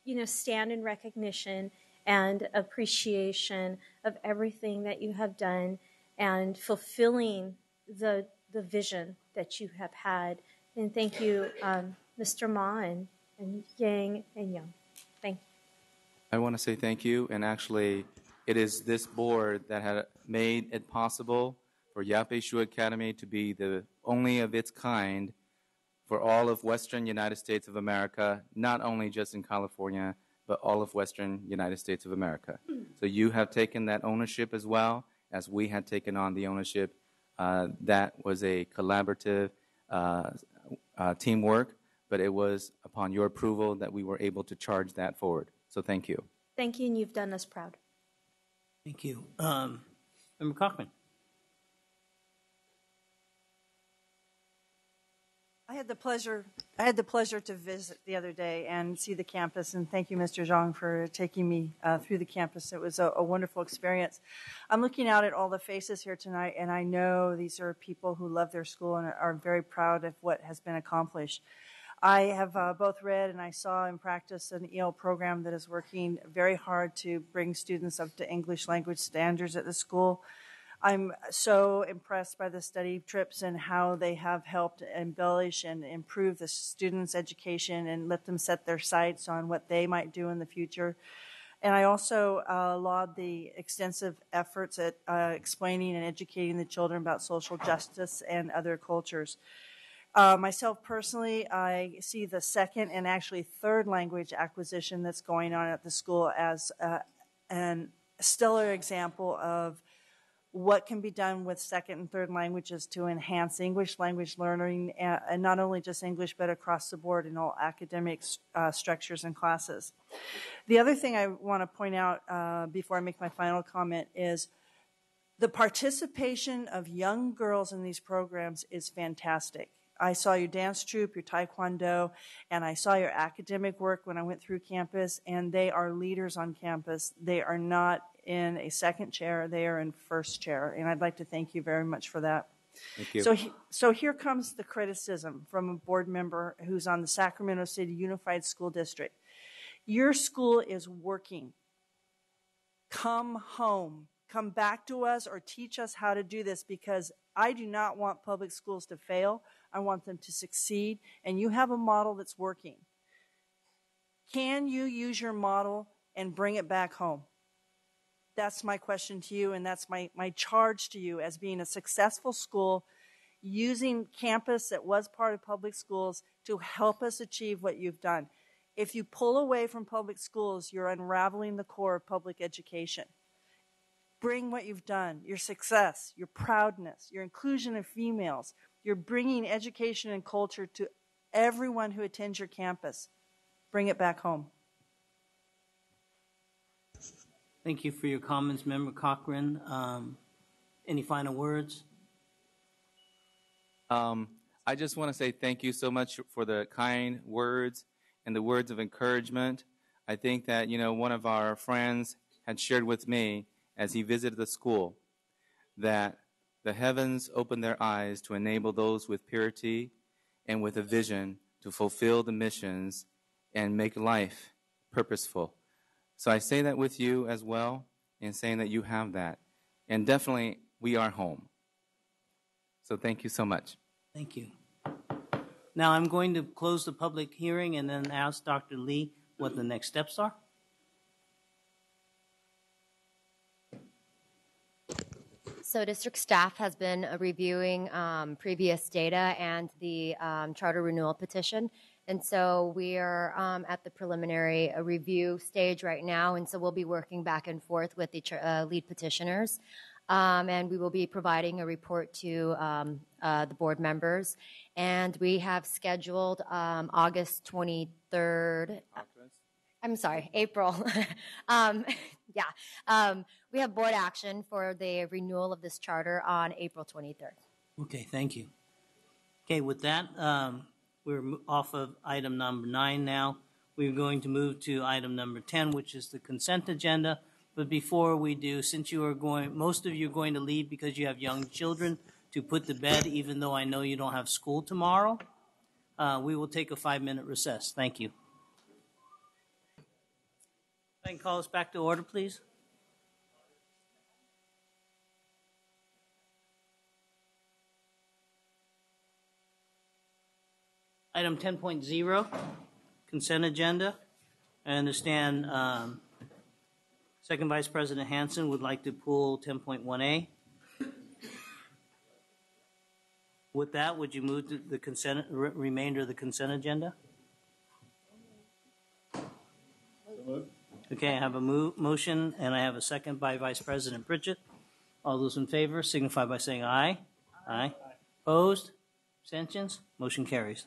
you know, stand in recognition and appreciation of everything that you have done and fulfilling the vision that you have had. And thank you, Mr. Ma and Yang and Young. Thank you.
I want to say thank you, and actually, it is this board that had made it possible for Yape Shu Academy to be the only of its kind for all of Western United States of America, not only just in California, but all of Western United States of America. So you have taken that ownership as well as we had taken on the ownership. That was a collaborative teamwork, but it was upon your approval that we were able to charge that forward. So thank you.
Thank you, and you've done us proud.
Thank you. Member Cochran.
I had the pleasure to visit the other day and see the campus, and thank you, Mr. Zhang, for taking me through the campus. It was a wonderful experience. I'm looking out at all the faces here tonight, and I know these are people who love their school and are very proud of what has been accomplished. I have both read and I saw in practice an EL program that is working very hard to bring students up to English language standards at the school. I'm so impressed by the study trips and how they have helped embellish and improve the students' education and let them set their sights on what they might do in the future. And I also laud the extensive efforts at explaining and educating the children about social justice and other cultures. Myself personally, I see the second and actually third language acquisition that's going on at the school as a stellar example of what can be done with second and third languages to enhance English language learning, and not only just English, but across the board in all academic structures and classes. The other thing I want to point out before I make my final comment is the participation of young girls in these programs is fantastic. I saw your dance troupe, your taekwondo, and I saw your academic work when I went through campus, and they are leaders on campus. They are not in a second chair, they are in first chair, and I'd like to thank you very much for that.
Thank you.
So here comes the criticism from a board member who's on the Sacramento City Unified School District. Your school is working. Come home. Come back to us or teach us how to do this, because I do not want public schools to fail. I want them to succeed, and you have a model that's working. Can you use your model and bring it back home? That's my question to you, and that's my charge to you as being a successful school, using campus that was part of public schools to help us achieve what you've done. If you pull away from public schools, you're unraveling the core of public education. Bring what you've done, your success, your proudness, your inclusion of females. You're bringing education and culture to everyone who attends your campus. Bring it back home.
Thank you for your comments, Member Cochran. Any final words?
I just want to say thank you so much for the kind words and the words of encouragement. I think that, one of our friends had shared with me as he visited the school that the heavens open their eyes to enable those with purity and with a vision to fulfill the missions and make life purposeful. So I say that with you as well, and saying that you have that. And definitely, we are home. So thank you so much.
Thank you. Now I'm going to close the public hearing and then ask Dr. Lee what the next steps are.
So district staff has been reviewing previous data and the charter renewal petition. And so we are at the preliminary review stage right now. And so we'll be working back and forth with the lead petitioners. And we will be providing a report to the board members. And we have scheduled August 23rd. I'm sorry, April. We have board action for the renewal of this charter on April 23rd.
Okay, thank you. Okay, with that, we're off of item number 9 now. We're going to move to item number 10, which is the consent agenda. But before we do, since most of you are going to leave because you have young children to put to bed, even though I know you don't have school tomorrow, we will take a 5-minute recess. Thank you. I can call us back to order, please. Item 10.0, consent agenda. I understand Second Vice President Hansen would like to pull 10.1A. With that, would you move to the remainder of the consent agenda? Okay, I have a motion and I have a second by Vice President Pritchett. All those in favor signify by saying aye. Aye. Opposed? Abstentions? Motion carries.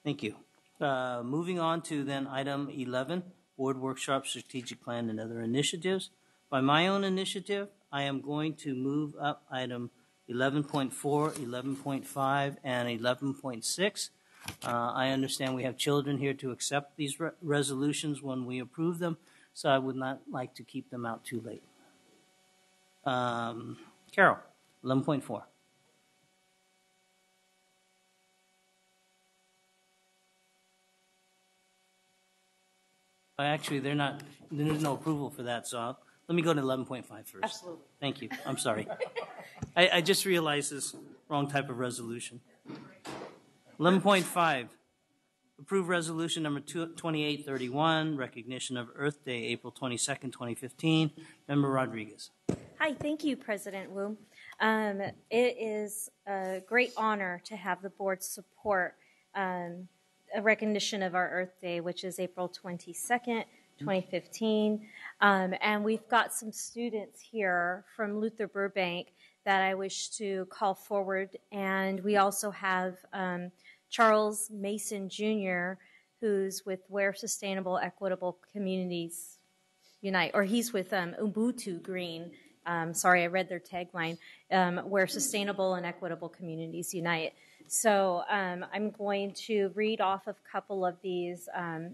Thank you. Moving on to then item 11, Board Workshop Strategic Plan and Other Initiatives. By my own initiative, I am going to move up item 11.4, 11.5, and 11.6. I understand we have children here to accept these resolutions when we approve them, so I would not like to keep them out too late. Carol, 11.4. Actually, there's no approval for that, so let me go to 11.5 first.
Absolutely.
Thank you. I'm sorry. I just realized this wrong type of resolution. 11.5, approve resolution number 2831, recognition of Earth Day, April 22nd, 2015. Member Rodriguez.
Hi, thank you, President Wu. It is a great honor to have the board support a recognition of our Earth Day, which is April 22nd, 2015. And we've got some students here from Luther Burbank that I wish to call forward. And we also have Charles Mason Jr., who's with Where Sustainable Equitable Communities Unite, or he's with Ubuntu Green. Sorry, I read their tagline, Where Sustainable and Equitable Communities Unite. So I'm going to read off a couple of these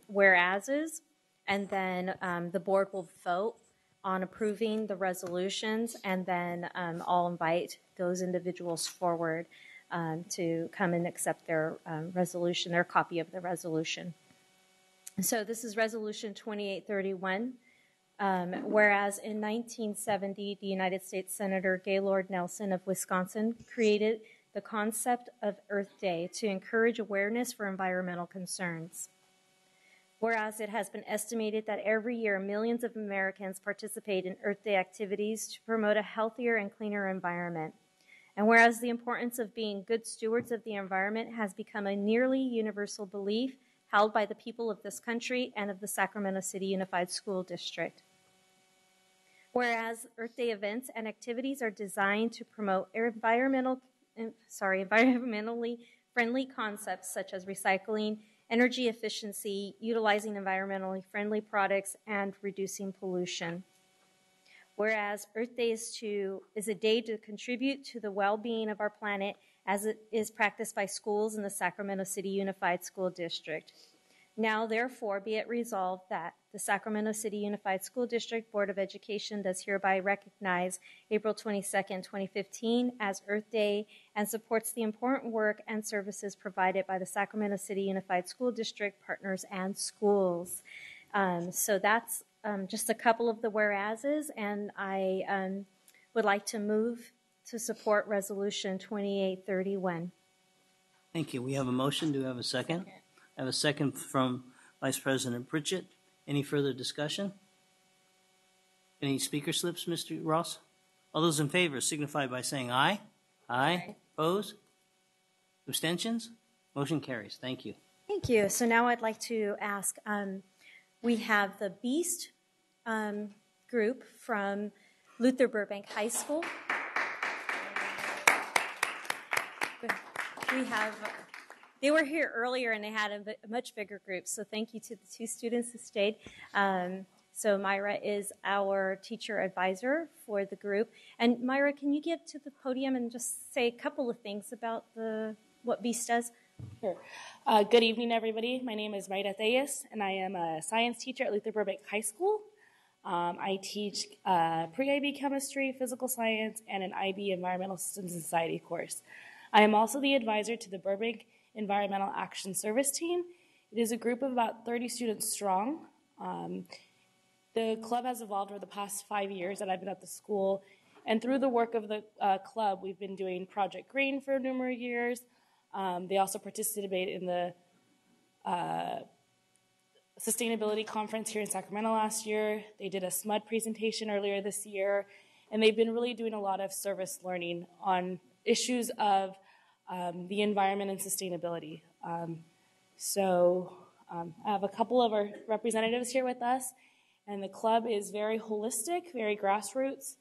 whereases, and then the board will vote on approving the resolutions, and then I'll invite those individuals forward to come and accept their resolution, their copy of the resolution. So this is Resolution 2831. Whereas in 1970, the United States Senator Gaylord Nelson of Wisconsin created the concept of Earth Day to encourage awareness for environmental concerns. Whereas it has been estimated that every year millions of Americans participate in Earth Day activities to promote a healthier and cleaner environment. And whereas the importance of being good stewards of the environment has become a nearly universal belief held by the people of this country and of the Sacramento City Unified School District. Whereas Earth Day events and activities are designed to promote environmentally friendly concepts such as recycling, energy efficiency, utilizing environmentally friendly products, and reducing pollution. Whereas Earth Day is a day to contribute to the well-being of our planet as it is practiced by schools in the Sacramento City Unified School District. Now, therefore, be it resolved that the Sacramento City Unified School District Board of Education does hereby recognize April 22nd, 2015 as Earth Day and supports the important work and services provided by the Sacramento City Unified School District partners and schools. So that's just a couple of the whereases, and I would like to move to support Resolution 2831.
Thank you. We have a motion. Do we have a second? I have a second from Vice President Pritchett. Any further discussion? Any speaker slips, Mr. Ross? All those in favor signify by saying aye. Aye. Opposed? Abstentions? Motion carries. Thank you.
Thank you. So now I'd like to ask, we have the BEAST group from Luther Burbank High School. We have, they were here earlier and they had a much bigger group, so thank you to the two students who stayed. So Myra is our teacher advisor for the group. And Myra, can you get to the podium and just say a couple of things about what BEAST does?
Sure. Good evening, everybody. My name is Mayra Thayas, and I am a science teacher at Luther Burbank High School. I teach pre-IB chemistry, physical science, and an IB environmental systems and society course. I am also the advisor to the Burbank Environmental Action Service Team. It is a group of about 30 students strong. The club has evolved over the past 5 years that I've been at the school, and through the work of the club, we've been doing Project Green for a number of years. They also participate in the sustainability conference here in Sacramento last year. They did a SMUD presentation earlier this year, and they've been really doing a lot of service learning on issues of the environment and sustainability. I have a couple of our representatives here with us, and the club is very holistic, very grassroots,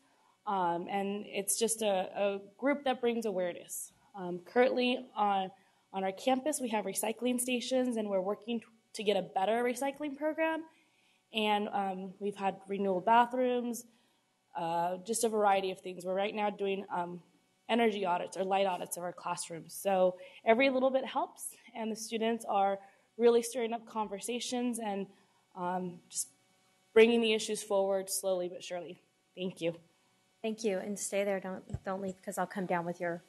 and it's just a group that brings awareness. Currently on our campus, we have recycling stations, and we're working to get a better recycling program. And we've had renewal bathrooms, just a variety of things. We're right now doing energy audits or light audits of our classrooms. So every little bit helps, and the students are really stirring up conversations and just bringing the issues forward slowly but surely. Thank you.
Thank you, and stay there. Don't leave, because I'll come down with your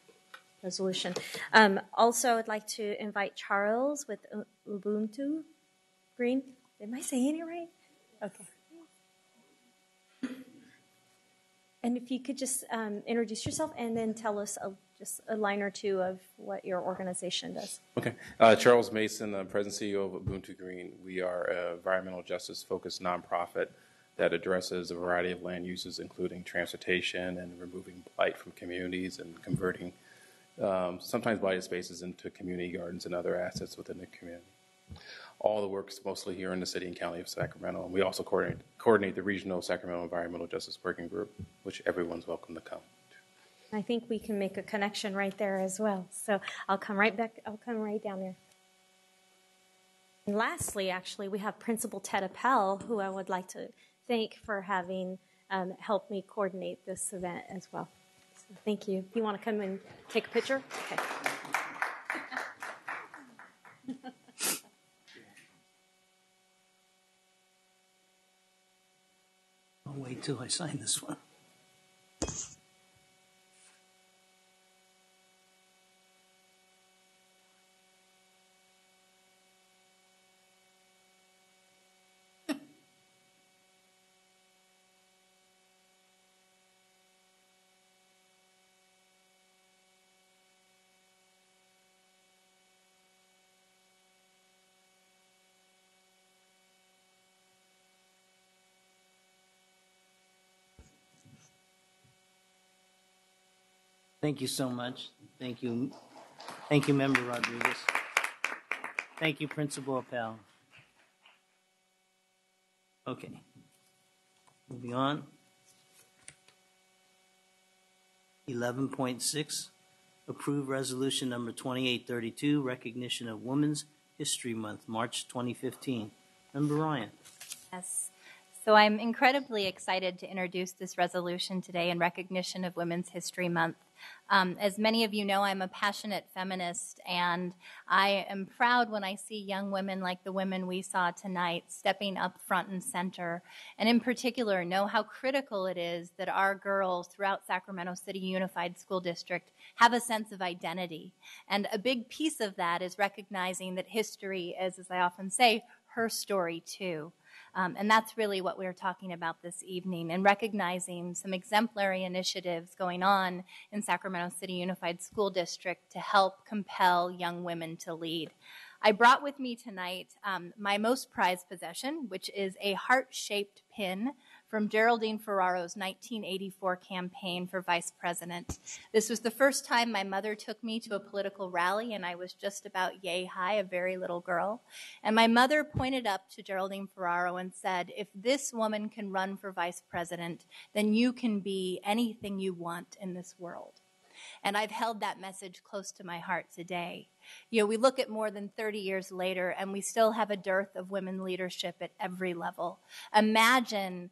resolution. Also, I'd like to invite Charles with Ubuntu Green. Am I saying it right? Okay. And if you could just introduce yourself and then tell us just a line or two of what your organization does.
Okay. Charles Mason, President CEO of Ubuntu Green. We are an environmental justice-focused nonprofit that addresses a variety of land uses, including transportation and removing blight from communities and converting sometimes blighted spaces into community gardens and other assets within the community. All the work is mostly here in the city and county of Sacramento. And we also coordinate the regional Sacramento Environmental Justice Working Group, which everyone's welcome to come to.
I think we can make a connection right there as well. So I'll come right back. I'll come right down there. And lastly, actually, we have Principal Ted Appel, who I would like to thank for having helped me coordinate this event as well. So thank you. You want to come and take a picture? Okay.
I'll wait till I sign this one. Thank you so much. Thank you. Thank you, Member Rodriguez. Thank you, Principal Appel. Okay. Moving on. 11.6, approve resolution number 2832, recognition of Women's History Month, March 2015. Member Ryan.
Yes.
So I'm incredibly excited to introduce this resolution today in recognition of Women's History Month. As many of you know, I'm a passionate feminist, and I am proud when I see young women like the women we saw tonight stepping up front and center, and in particular know how critical it is that our girls throughout Sacramento City Unified School District have a sense of identity. And a big piece of that is recognizing that history is, as I often say, her story too. And that's really what we're talking about this evening, and recognizing some exemplary initiatives going on in Sacramento City Unified School District to help compel young women to lead. I brought with me tonight my most prized possession, which is a heart-shaped pin from Geraldine Ferraro's 1984 campaign for vice president. This was the first time my mother took me to a political rally, and I was just about yay high, a very little girl. And my mother pointed up to Geraldine Ferraro and said, if this woman can run for vice president, then you can be anything you want in this world. And I've held that message close to my heart today. You know, we look at more than 30 years later, and we still have a dearth of women leadership at every level. Imagine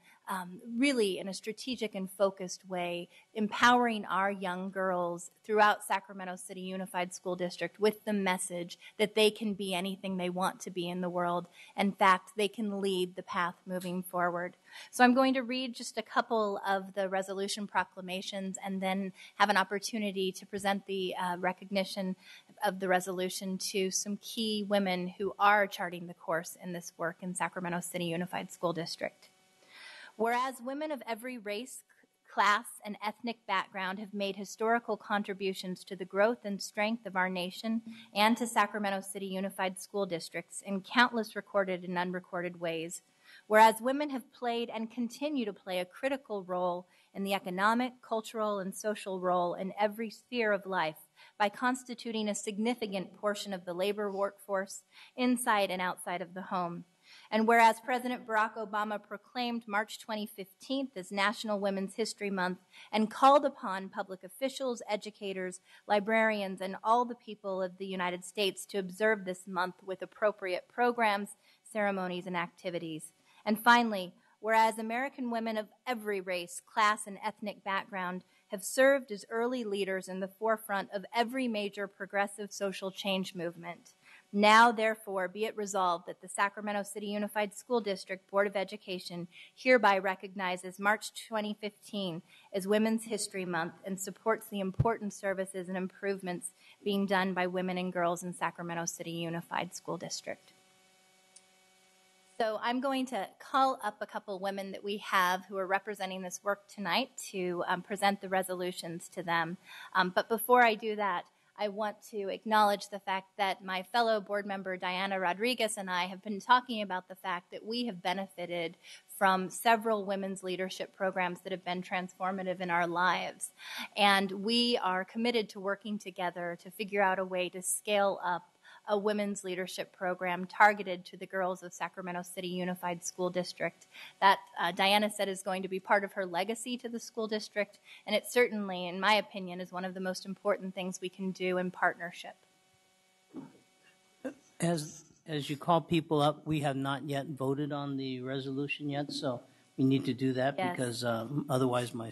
really in a strategic and focused way, empowering our young girls throughout Sacramento City Unified School District with the message that they can be anything they want to be in the world. In fact, they can lead the path moving forward. So I'm going to read just a couple of the resolution proclamations and then have an opportunity to present the recognition of the resolution to some key women who are charting the course in this work in Sacramento City Unified School District. Whereas women of every race, class, and ethnic background have made historical contributions to the growth and strength of our nation and to Sacramento City Unified School Districts in countless recorded and unrecorded ways. Whereas women have played and continue to play a critical role in the economic, cultural, and social role in every sphere of life by constituting a significant portion of the labor workforce inside and outside of the home. And whereas President Barack Obama proclaimed March 2015 as National Women's History Month and called upon public officials, educators, librarians, and all the people of the United States to observe this month with appropriate programs, ceremonies, and activities. And finally, whereas American women of every race, class, and ethnic background have served as early leaders in the forefront of every major progressive social change movement. Now, therefore, be it resolved that the Sacramento City Unified School District Board of Education hereby recognizes March 2015 as Women's History Month and supports the important services and improvements being done by women and girls in Sacramento City Unified School District. So I'm going to call up a couple women that we have who are representing this work tonight to present the resolutions to them. But before I do that, I want to acknowledge the fact that my fellow board member Diana Rodriguez and I have been talking about the fact that we have benefited from several women's leadership programs that have been transformative in our lives. And we are committed to working together to figure out a way to scale up a women's leadership program targeted to the girls of Sacramento City Unified School District that Diana said is going to be part of her legacy to the school district, and it certainly, in my opinion, is one of the most important things we can do in partnership.
As you call people up, we have not yet voted on the resolution yet, so we need to do that. Yes. Because otherwise my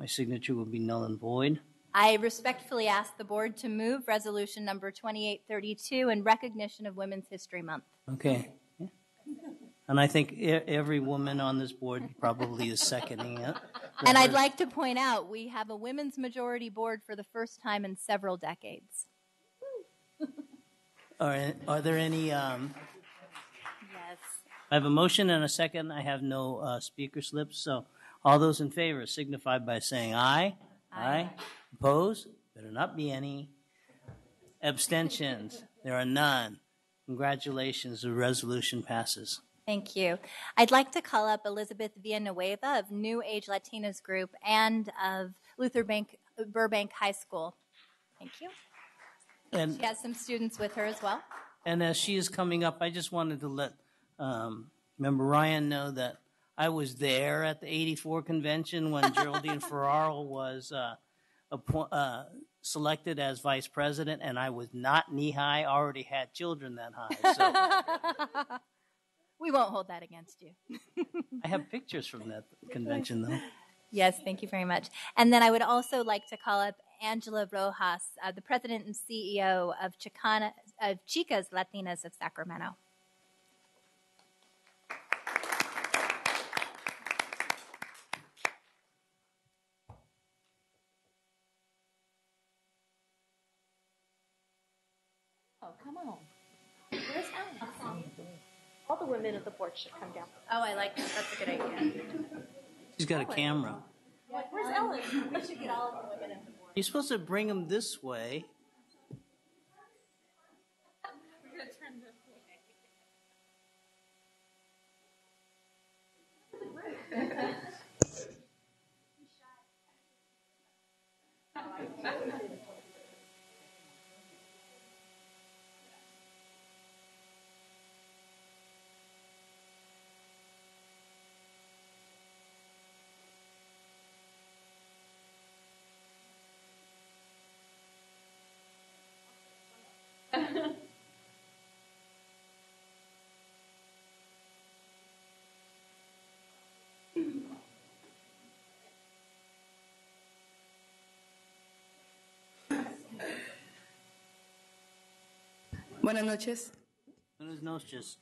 signature will be null and void.
I respectfully ask the board to move resolution number 2832 in recognition of Women's History Month.
Okay. Yeah. And I think every woman on this board probably is seconding it.
And I'd like to point out we have a women's majority board for the first time in several decades.
Are there any? Yes. I have a motion and a second. I have no speaker slips. So all those in favor signify by saying aye. Aye. Opposed? Better not be any. Abstentions? There are none. Congratulations, the resolution passes.
Thank you. I'd like to call up Elizabeth Villanueva of New Age Latinas Group and of Burbank High School. Thank you. And she has some students with her as well.
And as she is coming up, I just wanted to let Member Ryan know that I was there at the 84 convention when Geraldine Ferraro was selected as vice president, and I was not knee-high, already had children that high. So.
We won't hold that against you.
I have pictures from that convention, though.
Yes, thank you very much. And then I would also like to call up Angela Rojas, the president and CEO of Chicas Latinas of Sacramento.
Oh, come on. Where's Ellen? All the women at the board should come down.
Oh, I like that. That's a good idea.
She's got a camera.
Where's Ellen?
We should get all of the women at the board.
You're supposed to bring them this way.
We're going to turn this way.
Buenas noches.
Buenas noches.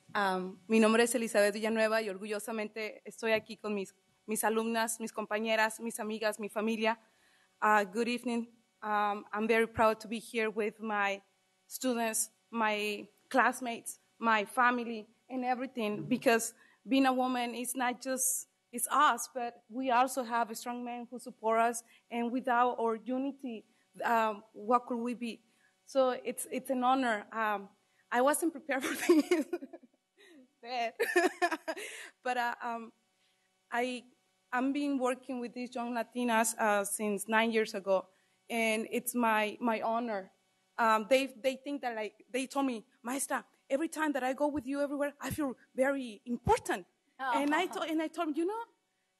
Mi nombre es Elizabeth Villanueva y orgullosamente estoy aquí con mis alumnas, mis compañeras, mis amigas, mi familia. Good evening. I'm very proud to be here with my students, my classmates, my family, and everything, because being a woman is not just it's us, but we also have strong men who support us, and without our unity, what could we be? So it's an honor. I wasn't prepared for this, but I'm been working with these young Latinas since 9 years ago, and it's my honor. They think that, like, they told me, Maestra, every time that I go with you everywhere, I feel very important. Oh. And I told them, you know,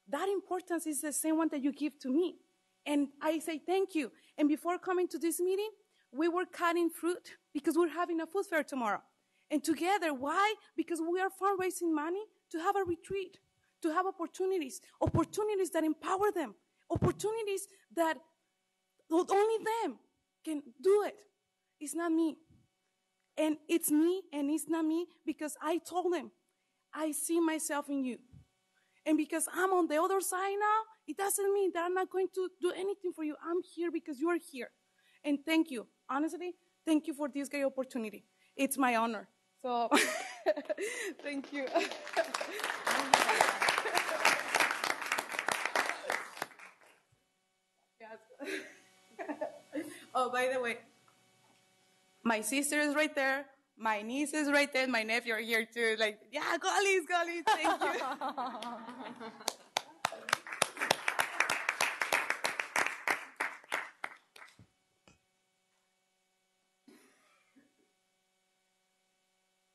that importance is the same one that you give to me. And I say thank you. And before coming to this meeting, we were cutting fruit because we're having a food fair tomorrow. And together, why? Because we are fundraising money to have a retreat, to have opportunities that empower them, opportunities that only them can do it. It's not me. And it's me and it's not me because I told them, I see myself in you. And because I'm on the other side now, it doesn't mean that I'm not going to do anything for you. I'm here because you are here. And thank you. Honestly, thank you for this great opportunity. It's my honor. So, thank you. Oh, by the way, my sister is right there. My niece is right there. My nephew are here too. Like, yeah, gollies, thank you.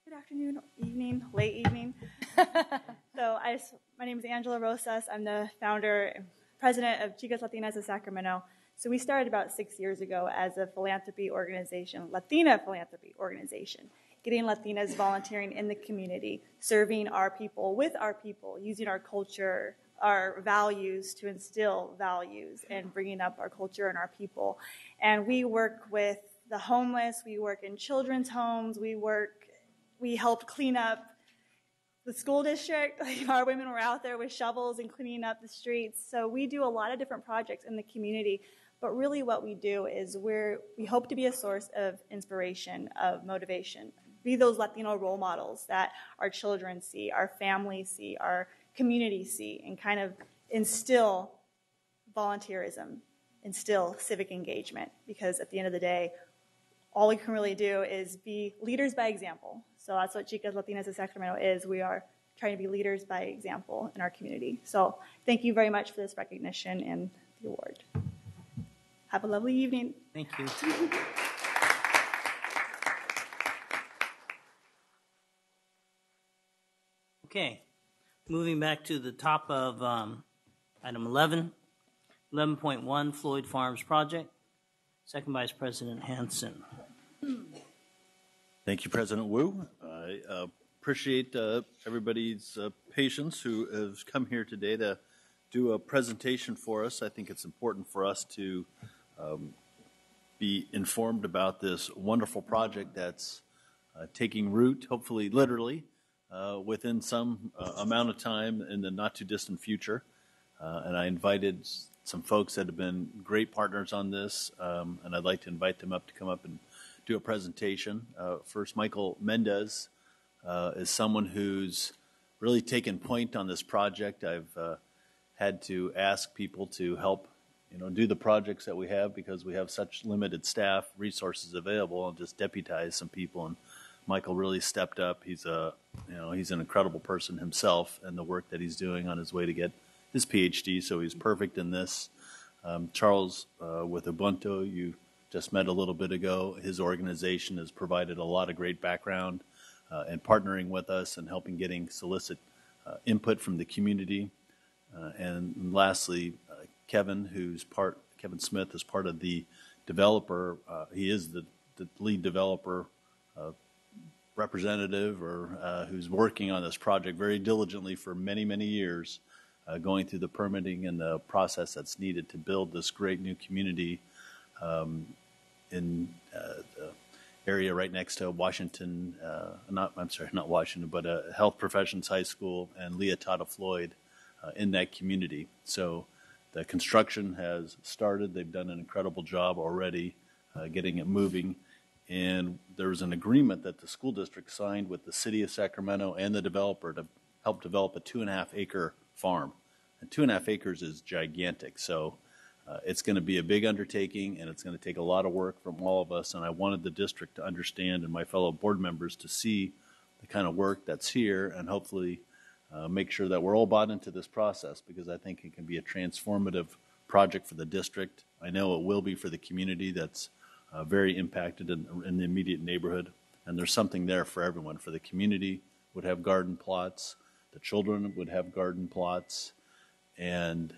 Good afternoon, evening, late evening. My name is Angela Rosas. I'm the founder and president of Chicas Latinas of Sacramento. So we started about 6 years ago as a philanthropy organization, Latina philanthropy organization, getting Latinas volunteering in the community, serving our people with our people, using our culture, our values to instill values and bringing up our culture and our people. And we work with the homeless, we work in children's homes, we helped clean up the school district. Our women were out there with shovels and cleaning up the streets. So we do a lot of different projects in the community. But really what we do is we hope to be a source of inspiration, of motivation, be those Latino role models that our children see, our families see, our community see, and kind of instill volunteerism, instill civic engagement. Because at the end of the day, all we can really do is be leaders by example. So that's what Chicas Latinas of Sacramento is. We are trying to be leaders by example in our community. So thank you very much for this recognition and the award. Have a lovely evening.
Thank you. Okay, moving back to the top of item 11, 11.1 Floyd Farms Project. Second Vice President Hanson.
Thank you, President Wu. I
appreciate everybody's patience who has come here today to do a presentation for us. I think it's important for us to be informed about this wonderful project that's taking root, hopefully literally, within some amount of time in the not too distant future. And I invited some folks that have been great partners on this, and I'd like to invite them up to come up and do a presentation. First, Michael Mendez is someone who's really taken point on this project. I've had to ask people to help, do the projects that we have because we have such limited staff resources available, and just deputize some people. And Michael really stepped up. He's he's an incredible person himself, and the work that he's doing on his way to get his PhD. So he's perfect in this. Charles with Ubuntu, you just met a little bit ago. His organization has provided a lot of great background and partnering with us and helping getting solicit input from the community. And lastly, Kevin Smith is part of the developer. He is the lead developer representative or who's working on this project very diligently for many, many years, going through the permitting and the process that's needed to build this great new community in the area right next to Washington, not Washington, but Health Professions High School and Leah Tata Floyd in that community. So the construction has started. They've done an incredible job already getting it moving. And there was an agreement that the school district signed with the city of Sacramento and the developer to help develop a 2.5-acre farm. And 2.5 acres is gigantic. So it's going to be a big undertaking, and it's going to take a lot of work from all of us. And I wanted the district to understand, and my fellow board members to see the kind of work that's here, and hopefully make sure that we're all bought into this process, because I think it can be a transformative project for the district. I know it will be for the community that's very impacted in the immediate neighborhood. And there's something there for everyone. For the community would have garden plots, the children would have garden plots, and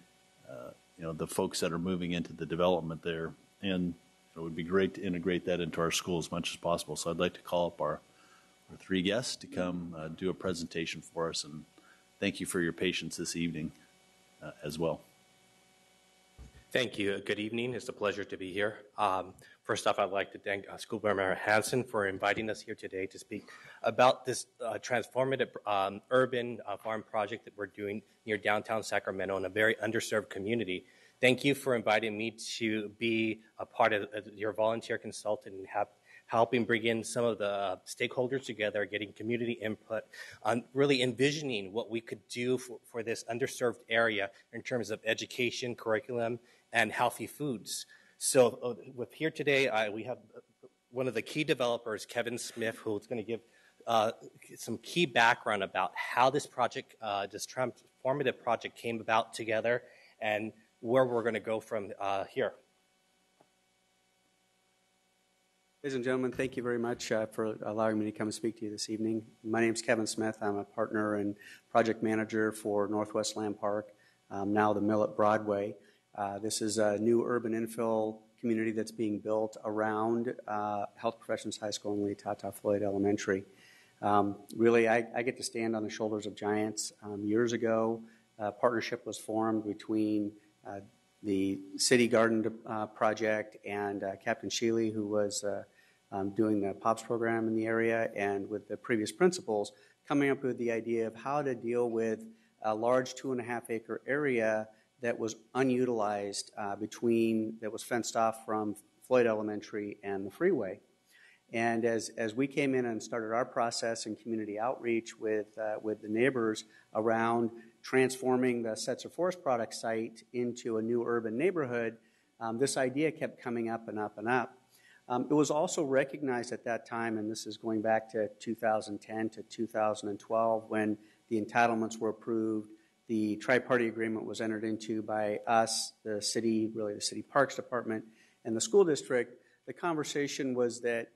the folks that are moving into the development there. And it would be great to integrate that into our school as much as possible. So I'd like to call up our 3 guests to come do a presentation for us. And thank you for your patience this evening as well.
Thank you. Good evening. It's a pleasure to be here. First off, I'd like to thank School Board Member Hansen for inviting us here today to speak about this transformative urban farm project that we're doing near downtown Sacramento in a very underserved community. Thank you for inviting me to be a part of your volunteer consultant and helping bring in some of the stakeholders together, getting community input on really envisioning what we could do for this underserved area in terms of education, curriculum, and healthy foods. So with here today, we have one of the key developers, Kevin Smith, who's going to give some key background about how this project, this transformative project came about together and where we're going to go from here.
Ladies and gentlemen, thank you very much for allowing me to come and speak to you this evening. My name is Kevin Smith. I'm a partner and project manager for Northwest Land Park, now the Mill at Broadway. This is a new urban infill community that's being built around Health Professions High School and Lee Tata Floyd Elementary. Really, I get to stand on the shoulders of giants. Years ago, a partnership was formed between the City Garden project and Captain Shealy, who was doing the POPS program in the area, and with the previous principals, coming up with the idea of how to deal with a large 2.5-acre area that was unutilized that was fenced off from Floyd Elementary and the freeway. And as we came in and started our process in community outreach with the neighbors around transforming the Setzer Forest Product site into a new urban neighborhood, this idea kept coming up and up and up. It was also recognized at that time, and this is going back to 2010 to 2012, when the entitlements were approved. The tri-party agreement was entered into by us, the city, really the city parks department, and the school district. The conversation was that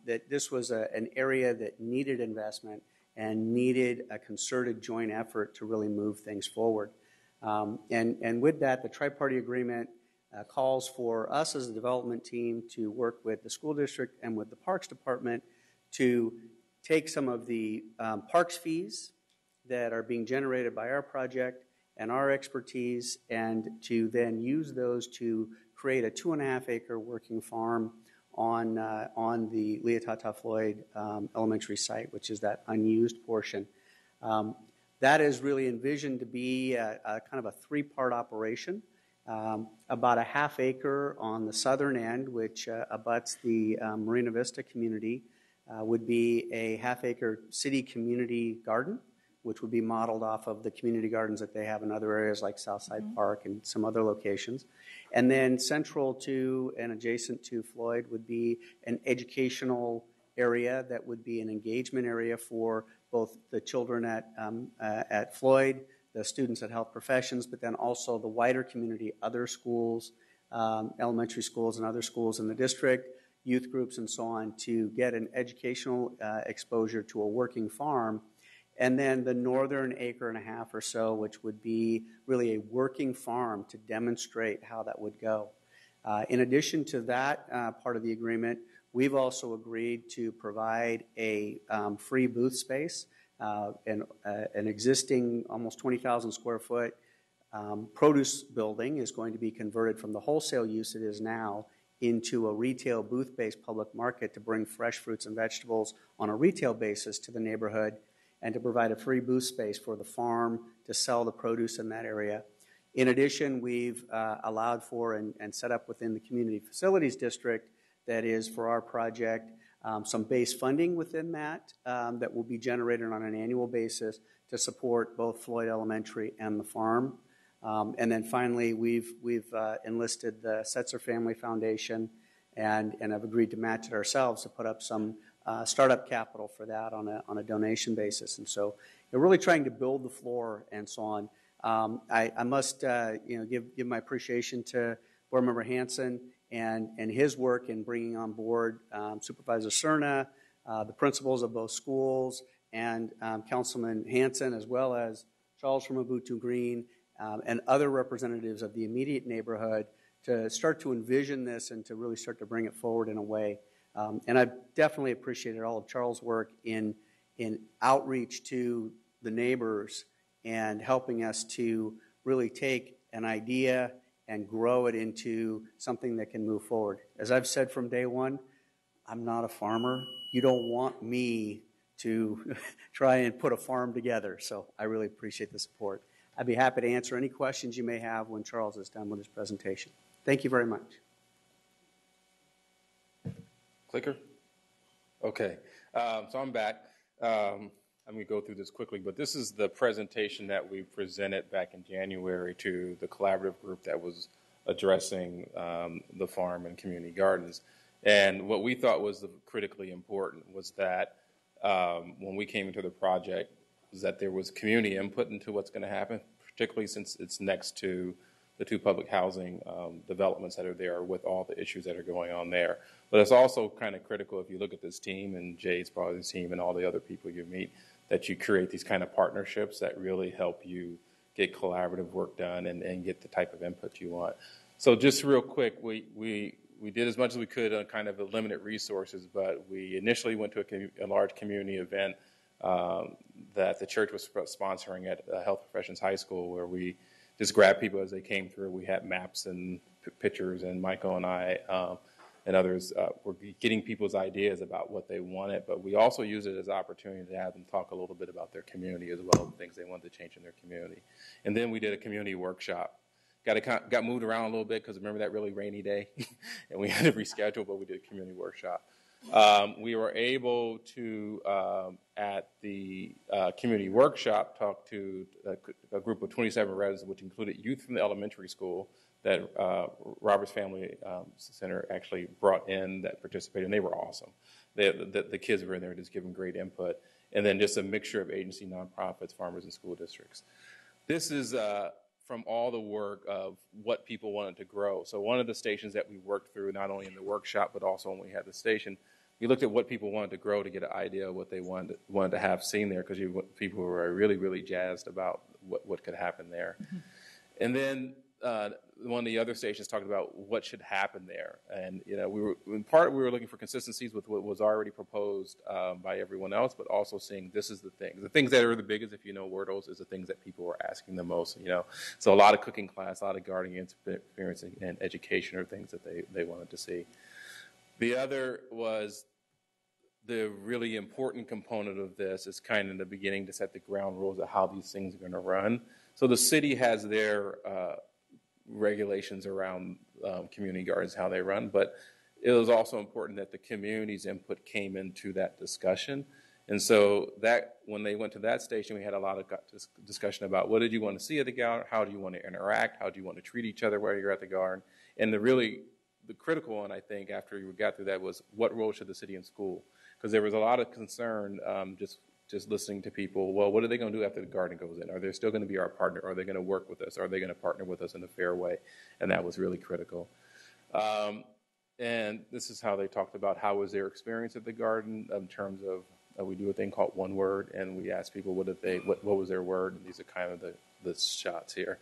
this was an area that needed investment and needed a concerted joint effort to really move things forward. And with that, the tri-party agreement calls for us as a development team to work with the school district and with the parks department to take some of the parks fees that are being generated by our project and our expertise, and to then use those to create a 2.5-acre working farm on the Leah Floyd elementary site, which is that unused portion. That is really envisioned to be a kind of a 3-part operation. About a 1/2 acre on the southern end, which abuts the Marina Vista community, would be a 1/2 acre city community garden, which would be modeled off of the community gardens that they have in other areas like Southside Park and some other locations. And then central to and adjacent to Floyd would be an educational area that would be an engagement area for both the children at Floyd, the students at Health Professions, but then also the wider community, other schools, elementary schools and other schools in the district, youth groups and so on, to get an educational exposure to a working farm. And then the northern 1.5 acres or so, which would be really a working farm to demonstrate how that would go. In addition to that part of the agreement, we've also agreed to provide a free booth space. An existing almost 20,000 square foot produce building is going to be converted from the wholesale use it is now into a retail booth-based public market to bring fresh fruits and vegetables on a retail basis to the neighborhood, and to provide a free booth space for the farm to sell the produce in that area. In addition, we've allowed for and set up within the Community Facilities District, that is for our project, some base funding within that that will be generated on an annual basis to support both Floyd Elementary and the farm. And then finally, we've enlisted the Setzer Family Foundation and have agreed to match it ourselves to put up some startup capital for that on a donation basis. And so they're really trying to build the floor and so on. I must give my appreciation to Board Member Hansen and his work in bringing on board Supervisor Cerna, the principals of both schools, and Councilman Hansen, as well as Charles from Ubuntu Green, and other representatives of the immediate neighborhood to start to envision this and to really start to bring it forward in a way. And I've definitely appreciated all of Charles' work in outreach to the neighbors and helping us to really take an idea and grow it into something that can move forward. As I've said from day one, I'm not a farmer. You don't want me to try and put a farm together, so I really appreciate the support. I'd be happy to answer any questions you may have when Charles is done with his presentation. Thank you very much.
Clicker? Okay, so I'm back. I'm going to go through this quickly, but this is the presentation that we presented back in January to the collaborative group that was addressing the farm and community gardens. And what we thought was critically important was that when we came into the project, is that there was community input into what's going to happen, particularly since it's next to the 2 public housing developments that are there with all the issues that are going on there. But it's also kind of critical if you look at this team and Jay's part of the team and all the other people you meet, that you create these kind of partnerships that really help you get collaborative work done and get the type of input you want. So just real quick, we did as much as we could on kind of the limited resources, but we initially went to a large community event that the church was sponsoring at Health Professions High School, where we just grabbed people as they came through. We had maps and pictures, and Michael and I and others were getting people's ideas about what they wanted, but we also used it as an opportunity to have them talk a little bit about their community as well, things they wanted to change in their community. And then we did a community workshop. Got moved around a little bit because remember that really rainy day? And we had to reschedule, but we did a community workshop. We were able to, at the community workshop, talk to a group of 27 residents, which included youth from the elementary school that Roberts Family Center actually brought in that participated, and they were awesome. The kids were in there just giving great input. And then just a mixture of agency, nonprofits, farmers, and school districts. This is from all the work of what people wanted to grow. So one of the stations that we worked through, not only in the workshop, but also when we had the station, we looked at what people wanted to grow to get an idea of what they wanted to have seen there, because people were really, really jazzed about what could happen there. Mm-hmm. And then one of the other stations talked about what should happen there, and we were looking for consistencies with what was already proposed by everyone else, but also seeing this is the things that are the biggest. If you know Wordles, is the things that people were asking the most. So a lot of cooking class, a lot of gardening experience and education are things that they wanted to see. The other was the really important component of this is kind of in the beginning to set the ground rules of how these things are going to run. So the city has their regulations around community gardens, how they run, but it was also important that the community's input came into that discussion. And so that when they went to that station, we had a lot of discussion about what did you want to see at the garden, how do you want to interact, how do you want to treat each other while you're at the garden, and the critical one, I think, after we got through that was what role should the city and school? Because there was a lot of concern just listening to people. Well, what are they going to do after the garden goes in? Are they still going to be our partner? Are they going to work with us? Are they going to partner with us in a fair way? And that was really critical. And this is how they talked about how was their experience at the garden in terms of we do a thing called one word, and we ask people what was their word, and these are kind of the shots here.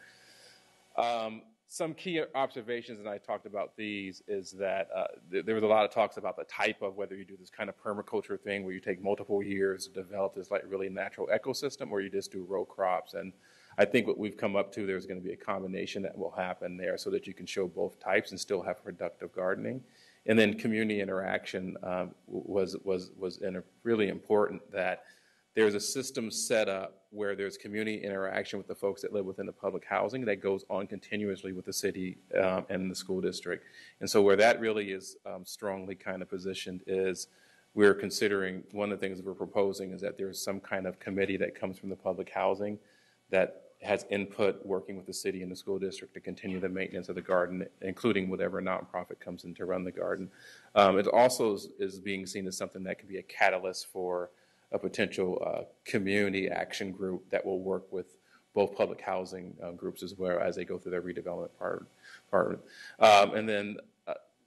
Some key observations, and I talked about these, is that there was a lot of talks about the type of whether you do this kind of permaculture thing where you take multiple years to develop this like really natural ecosystem, or you just do row crops. And I think what we've come up to, there's going to be a combination that will happen there so that you can show both types and still have productive gardening. And then community interaction was really important that there's a system set up where there's community interaction with the folks that live within the public housing that goes on continuously with the city and the school district. And so where that really is strongly kind of positioned is we're considering, one of the things we're proposing is that there's some kind of committee that comes from the public housing that has input working with the city and the school district to continue the maintenance of the garden, including whatever nonprofit comes in to run the garden. It also is being seen as something that could be a catalyst for a potential community action group that will work with both public housing groups as well as they go through their redevelopment part. And then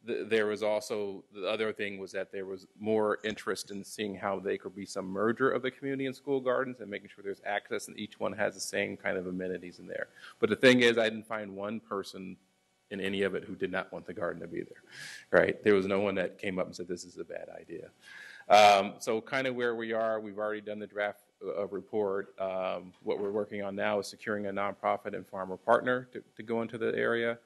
there was also, the other thing was that there was more interest in seeing how they could be some merger of the community and school gardens and making sure there's access and each one has the same kind of amenities in there. But the thing is, I didn't find one person in any of it who did not want the garden to be there, right? There was no one that came up and said, this is a bad idea. So kind of where we are, we've already done the draft report. What we're working on now is securing a nonprofit and farmer partner to go into the area.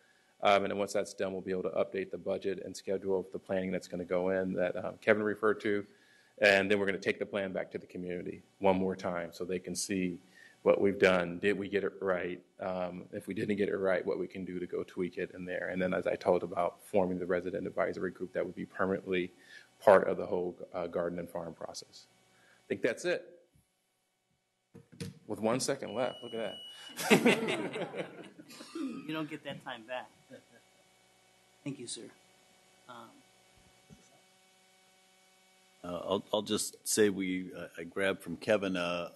And then once that's done, we'll be able to update the budget and schedule of the planning that's going to go in that Kevin referred to. And then we're going to take the plan back to the community one more time so they can see what we've done. Did we get it right? If we didn't get it right, what we can do to go tweak it in there. And then as I told about forming the resident advisory group that would be permanently part of the whole garden and farm process. I think that's it. With 1 second left, look at that.
You don't get that time back. Thank you, sir.
I'll just say I grabbed from Kevin an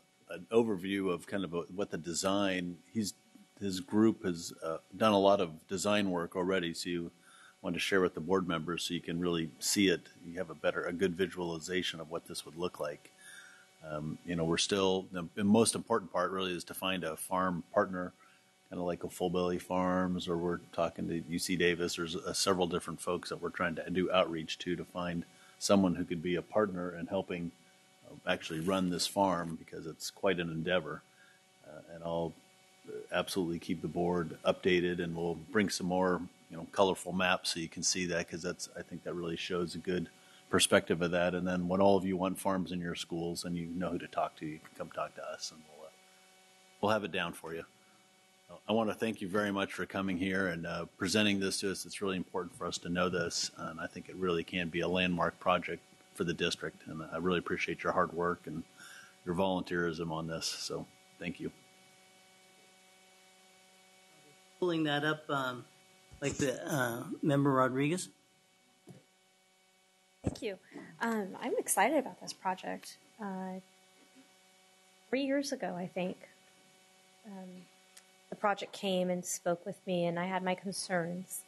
overview of kind of what the design. His group has done a lot of design work already, so you want to share with the board members so you can really see it. You have a good visualization of what this would look like. We're still, the most important part really is to find a farm partner, kind of like a Full Belly Farms, or we're talking to UC Davis. There's several different folks that we're trying to do outreach to find someone who could be a partner in helping actually run this farm, because it's quite an endeavor. And I'll absolutely keep the board updated, and we'll bring some more colorful maps so you can see that, because I think that really shows a good perspective of that. And then when all of you want farms in your schools and you know who to talk to, you can come talk to us, and we'll have it down for you. I want to thank you very much for coming here and presenting this to us. It's really important for us to know this, and I think it really can be a landmark project for the district. And I really appreciate your hard work and your volunteerism on this. So thank you.
Pulling that up, like the member Rodriguez.
Thank you. I'm excited about this project. 3 years ago, I think, the project came and spoke with me, and I had my concerns,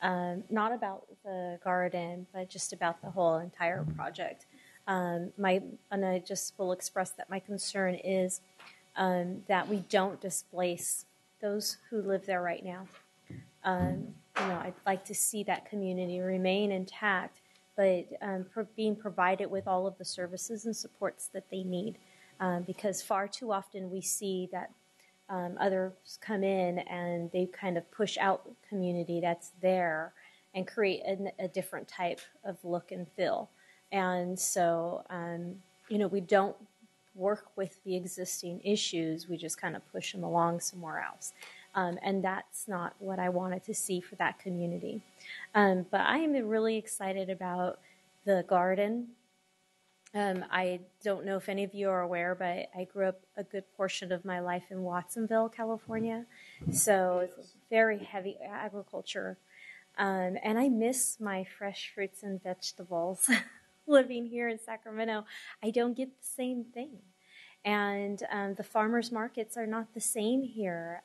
not about the garden, but just about the whole entire project. And I just will express that my concern is that we don't displace those who live there right now. I'd like to see that community remain intact, but being provided with all of the services and supports that they need. Because far too often we see that others come in and they kind of push out the community that's there and create a different type of look and feel. And so, we don't work with the existing issues. We just kind of push them along somewhere else. And that's not what I wanted to see for that community. But I am really excited about the garden. I don't know if any of you are aware, but I grew up a good portion of my life in Watsonville, California. So it's very heavy agriculture. And I miss my fresh fruits and vegetables. Living here in Sacramento, I don't get the same thing. And the farmers markets are not the same here.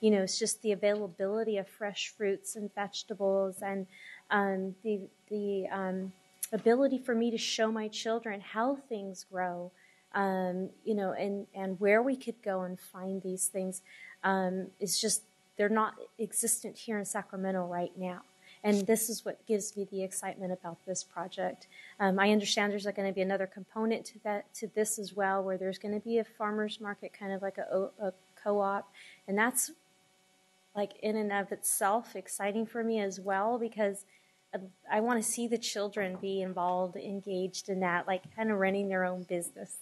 It's just the availability of fresh fruits and vegetables, and the ability for me to show my children how things grow, and where we could go and find these things is just, they're not existent here in Sacramento right now. And this is what gives me the excitement about this project. I understand there's going to be another component to this as well, where there's going to be a farmer's market, kind of like a co-op. And that's, like, in and of itself exciting for me as well, because I want to see the children be involved, engaged in that, like kind of running their own business.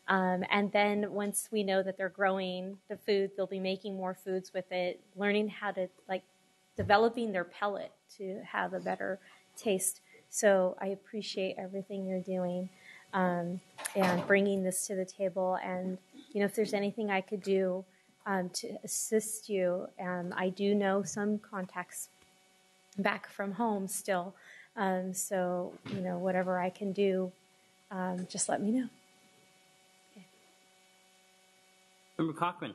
And then once we know that they're growing the food, they'll be making more foods with it, learning how to, like, developing their palate to have a better taste. So I appreciate everything you're doing, and bringing this to the table. And, if there's anything I could do to assist you, I do know some contacts back from home still. So, whatever I can do, just let me know. Okay.
Member Cochran.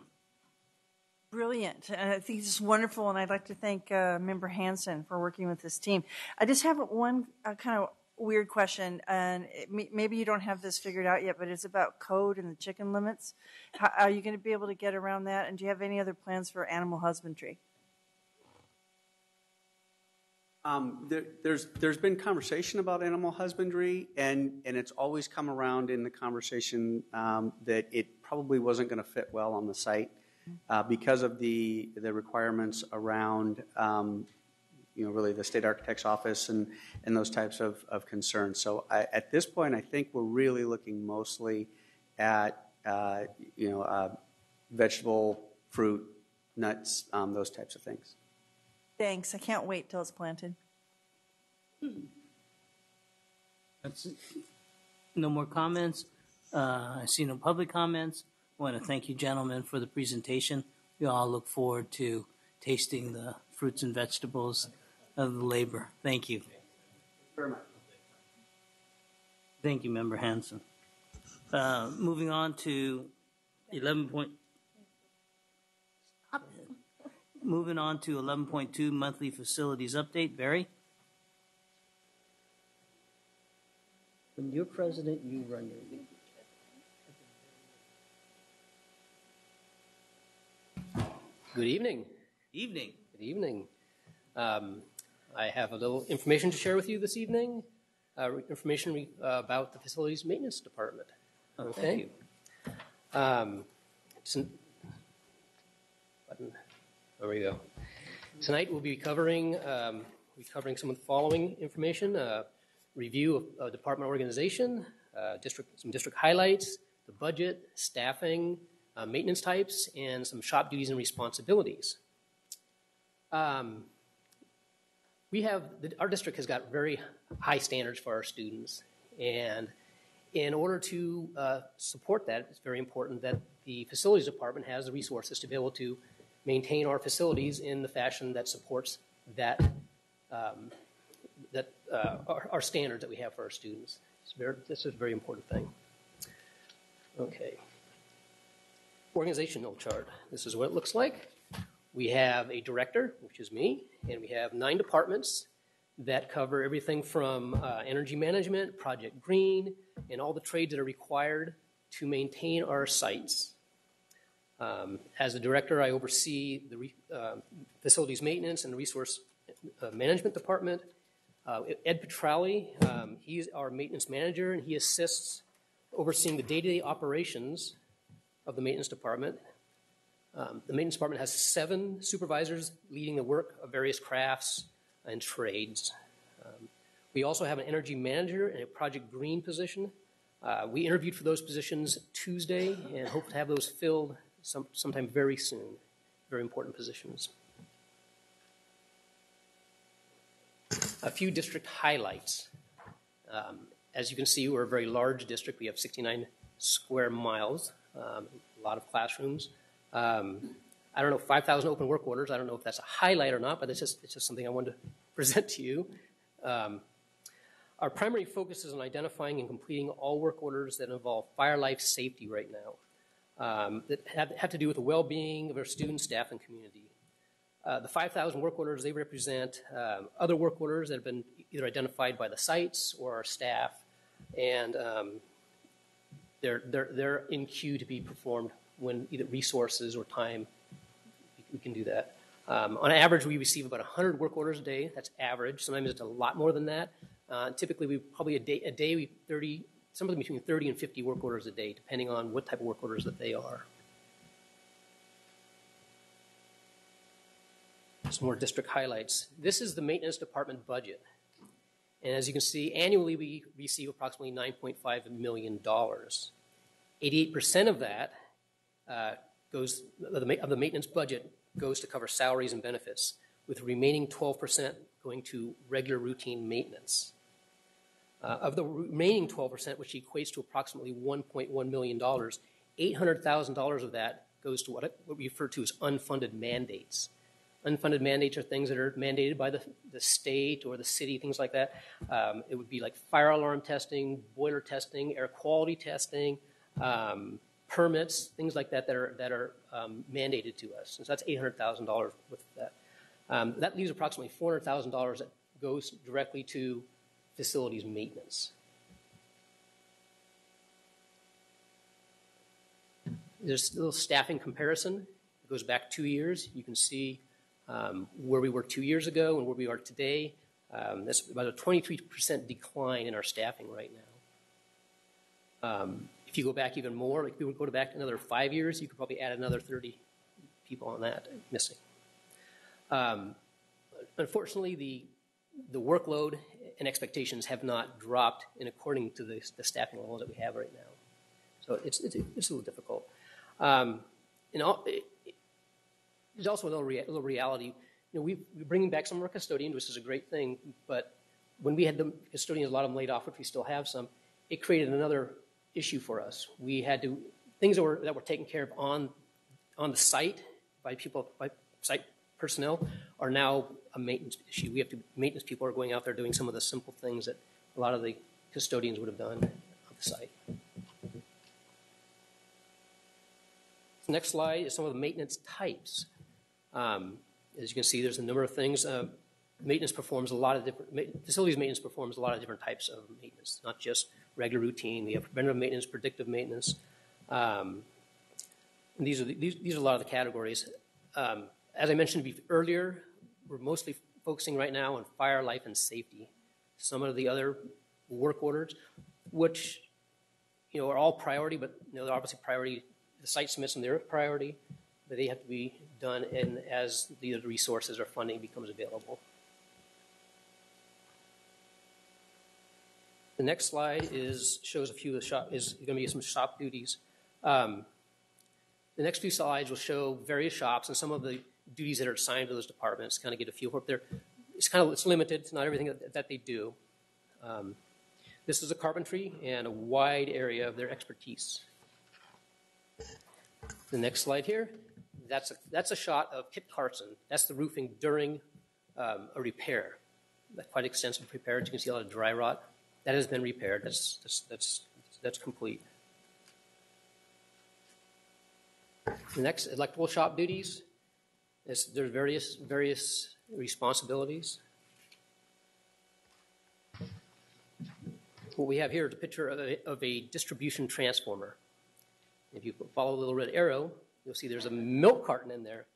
Brilliant. I think this is wonderful, and I'd like to thank Member Hansen for working with this team. I just have one kind of weird question, and maybe you don't have this figured out yet, but it's about code and the chicken limits. How are you going to be able to get around that, and do you have any other plans for animal husbandry?
There's been conversation about animal husbandry, and it's always come around in the conversation that it probably wasn't going to fit well on the site. Because of the requirements around, really the state architect's office and those types of concerns. So at this point, I think we're really looking mostly at, vegetable, fruit, nuts, those types of things.
Thanks. I can't wait till it's planted.
That's it. No more comments. I see no public comments. I want to thank you, gentlemen, for the presentation. We all look forward to tasting the fruits and vegetables of the labor. Thank you.
Very much.
Thank you, Member Hansen. Moving on to 11.2 monthly facilities update. Barry? When you're president, you run your meeting.
Good evening.
Evening.
Good evening. I have a little information to share with you this evening. Information about the facilities maintenance department.
Okay.
There we go. Tonight we'll be covering some of the following information: review of department organization, some district highlights, the budget, staffing, maintenance types, and some shop duties and responsibilities. Our district has got very high standards for our students, and in order to support that, it's very important that the facilities department has the resources to be able to maintain our facilities in the fashion that supports that our standards that we have for our students. This is a very important thing. Okay. Organizational chart. This is what it looks like. We have a director, which is me, and we have 9 departments that cover everything from energy management, Project Green, and all the trades that are required to maintain our sites. As the director, I oversee the facilities maintenance and resource management department. Ed Petrali, he's our maintenance manager, and he assists overseeing the day-to-day operations of the maintenance department. The maintenance department has 7 supervisors leading the work of various crafts and trades. We also have an energy manager and a Project Green position. We interviewed for those positions Tuesday and hope to have those filled sometime very soon. Very important positions. A few district highlights. As you can see, we're a very large district. We have 69 square miles, a lot of classrooms. I don't know, 5,000 open work orders. I don't know if that's a highlight or not, but it's just something I wanted to present to you. Our primary focus is on identifying and completing all work orders that involve fire life safety right now, that have to do with the well-being of our students, staff, and community. The 5,000 work orders, they represent other work orders that have been either identified by the sites or our staff, and they're in queue to be performed when either resources or time we can do that. On average, we receive about 100 work orders a day. That's average. Sometimes it's a lot more than that. Typically, we probably a day we 30, something between 30 and 50 work orders a day, depending on what type of work orders that they are. Some more district highlights. This is the maintenance department budget. And as you can see, annually we receive approximately $9.5 million. 88% of that of the maintenance budget goes to cover salaries and benefits, with the remaining 12% going to regular routine maintenance. Of the remaining 12%, which equates to approximately $1.1 million, $800,000 of that goes to what we refer to as unfunded mandates. Unfunded mandates are things that are mandated by the state or the city, things like that. It would be like fire alarm testing, boiler testing, air quality testing, permits, things like that that are mandated to us. And so that's $800,000 with that. That leaves approximately $400,000 that goes directly to facilities maintenance. There's a little staffing comparison. It goes back 2 years. You can see where we were 2 years ago and where we are today. That's about a 23% decline in our staffing right now. If you go back even more, like if you would go back another 5 years, you could probably add another 30 people on that missing. Unfortunately, the workload and expectations have not dropped in according to the staffing levels that we have right now. So it's a little difficult. There's also a little reality. You know, we're bringing back some of our custodians, which is a great thing, but when we had the custodians, a lot of them laid off, which we still have some, it created another issue for us. We had to, things that were taken care of on the site by site personnel are now a maintenance issue. Maintenance people are going out there doing some of the simple things that a lot of the custodians would have done on the site. The next slide is some of the maintenance types. As you can see, there's a number of things. Facilities maintenance performs a lot of different types of maintenance, not just regular routine. We have preventative maintenance, predictive maintenance. And these are a lot of the categories. As I mentioned earlier, we're mostly focusing right now on fire, life, and safety. Some of the other work orders, which are all priority, but they're obviously priority. The site submits them their priority, but they have to be done as the resources or funding becomes available. The next slide shows a few of the is going to be some shop duties. The next few slides will show various shops and some of the duties that are assigned to those departments. Kind of get a feel for it. It's limited. It's not everything that they do. This is a carpentry and a wide area of their expertise. The next slide here, that's a shot of Kit Carson. That's the roofing during a repair. That's quite extensive repair. You can see a lot of dry rot. That has been repaired. That's complete. The next, electrical shop duties. There's various responsibilities. What we have here is a picture of a distribution transformer. If you follow the little red arrow, you'll see there's a milk carton in there.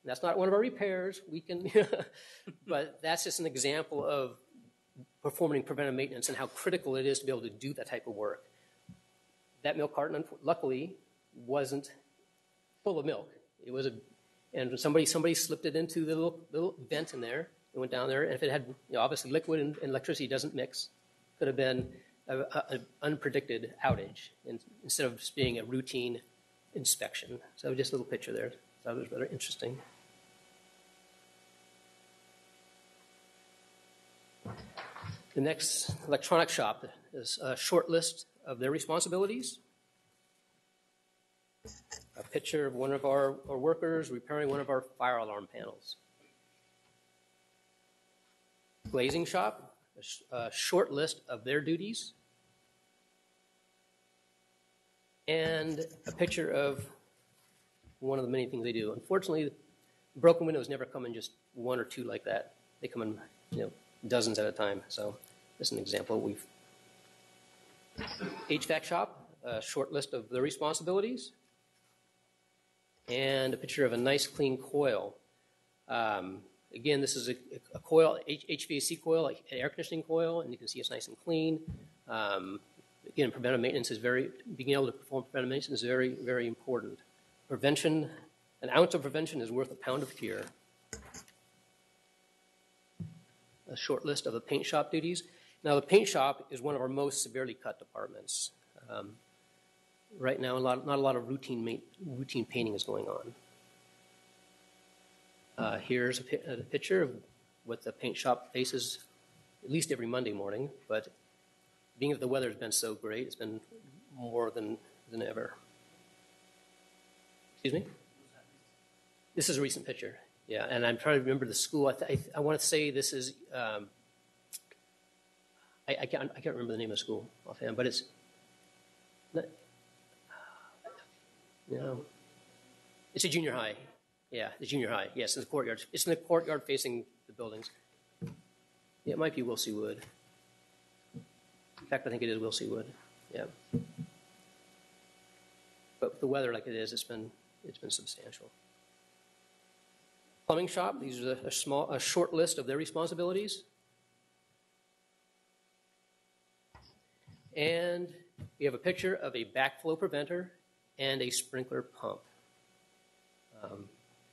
That's not one of our repairs. We can, but that's just an example of performing preventive maintenance and how critical it is to be able to do that type of work. That milk carton, luckily, wasn't full of milk. It was and somebody slipped it into the little vent in there. It went down there, and if it had, obviously liquid and electricity doesn't mix, could have been an unpredicted outage instead of just being a routine inspection. So just a little picture there. That was rather interesting. The next electronic shop is a short list of their responsibilities. A picture of one of our workers repairing one of our fire alarm panels. Glazing shop, a short list of their duties. And a picture of one of the many things they do. Unfortunately, broken windows never come in just one or two like that. They come in, dozens at a time. So this is an example. HVAC shop, a short list of their responsibilities. And a picture of a nice clean coil. Again, this is a coil, HVAC coil, like an air conditioning coil, and you can see it's nice and clean. Again, preventive maintenance is being able to perform preventive maintenance is very, very important. Prevention, an ounce of prevention is worth a pound of cure. A short list of the paint shop duties. Now, the paint shop is one of our most severely cut departments. Right now, not a lot of routine painting is going on. Here's a picture of what the paint shop faces at least every Monday morning, but being that the weather has been so great, it's been more than ever. Excuse me? This is a recent picture. Yeah, and I'm trying to remember the school. I want to say this is, I can't remember the name of the school offhand, but it's, it's a junior high. Yeah, the junior high. Yes, in the courtyard. It's in the courtyard facing the buildings. Yeah, it might be Wilsey Wood. In fact, I think it is Wilsey Wood. Yeah. But with the weather like it is, it's been substantial. Plumbing shop. These are a short list of their responsibilities. And we have a picture of a backflow preventer and a sprinkler pump.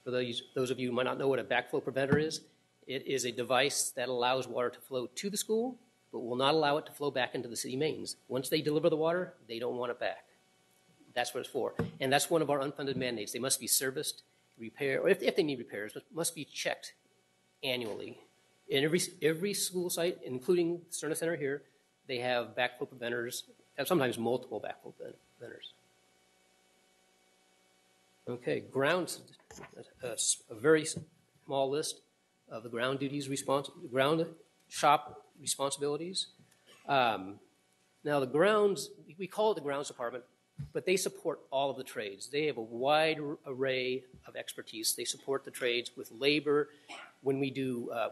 For those of you who might not know what a backflow preventer is, it is a device that allows water to flow to the school, but will not allow it to flow back into the city mains. Once they deliver the water, they don't want it back. That's what it's for. And that's one of our unfunded mandates. They must be serviced, repaired, or if they need repairs, but must be checked annually. In every school site, including the Sterna Center here, they have backflow preventers, sometimes multiple backflow preventers. Okay, grounds, a very small list of the ground duties, ground shop responsibilities. Now the grounds, we call it the grounds department, but they support all of the trades. They have a wide array of expertise. They support the trades with labor. When we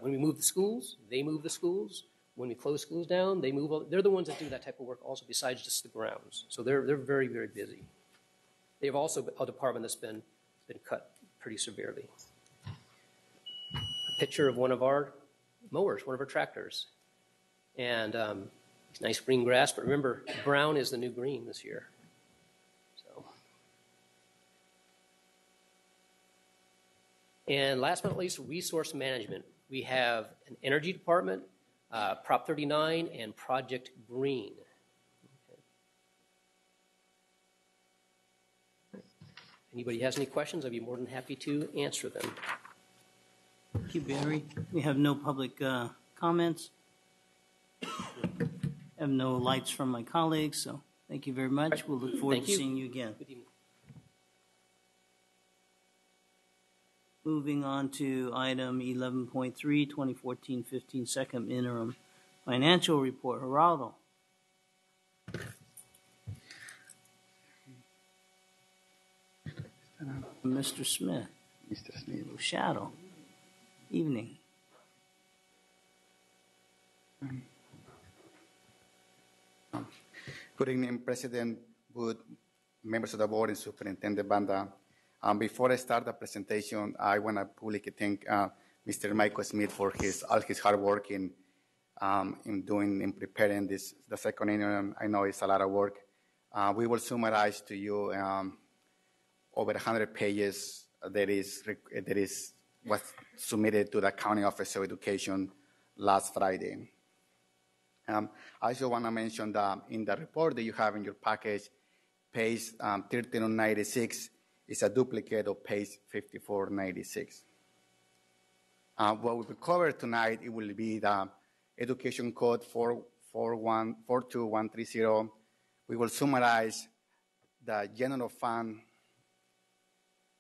move the schools, they move the schools. When we close schools down, they're the ones that do that type of work also besides just the grounds. So they're very, very busy. They have also a department that's been cut pretty severely. A picture of one of our mowers, one of our tractors. And it's nice green grass, but remember, brown is the new green this year. So. And last but not least, resource management. We have an energy department, Prop 39, and Project Green. Anybody has any questions, I'd be more than happy to answer them.
Thank you, Barry. We have no public comments. Have no lights from my colleagues, so thank you very much. We'll look forward to seeing you again.
Good evening.
Moving on to item 11.3, 2014-15 second interim financial report. Geraldo. Mr. Smith.
Mr. Smith.
Shadow. Evening.
Good evening, President Wood, members of the board, and Superintendent Banda. Before I start the presentation, I want to publicly thank Mr. Michael Smith for all his hard work in preparing the second annual. I know it's a lot of work. We will summarize to you over 100 pages that was submitted to the County Office of Education last Friday. I also want to mention that in the report that you have in your package, page 1396 is a duplicate of page 5496. What we will cover tonight, it will be the Education Code 42130. We will summarize the general fund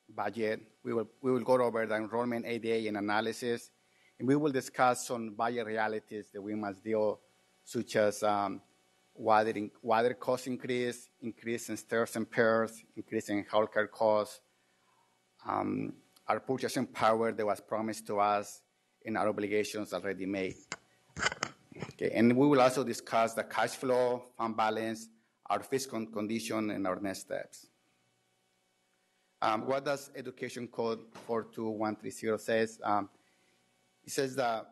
budget. We will go over the enrollment ADA and analysis, and we will discuss some budget realities that we must deal, such as water cost increase in stairs and pairs, increase in healthcare costs, our purchasing power that was promised to us, and our obligations already made. Okay, and we will also discuss the cash flow, fund balance, our fiscal condition, and our next steps. What does Education Code 42130 says? It says that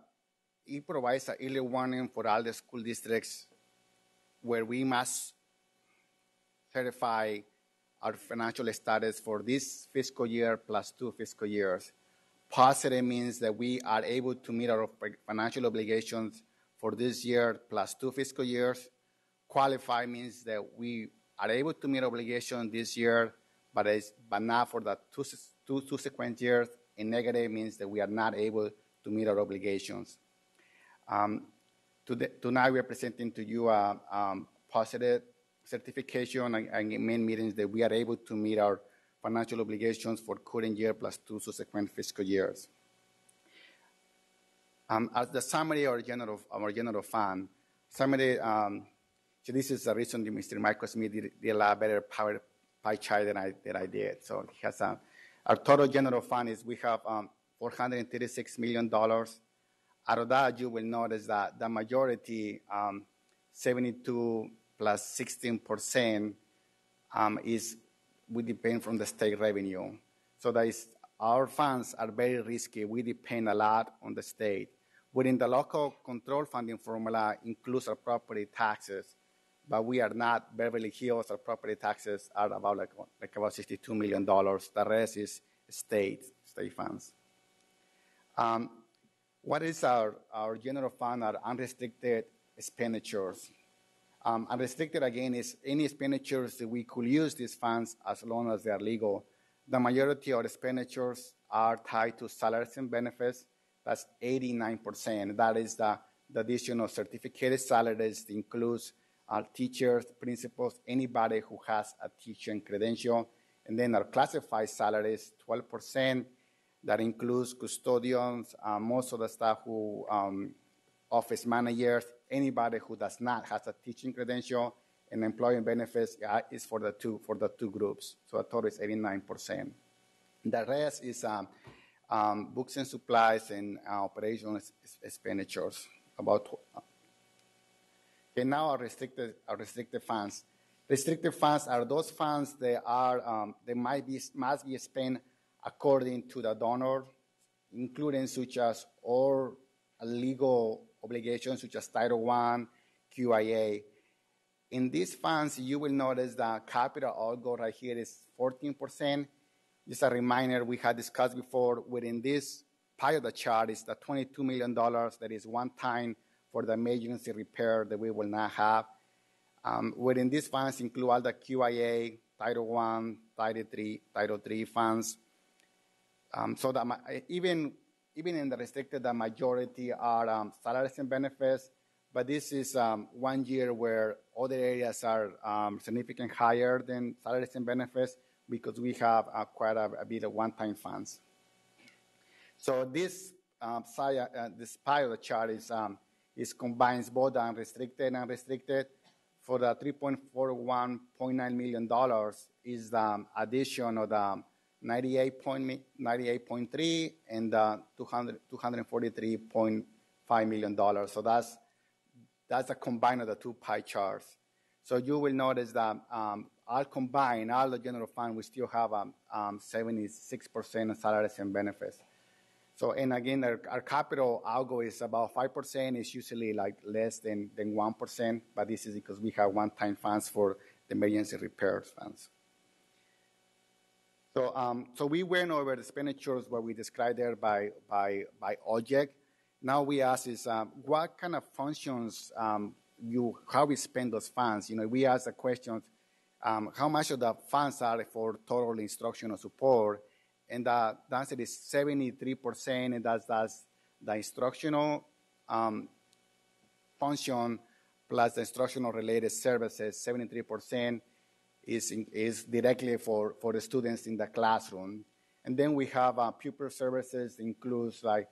it provides an early warning for all the school districts where we must certify our financial status for this fiscal year plus 2 fiscal years. Positive means that we are able to meet our financial obligations for this year plus 2 fiscal years. Qualify means that we are able to meet obligations this year, but not for the two subsequent years. And negative means that we are not able to meet our obligations. Tonight we are presenting to you a positive certification and main meetings that we are able to meet our financial obligations for current year plus 2 subsequent fiscal years. As the summary of our general fund, summary, so this is the reason that Mr. Michael Smith did a lot better pie chart than I did. So he has our total general fund is we have $436 million. Out of that, you will notice that the majority, 72 plus 16%, we depend from the state revenue. So our funds are very risky. We depend a lot on the state. Within the local control funding formula includes our property taxes, but we are not Beverly Hills. Our property taxes are about like about $62 million. The rest is state funds. What is our general fund? Our unrestricted expenditures. Unrestricted, again, is any expenditures that we could use these funds as long as they are legal. The majority of expenditures are tied to salaries and benefits. That's 89%. That is the addition of certificated salaries that includes our teachers, principals, anybody who has a teaching credential. And then our classified salaries, 12%. That includes custodians, most of the staff who, office managers, anybody who does not have a teaching credential, and employee benefits is for the two groups. So the total is 89%. The rest is books and supplies and operational expenditures. Okay, now our restricted funds. Restricted funds are those funds that must be spent according to the donor, including such as all legal obligations such as Title I, QIA. In these funds, you will notice the capital outlay right here is 14%. Just a reminder, we had discussed before, within this pie of the chart is the $22 million that is one time for the emergency repair that we will not have. Within these funds include all the QIA, Title I, Title III funds. So that even in the restricted, the majority are salaries and benefits, but this is 1 year where other areas are significantly higher than salaries and benefits because we have quite a bit of one-time funds. So this pie of the chart is combines both the unrestricted and restricted. For the $3.41.9 million is the addition of the 98.3 and the $243.5 million. So that's a combine of the two pie charts. So you will notice that all combined, all the general fund, we still have 76% of salaries and benefits. So, and again, our capital algo is about 5%. It's usually like less than 1%, but this is because we have one-time funds for the emergency repairs funds. So we went over the expenditures what we described there by object. Now we ask is what kind of functions how we spend those funds. We ask the questions, how much of the funds are for total instructional support, and the answer is 73%, and that's the instructional function plus the instructional related services. 73% is directly for the students in the classroom. And then we have pupil services, includes like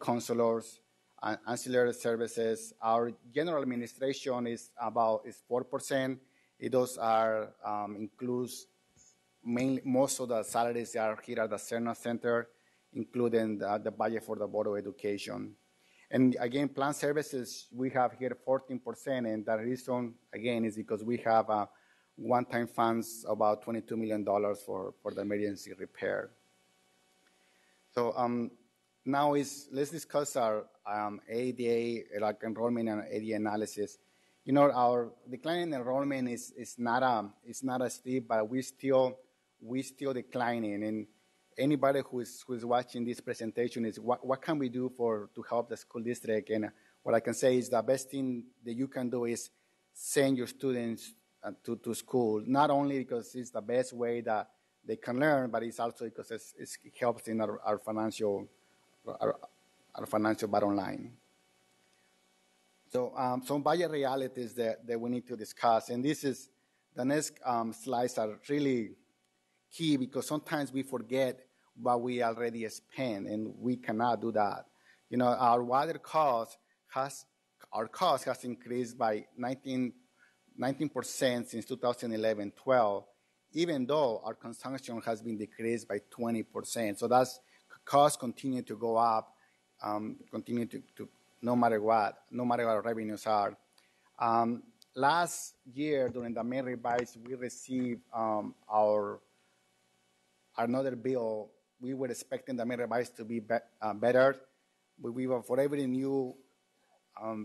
counselors, ancillary services. Our general administration is 4%. Those are includes most of the salaries that are here at the Cerna Center, including the budget for the Board of Education. And again, plan services, we have here 14%, and the reason, again, is because we have one-time funds, about $22 million for the emergency repair. So now let's discuss our ADA, like enrollment and ADA analysis. Our declining enrollment is not a steep, but we still declining. And anybody who is watching this presentation is what can we do to help the school district? And what I can say is the best thing that you can do is send your students to school, not only because it's the best way that they can learn, but it's also because it helps in our financial bottom line. So some budget realities that we need to discuss, and the next slides are really key because sometimes we forget what we already spent, and we cannot do that. Our water cost has increased by 19% since 2011-12, even though our consumption has been decreased by 20%. So that's costs continue to go up, continue to no matter what our revenues are. Last year during the May revise, we received another bill. We were expecting the May revise to be better, but we were, for every new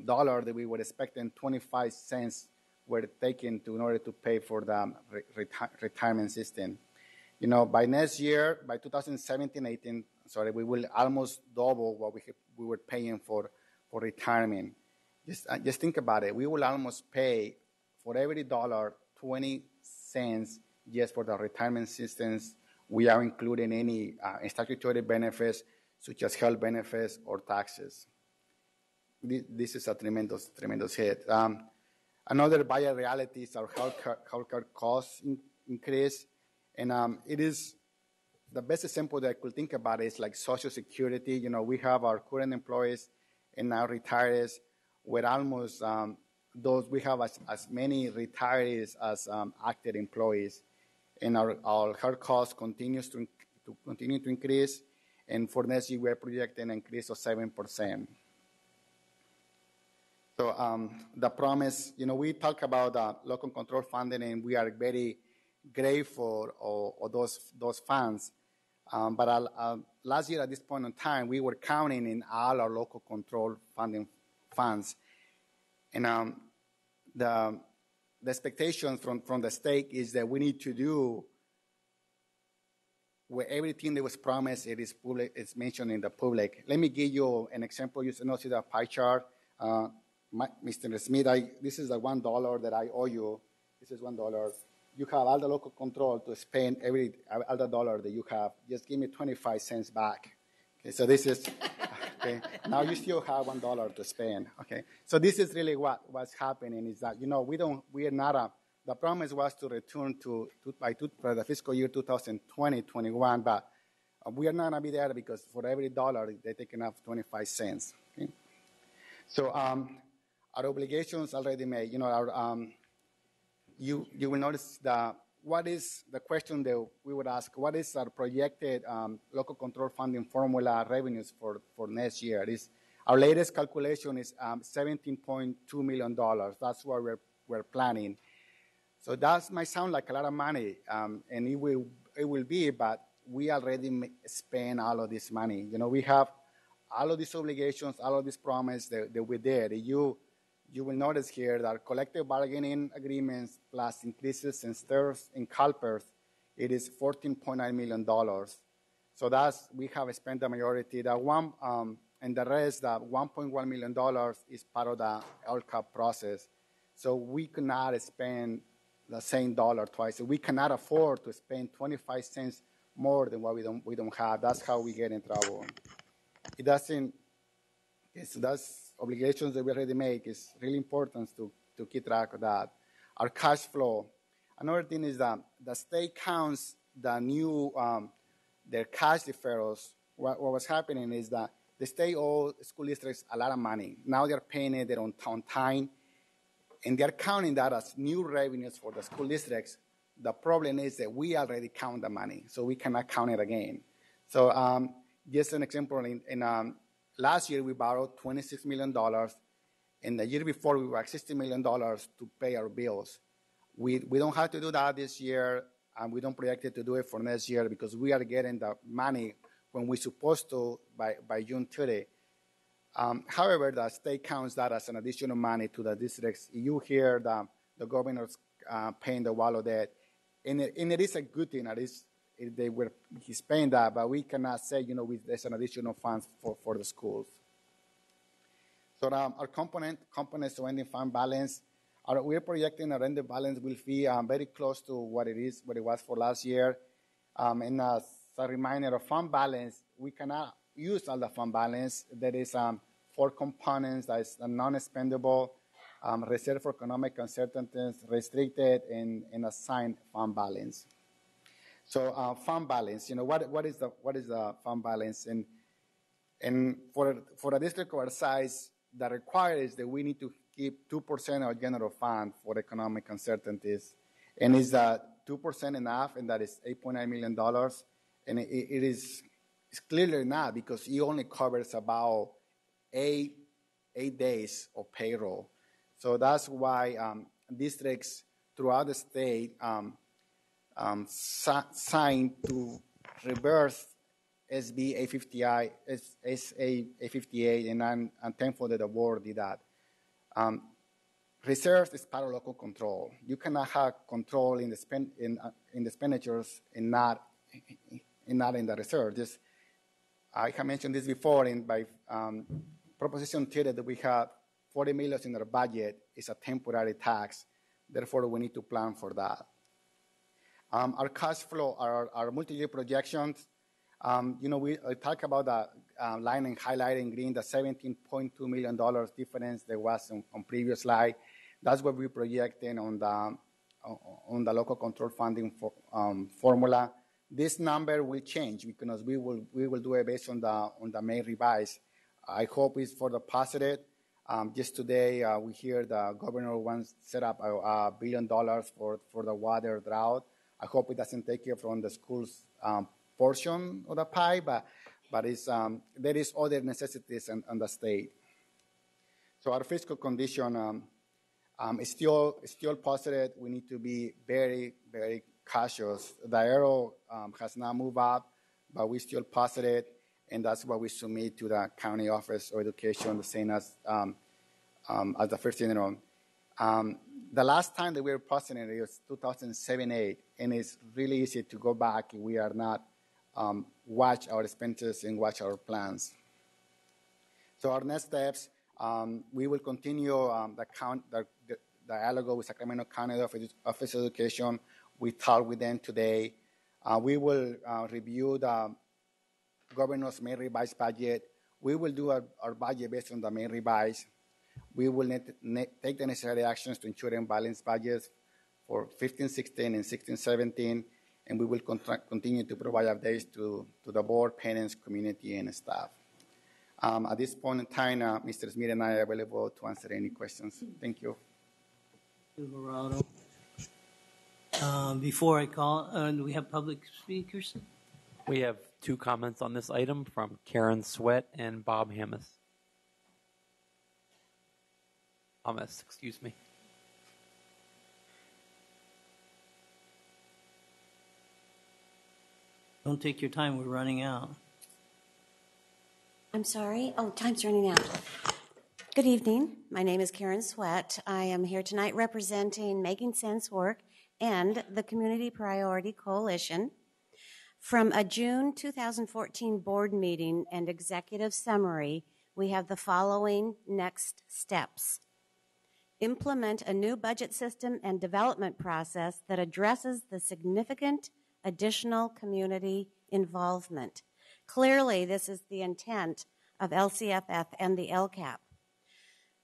dollar that we were expecting, 25 cents were taken in order to pay for the retirement system. By next year, by 2017-18, we will almost double what we were paying for retirement. Just think about it. We will almost pay for every dollar 20 cents just for the retirement systems. We are including any statutory benefits such as health benefits or taxes. This is a tremendous hit. Another budget reality is our healthcare costs increase, and it is the best example that I could think about is like Social Security. We have our current employees and now retirees, with almost we have as many retirees as active employees, and our health costs continue to increase, and for next year we're projecting an increase of 7%. So the promise, we talk about local control funding, and we are very grateful of those funds. But last year at this point in time, we were counting in all our local control funding funds. And the expectation from the state is that we need to do where everything that was promised, it is public, it's mentioned in the public. Let me give you an example. You see the pie chart. Mr. Smith, this is the $1 that I owe you. This is $1. You have all the local control to spend every other dollar that you have. Just give me 25 cents back. Okay, so this is, okay. Now you still have $1 to spend. Okay, so this is really what's happening is that, the promise was to return by the fiscal year 2020-21, but we are not going to be there because for every dollar, they're taking off 25 cents. Okay? So our obligations already made, you will notice what is the question that we would ask, what is our projected local control funding formula revenues for next year? Our latest calculation is $17.2 million. That's what we're we're planning. So that might sound like a lot of money, and it will be, but we already spent all of this money. You know, we have all of these obligations, all of these promises that we did. You will notice here that collective bargaining agreements plus increases in STIRs and CalPERS, it is $14.9 million. So we have spent the majority. That one, and the rest, that $1.1 million is part of the LCAP process. So we cannot spend the same dollar twice. So we cannot afford to spend 25 cents more than what we don't have. That's how we get in trouble. It doesn't. So that's obligations that we already make. It's really important to keep track of that. Our cash flow. Another thing is that the state counts the new their cash deferrals. What was happening is that the state owed school districts a lot of money. Now they're paying it on time, and they're counting that as new revenues for the school districts. The problem is that we already count the money, so we cannot count it again. So just an example, in last year we borrowed $26 million, and the year before we were $60 million to pay our bills. We don't have to do that this year, and we don't project it to do it for next year because we are getting the money when we're supposed to by June 30. However, the state counts that as an additional money to the districts. You hear the governors paying the wallow debt, and it is a good thing. He's paying that, but we cannot say, there's an additional funds for the schools. So our components to ending fund balance, we're projecting our ending balance will be very close to what it was for last year. And as a reminder of fund balance, we cannot use all the fund balance. There is 4 components. That is non-expendable, reserve for economic uncertainties, restricted, and assigned fund balance. So fund balance, what is the fund balance? And for a district of our size, that requires that we need to keep 2% of general fund for economic uncertainties. And is that 2% enough? And that is $8.9 million. And it's clearly not, because it only covers about 8 days of payroll. So that's why districts throughout the state signed to reverse SB 858, and I'm thankful that the board did that. Reserves is part of local control. You cannot have control in the expenditures and not in the reserve. I have mentioned this before, and by Proposition 30 that we have $40 million in our budget is a temporary tax. Therefore, we need to plan for that. Our cash flow, our multi-year projections, we talk about the line and highlight in green, the $17.2 million difference there was on previous slide. That's what we're projecting on the local control funding formula. This number will change because we will do it based on the May revise. I hope it's for the positive. Just today, we hear the governor wants to set up $1 billion for the water drought. I hope it doesn't take it from the school's portion of the pie, but there is other necessities in the state. So our fiscal condition is still positive. We need to be very, very cautious. The arrow has not moved up, but we're still positive, and that's what we submit to the county office of education, the same as the first general. The last time that we were positive, it was 2007-8, and it's really easy to go back if we are not watch our expenses and watch our plans. So our next steps, we will continue the dialogue with Sacramento County Office of Education. We talked with them today. We will review the governor's May revised budget. We will do our budget based on the May revise. We will take the necessary actions to ensure and balance budgets for 15-16 and 16-17, and we will continue to provide updates to the board, parents, community, and staff. At this point in time, Mr. Smith and I are available to answer any questions. Thank you.
Alvarado. Before I call, do we have public speakers?
We have 2 comments on this item from Karen Sweat and Bob Hammis. Excuse me.
Don't take your time. We're running out.
I'm sorry. Oh, time's running out. Good evening. My name is Karen Sweat. I am here tonight representing Making Sense Work and the Community Priority Coalition. From a June 2014 board meeting and executive summary, we have the following next steps. Implement a new budget system and development process that addresses the significant additional community involvement. Clearly, this is the intent of LCFF and the LCAP.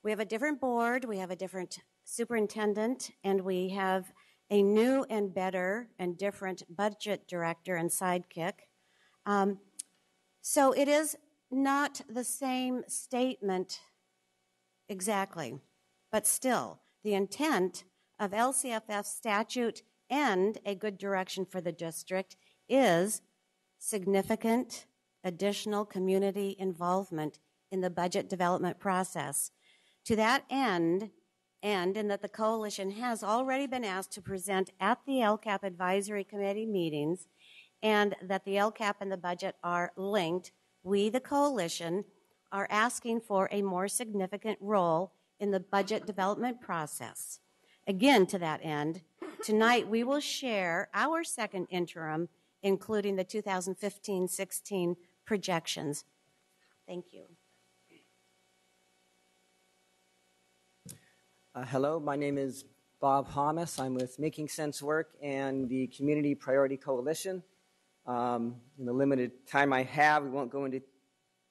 We have a different board, we have a different superintendent, and we have a new and better and different budget director and sidekick. So it is not the same statement exactly, but still, the intent of LCFF statute and a good direction for the district is significant additional community involvement in the budget development process. To that end, and in that the coalition has already been asked to present at the LCAP advisory committee meetings, and that the LCAP and the budget are linked, we, the coalition, are asking for a more significant role in the budget development process. Again, to that end, tonight we will share our second interim, including the 2015-16 projections. Thank you.
Hello, my name is Bob Hamas. I'm with Making Sense Work and the Community Priority Coalition. In the limited time I have, we won't go into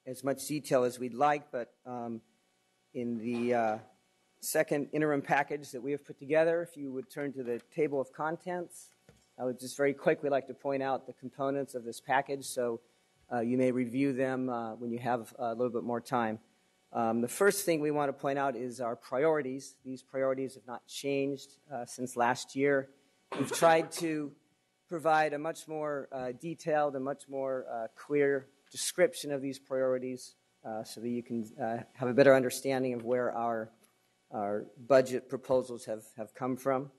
as much detail as we'd like, but in the second interim package that we have put together, if you would turn to the table of contents, I would just very quickly like to point out the components of this package so you may review them when you have a little bit more time. The first thing we want to point out is our priorities. These priorities have not changed since last year. We've tried to provide a much more detailed and much more clear description of these priorities so that you can have a better understanding of where our budget proposals have come from.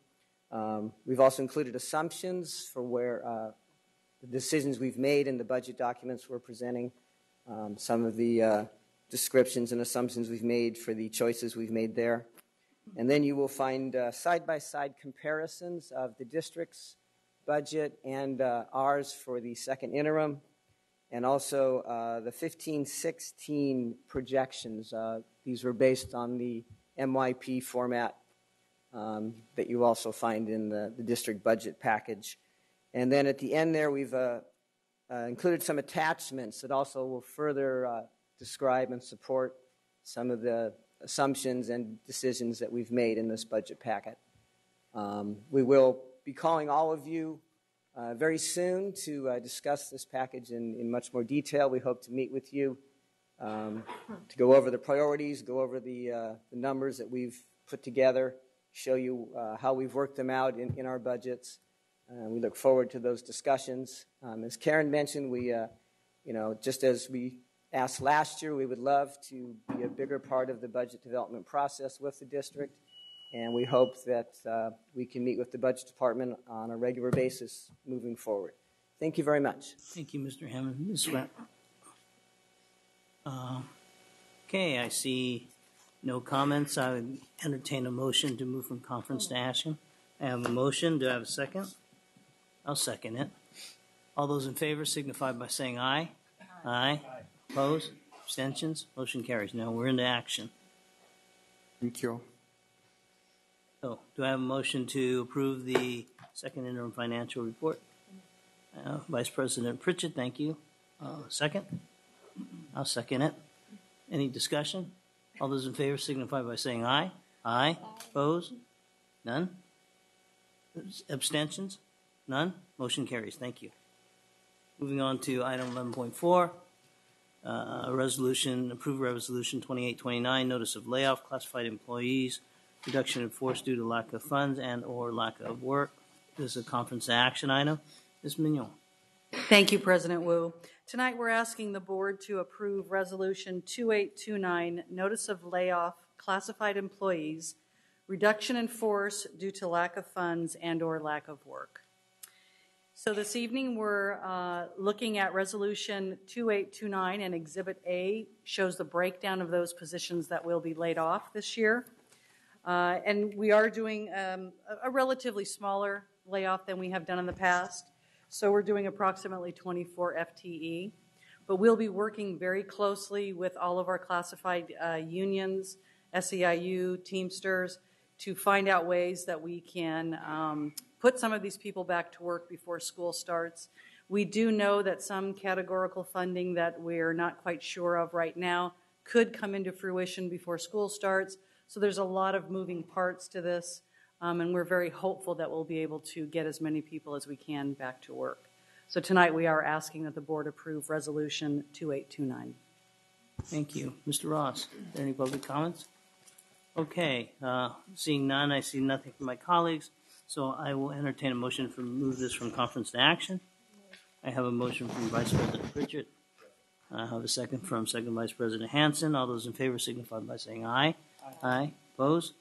We've also included assumptions for where the decisions we've made in the budget documents we're presenting, some of the descriptions and assumptions we've made for the choices we've made there. And then you will find side-by-side comparisons of the district's budget and ours for the second interim, and also the 15-16 projections. These were based on the MYP format that you also find in the district budget package. And then at the end there, we've included some attachments that also will further describe and support some of the assumptions and decisions that we've made in this budget packet. We will be calling all of you very soon to discuss this package in much more detail. We hope to meet with you to go over the priorities, go over the numbers that we've put together, show you how we've worked them out in our budgets. We look forward to those discussions. As Karen mentioned, we, just as we asked last year, we would love to be a bigger part of the budget development process with the district, and we hope that we can meet with the budget department on a regular basis moving forward. Thank you very much.
Thank you, Mr. Hammond. Ms. Sweat. Okay, I see no comments. I would entertain a motion to move from conference to action. I have a motion. Do I have a second? I'll second it. All those in favor signify by saying aye. Aye. Opposed? Abstentions? Motion carries. Now we're into action.
Thank you.
So, do I have a motion to approve the second interim financial report? Vice President Pritchett, thank you. Second? I'll second it. Any discussion? All those in favor signify by saying aye. Aye. Opposed? None? Abstentions? None? Motion carries. Thank you. Moving on to item 11.4. Approve resolution 2829, notice of layoff, classified employees, reduction in force due to lack of funds and or lack of work. This is a conference action item. Ms. Mignon.
Thank you, President Wu. Tonight we're asking the board to approve resolution 2829, notice of layoff, classified employees, reduction in force due to lack of funds and or lack of work. So this evening we're looking at Resolution 2829, and Exhibit A shows the breakdown of those positions that will be laid off this year. And we are doing a relatively smaller layoff than we have done in the past. So we're doing approximately 24 FTE. But we'll be working very closely with all of our classified unions, SEIU, Teamsters, to find out ways that we can put some of these people back to work before school starts. We do know that some categorical funding that we're not quite sure of right now could come into fruition before school starts. So there's a lot of moving parts to this, and we're very hopeful that we'll be able to get as many people as we can back to work. So tonight we are asking that the board approve Resolution 2829.
Thank you. Mr. Ross, are there any public comments? Okay, seeing none, I see nothing from my colleagues, so I will entertain a motion to move this from conference to action. I have a motion from Vice President Pritchett. I have a second from Second Vice President Hansen. All those in favor signify by saying aye. Aye. Opposed?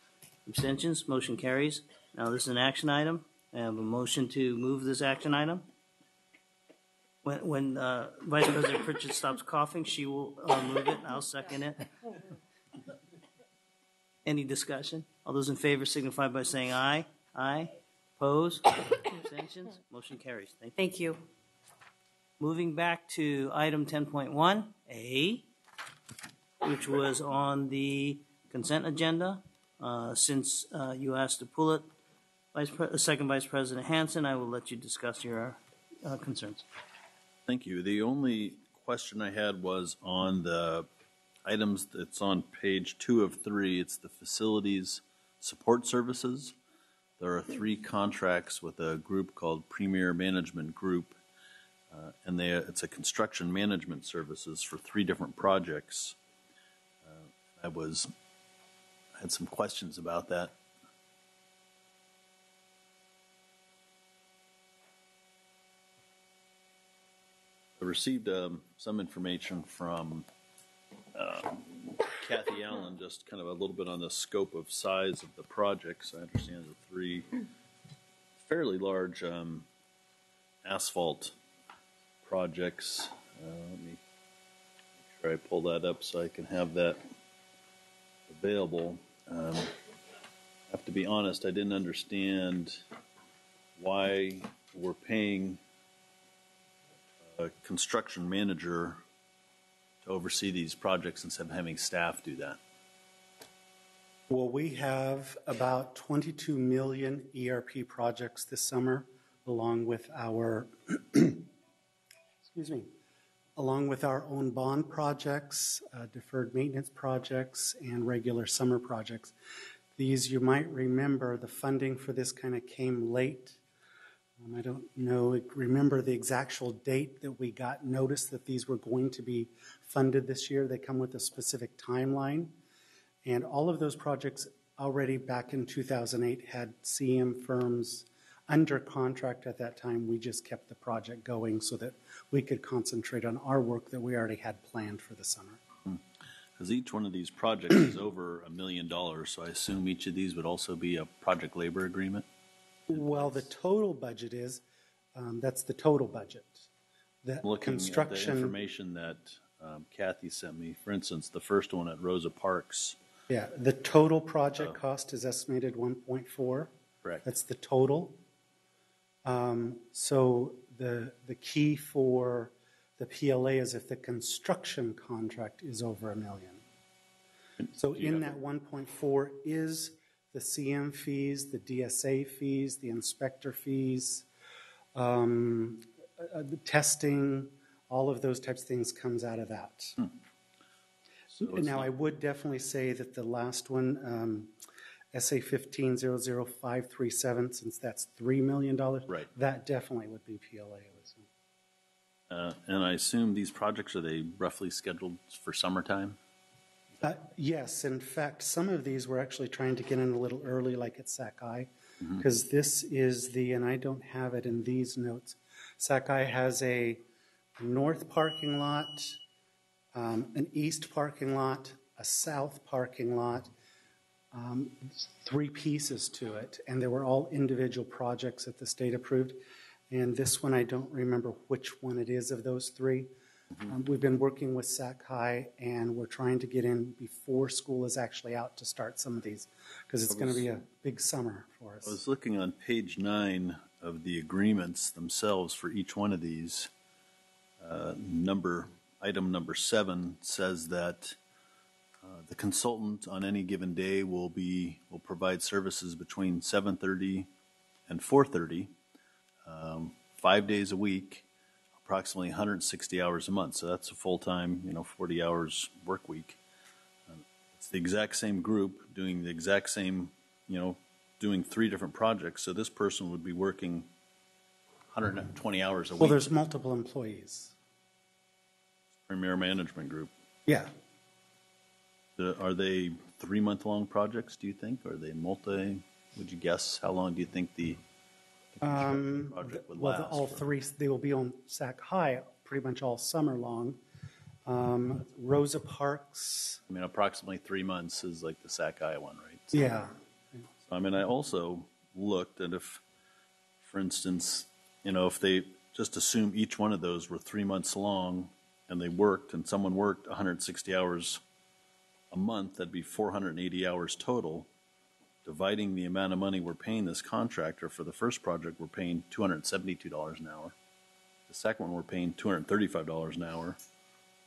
Abstentions? Motion carries. Now this is an action item. I have a motion to move this action item. When Vice President Pritchett stops coughing, she will move it. I'll second it. Any discussion? All those in favor signify by saying aye. Aye. Opposed? Abstentions? Motion carries.
Thank you.
Moving back to item 10.1A, which was on the consent agenda. Since you asked to pull it, Second Vice President Hansen, I will let you discuss your concerns.
Thank you. The only question I had was on the items that's on page 2 of 3. It's the facilities support services. There are 3 contracts with a group called Premier Management Group, and it's a construction management services for 3 different projects. I had some questions about that. I received some information from Kathy Allen, just kind of a little bit on the scope of size of the projects. I understand the 3 fairly large asphalt projects. Let me make sure I pull that up so I can have that available. I have to be honest, I didn't understand why we're paying a construction manager to oversee these projects instead of having staff do that.
Well, we have about 22 million ERP projects this summer, along with our along with our own bond projects, deferred maintenance projects, and regular summer projects. These, you might remember, the funding for this kind of came late. I don't remember the actual date that we got notice that these were going to be funded this year. They come with a specific timeline. And all of those projects already back in 2008 had CM firms under contract at that time. We just kept the project going so that we could concentrate on our work that we already had planned for the summer.
Because each one of these projects is over $1 million, so I assume each of these would also be a project labor agreement?
Well, the total budget is, that's the total budget. The
Looking
construction,
at the information that Kathy sent me, for instance, the first one at Rosa Parks.
Yeah, the total project cost is estimated 1.4.
Correct.
That's the total. So the key for the PLA is if the construction contract is over $1 million. So in that 1.4 is the CM fees, the DSA fees, the inspector fees, the testing, all of those types of things comes out of that.
So
now, I would definitely say that the last one, SA 15-00537, since that's $3 million,
right,
that definitely would be PLA.
And I assume these projects, are they roughly scheduled for summertime?
Yes, in fact, some of these we're actually trying to get in a little early, like at Sakai, because this is and I don't have it in these notes, Sakai has a north parking lot, an east parking lot, a south parking lot, 3 pieces to it, and they were all individual projects that the state approved. And this one, I don't remember which one it is of those three. We've been working with Sac High, and we're trying to get in before school is actually out to start some of these, because it's going to be a big summer for us.
I was looking on page 9 of the agreements themselves for each one of these. Item number 7 says that the consultant on any given day will provide services between 7:30 and 4:30, 5 days a week, approximately 160 hours a month. So that's a full-time, 40 hours work week. It's the exact same group doing the exact same, doing 3 different projects. So this person would be working 120 hours a week.
Well, there's multiple employees.
Premier Management Group.
Yeah.
Are they 3-month-long projects, do you think? Are they would you guess? How long do you think the construction project would last?
All 3, they will be on Sac High pretty much all summer long. Rosa Parks.
I mean, approximately 3 months is like the Sac High one, right?
So, yeah.
So, I mean, I also looked at if, for instance, if they just assume each one of those were 3 months long and they worked and someone worked 160 hours a month, that'd be 480 hours total. Dividing the amount of money we're paying this contractor for the first project, we're paying $272 an hour. The second one, we're paying $235 an hour.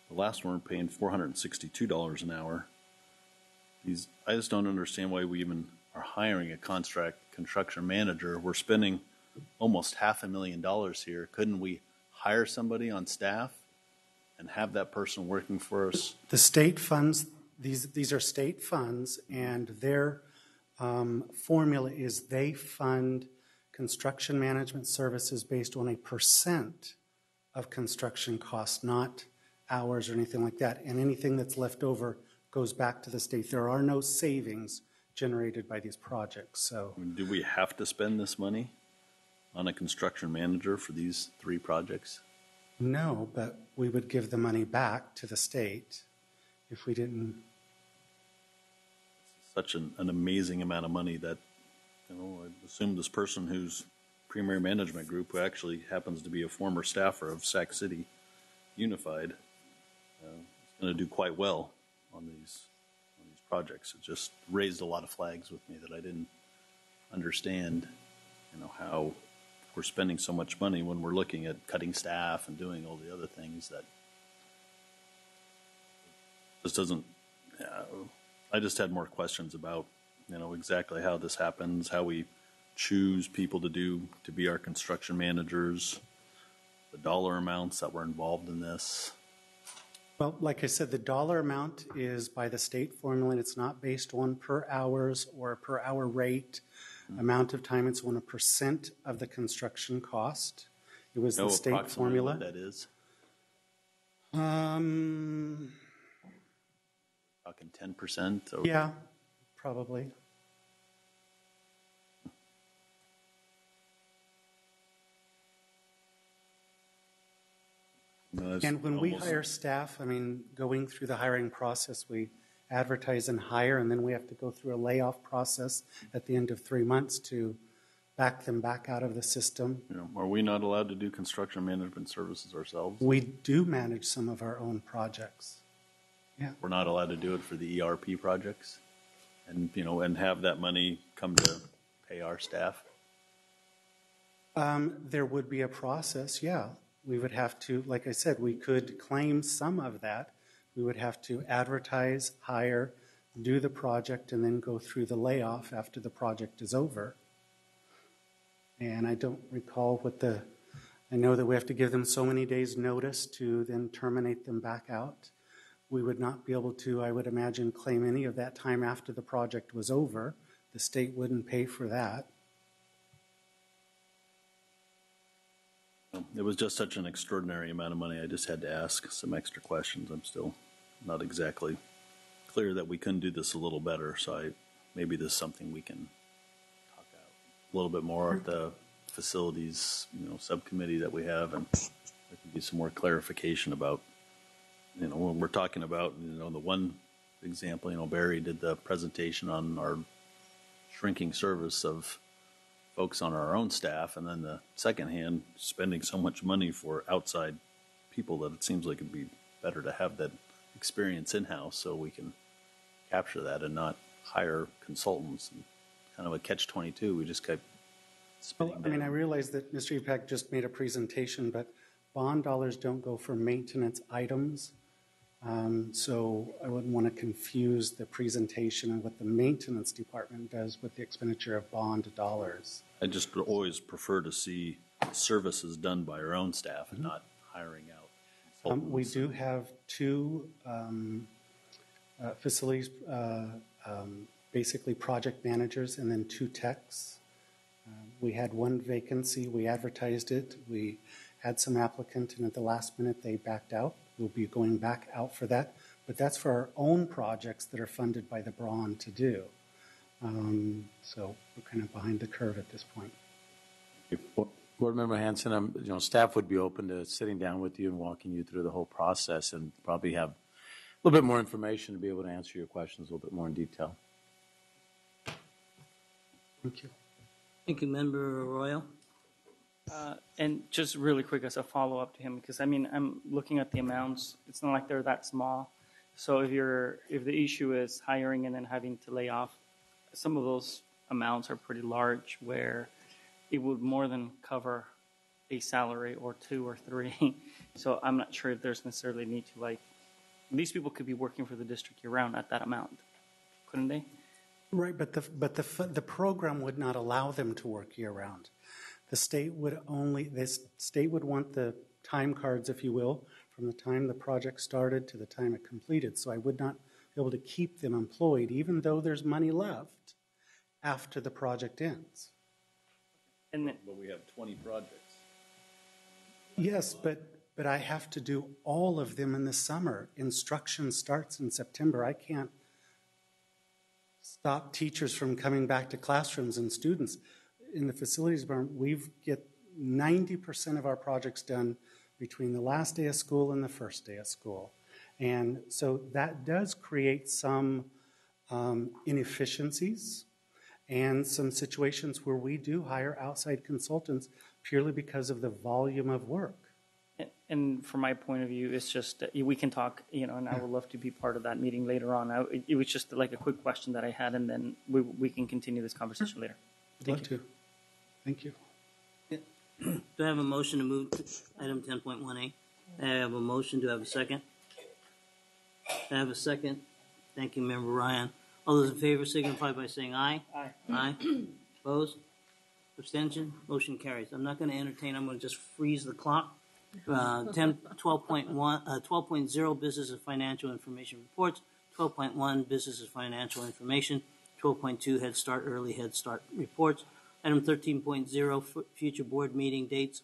The last one, we're paying $462 an hour. I just don't understand why we even are hiring a construction manager. We're spending almost $500,000 here. Couldn't we hire somebody on staff and have that person working for us?
The state funds, these are state funds, and their formula is they fund construction management services based on a % of construction costs, not hours or anything like that. And anything that's left over goes back to the state. There are no savings generated by these projects. So,
do we have to spend this money on a construction manager for these 3 projects?
No, but we would give the money back to the state if we didn't.
Such an amazing amount of money that, I assume this person who's Premier Management Group, who actually happens to be a former staffer of Sac City Unified, is going to do quite well on these projects. It just raised a lot of flags with me that I didn't understand, how we're spending so much money when we're looking at cutting staff and doing all the other things that just doesn't. I just had more questions about, exactly how this happens, how we choose people to be our construction managers, the dollar amounts that were involved in this.
Well, like I said, the dollar amount is by the state formula, and it's not based on per hours or per hour rate, amount of time. It's on a % of the construction cost. It was the state formula.
What that is? Talking 10%? Or?
Yeah, probably. And when we hire staff, going through the hiring process, we advertise and hire, and then we have to go through a layoff process at the end of 3 months to back them back out of the system.
Are we not allowed to do construction management services ourselves?
We do manage some of our own projects. Yeah.
We're not allowed to do it for the ERP projects, and have that money come to pay our staff.
There would be a process, yeah. We would have to, like I said, we could claim some of that. We would have to advertise, hire, do the project, and then go through the layoff after the project is over. And I don't recall I know that we have to give them so many days' notice to then terminate them back out. We would not be able to, I would imagine, claim any of that time after the project was over. The state wouldn't pay for that.
It was just such an extraordinary amount of money. I just had to ask some extra questions. I'm still not exactly clear that we couldn't do this a little better. So maybe this is something we can talk out a little bit more at the facilities, subcommittee that we have, and there can be some more clarification about, when we're talking about, the one example, Barry did the presentation on our shrinking service of focus on our own staff, and then the second hand, spending so much money for outside people that it seems like it'd be better to have that experience in-house so we can capture that and not hire consultants. And kind of a catch-22. We just kept spinning
I mean, I realize that Mr. Epack just made a presentation, but bond dollars don't go for maintenance items. So I wouldn't want to confuse the presentation and what the maintenance department does with the expenditure of bond dollars.
I just always prefer to see services done by our own staff and not hiring out.
We do have two facilities, basically project managers, and then two techs. We had one vacancy. We advertised it. We had some applicant, and at the last minute they backed out. We'll be going back out for that. But that's for our own projects that are funded by the BRON to do. So we're kind of behind the curve at this point.
Board Member Hanson, staff would be open to sitting down with you and walking you through the whole process and probably have a little bit more information to be able to answer your questions a little bit more in detail.
Thank you.
Thank you, Member Arroyo.
And just really quick as a follow-up to him, because I mean, I'm looking at the amounts. It's not like they're that small. So if the issue is hiring and then having to lay off, some of those amounts are pretty large, where it would more than cover a salary or two or three. So I'm not sure if there's necessarily need to these people could be working for the district year-round at that amount, couldn't they?
Right, but the program would not allow them to work year-round. The state would want the time cards, if you will, from the time the project started to the time it completed. So I would not be able to keep them employed, even though there's money left after the project ends.
But we have 20 projects.
Yes, but I have to do all of them in the summer. Instruction starts in September. I can't stop teachers from coming back to classrooms and students. In the facilities department, we get 90% of our projects done between the last day of school and the first day of school. And so that does create some inefficiencies and some situations where we do hire outside consultants purely because of the volume of work.
And from my point of view, it's just we can talk, and I would love to be part of that meeting later on. It was just like a quick question that I had, and then we can continue this conversation later.
Thank you. Thank you.
Do I have a motion to move to item 10.1A? I have a motion. Do I have a second? I have a second. Thank you, Member Ryan. All those in favor signify by saying aye. Aye. Aye. Opposed? Abstention? Motion carries. I'm not going to entertain. I'm going to just freeze the clock. 12.0 Business and Financial Information Reports. 12.1 Business and Financial Information. 12.2 Head Start Early Head Start Reports. Item 13.0 Future Board Meeting Dates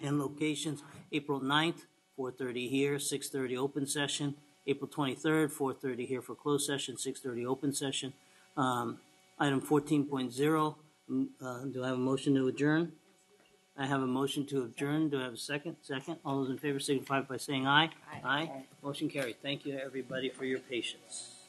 and Locations. April 9th, 4:30 here, 6:30 open session. April 23rd, 4:30 here for closed session, 6:30 open session. Item 14.0, do I have a motion to adjourn? I have a motion to adjourn. Do I have a second? Second. All those in favor signify by saying aye. Aye. Motion carried. Thank you, everybody, for your patience.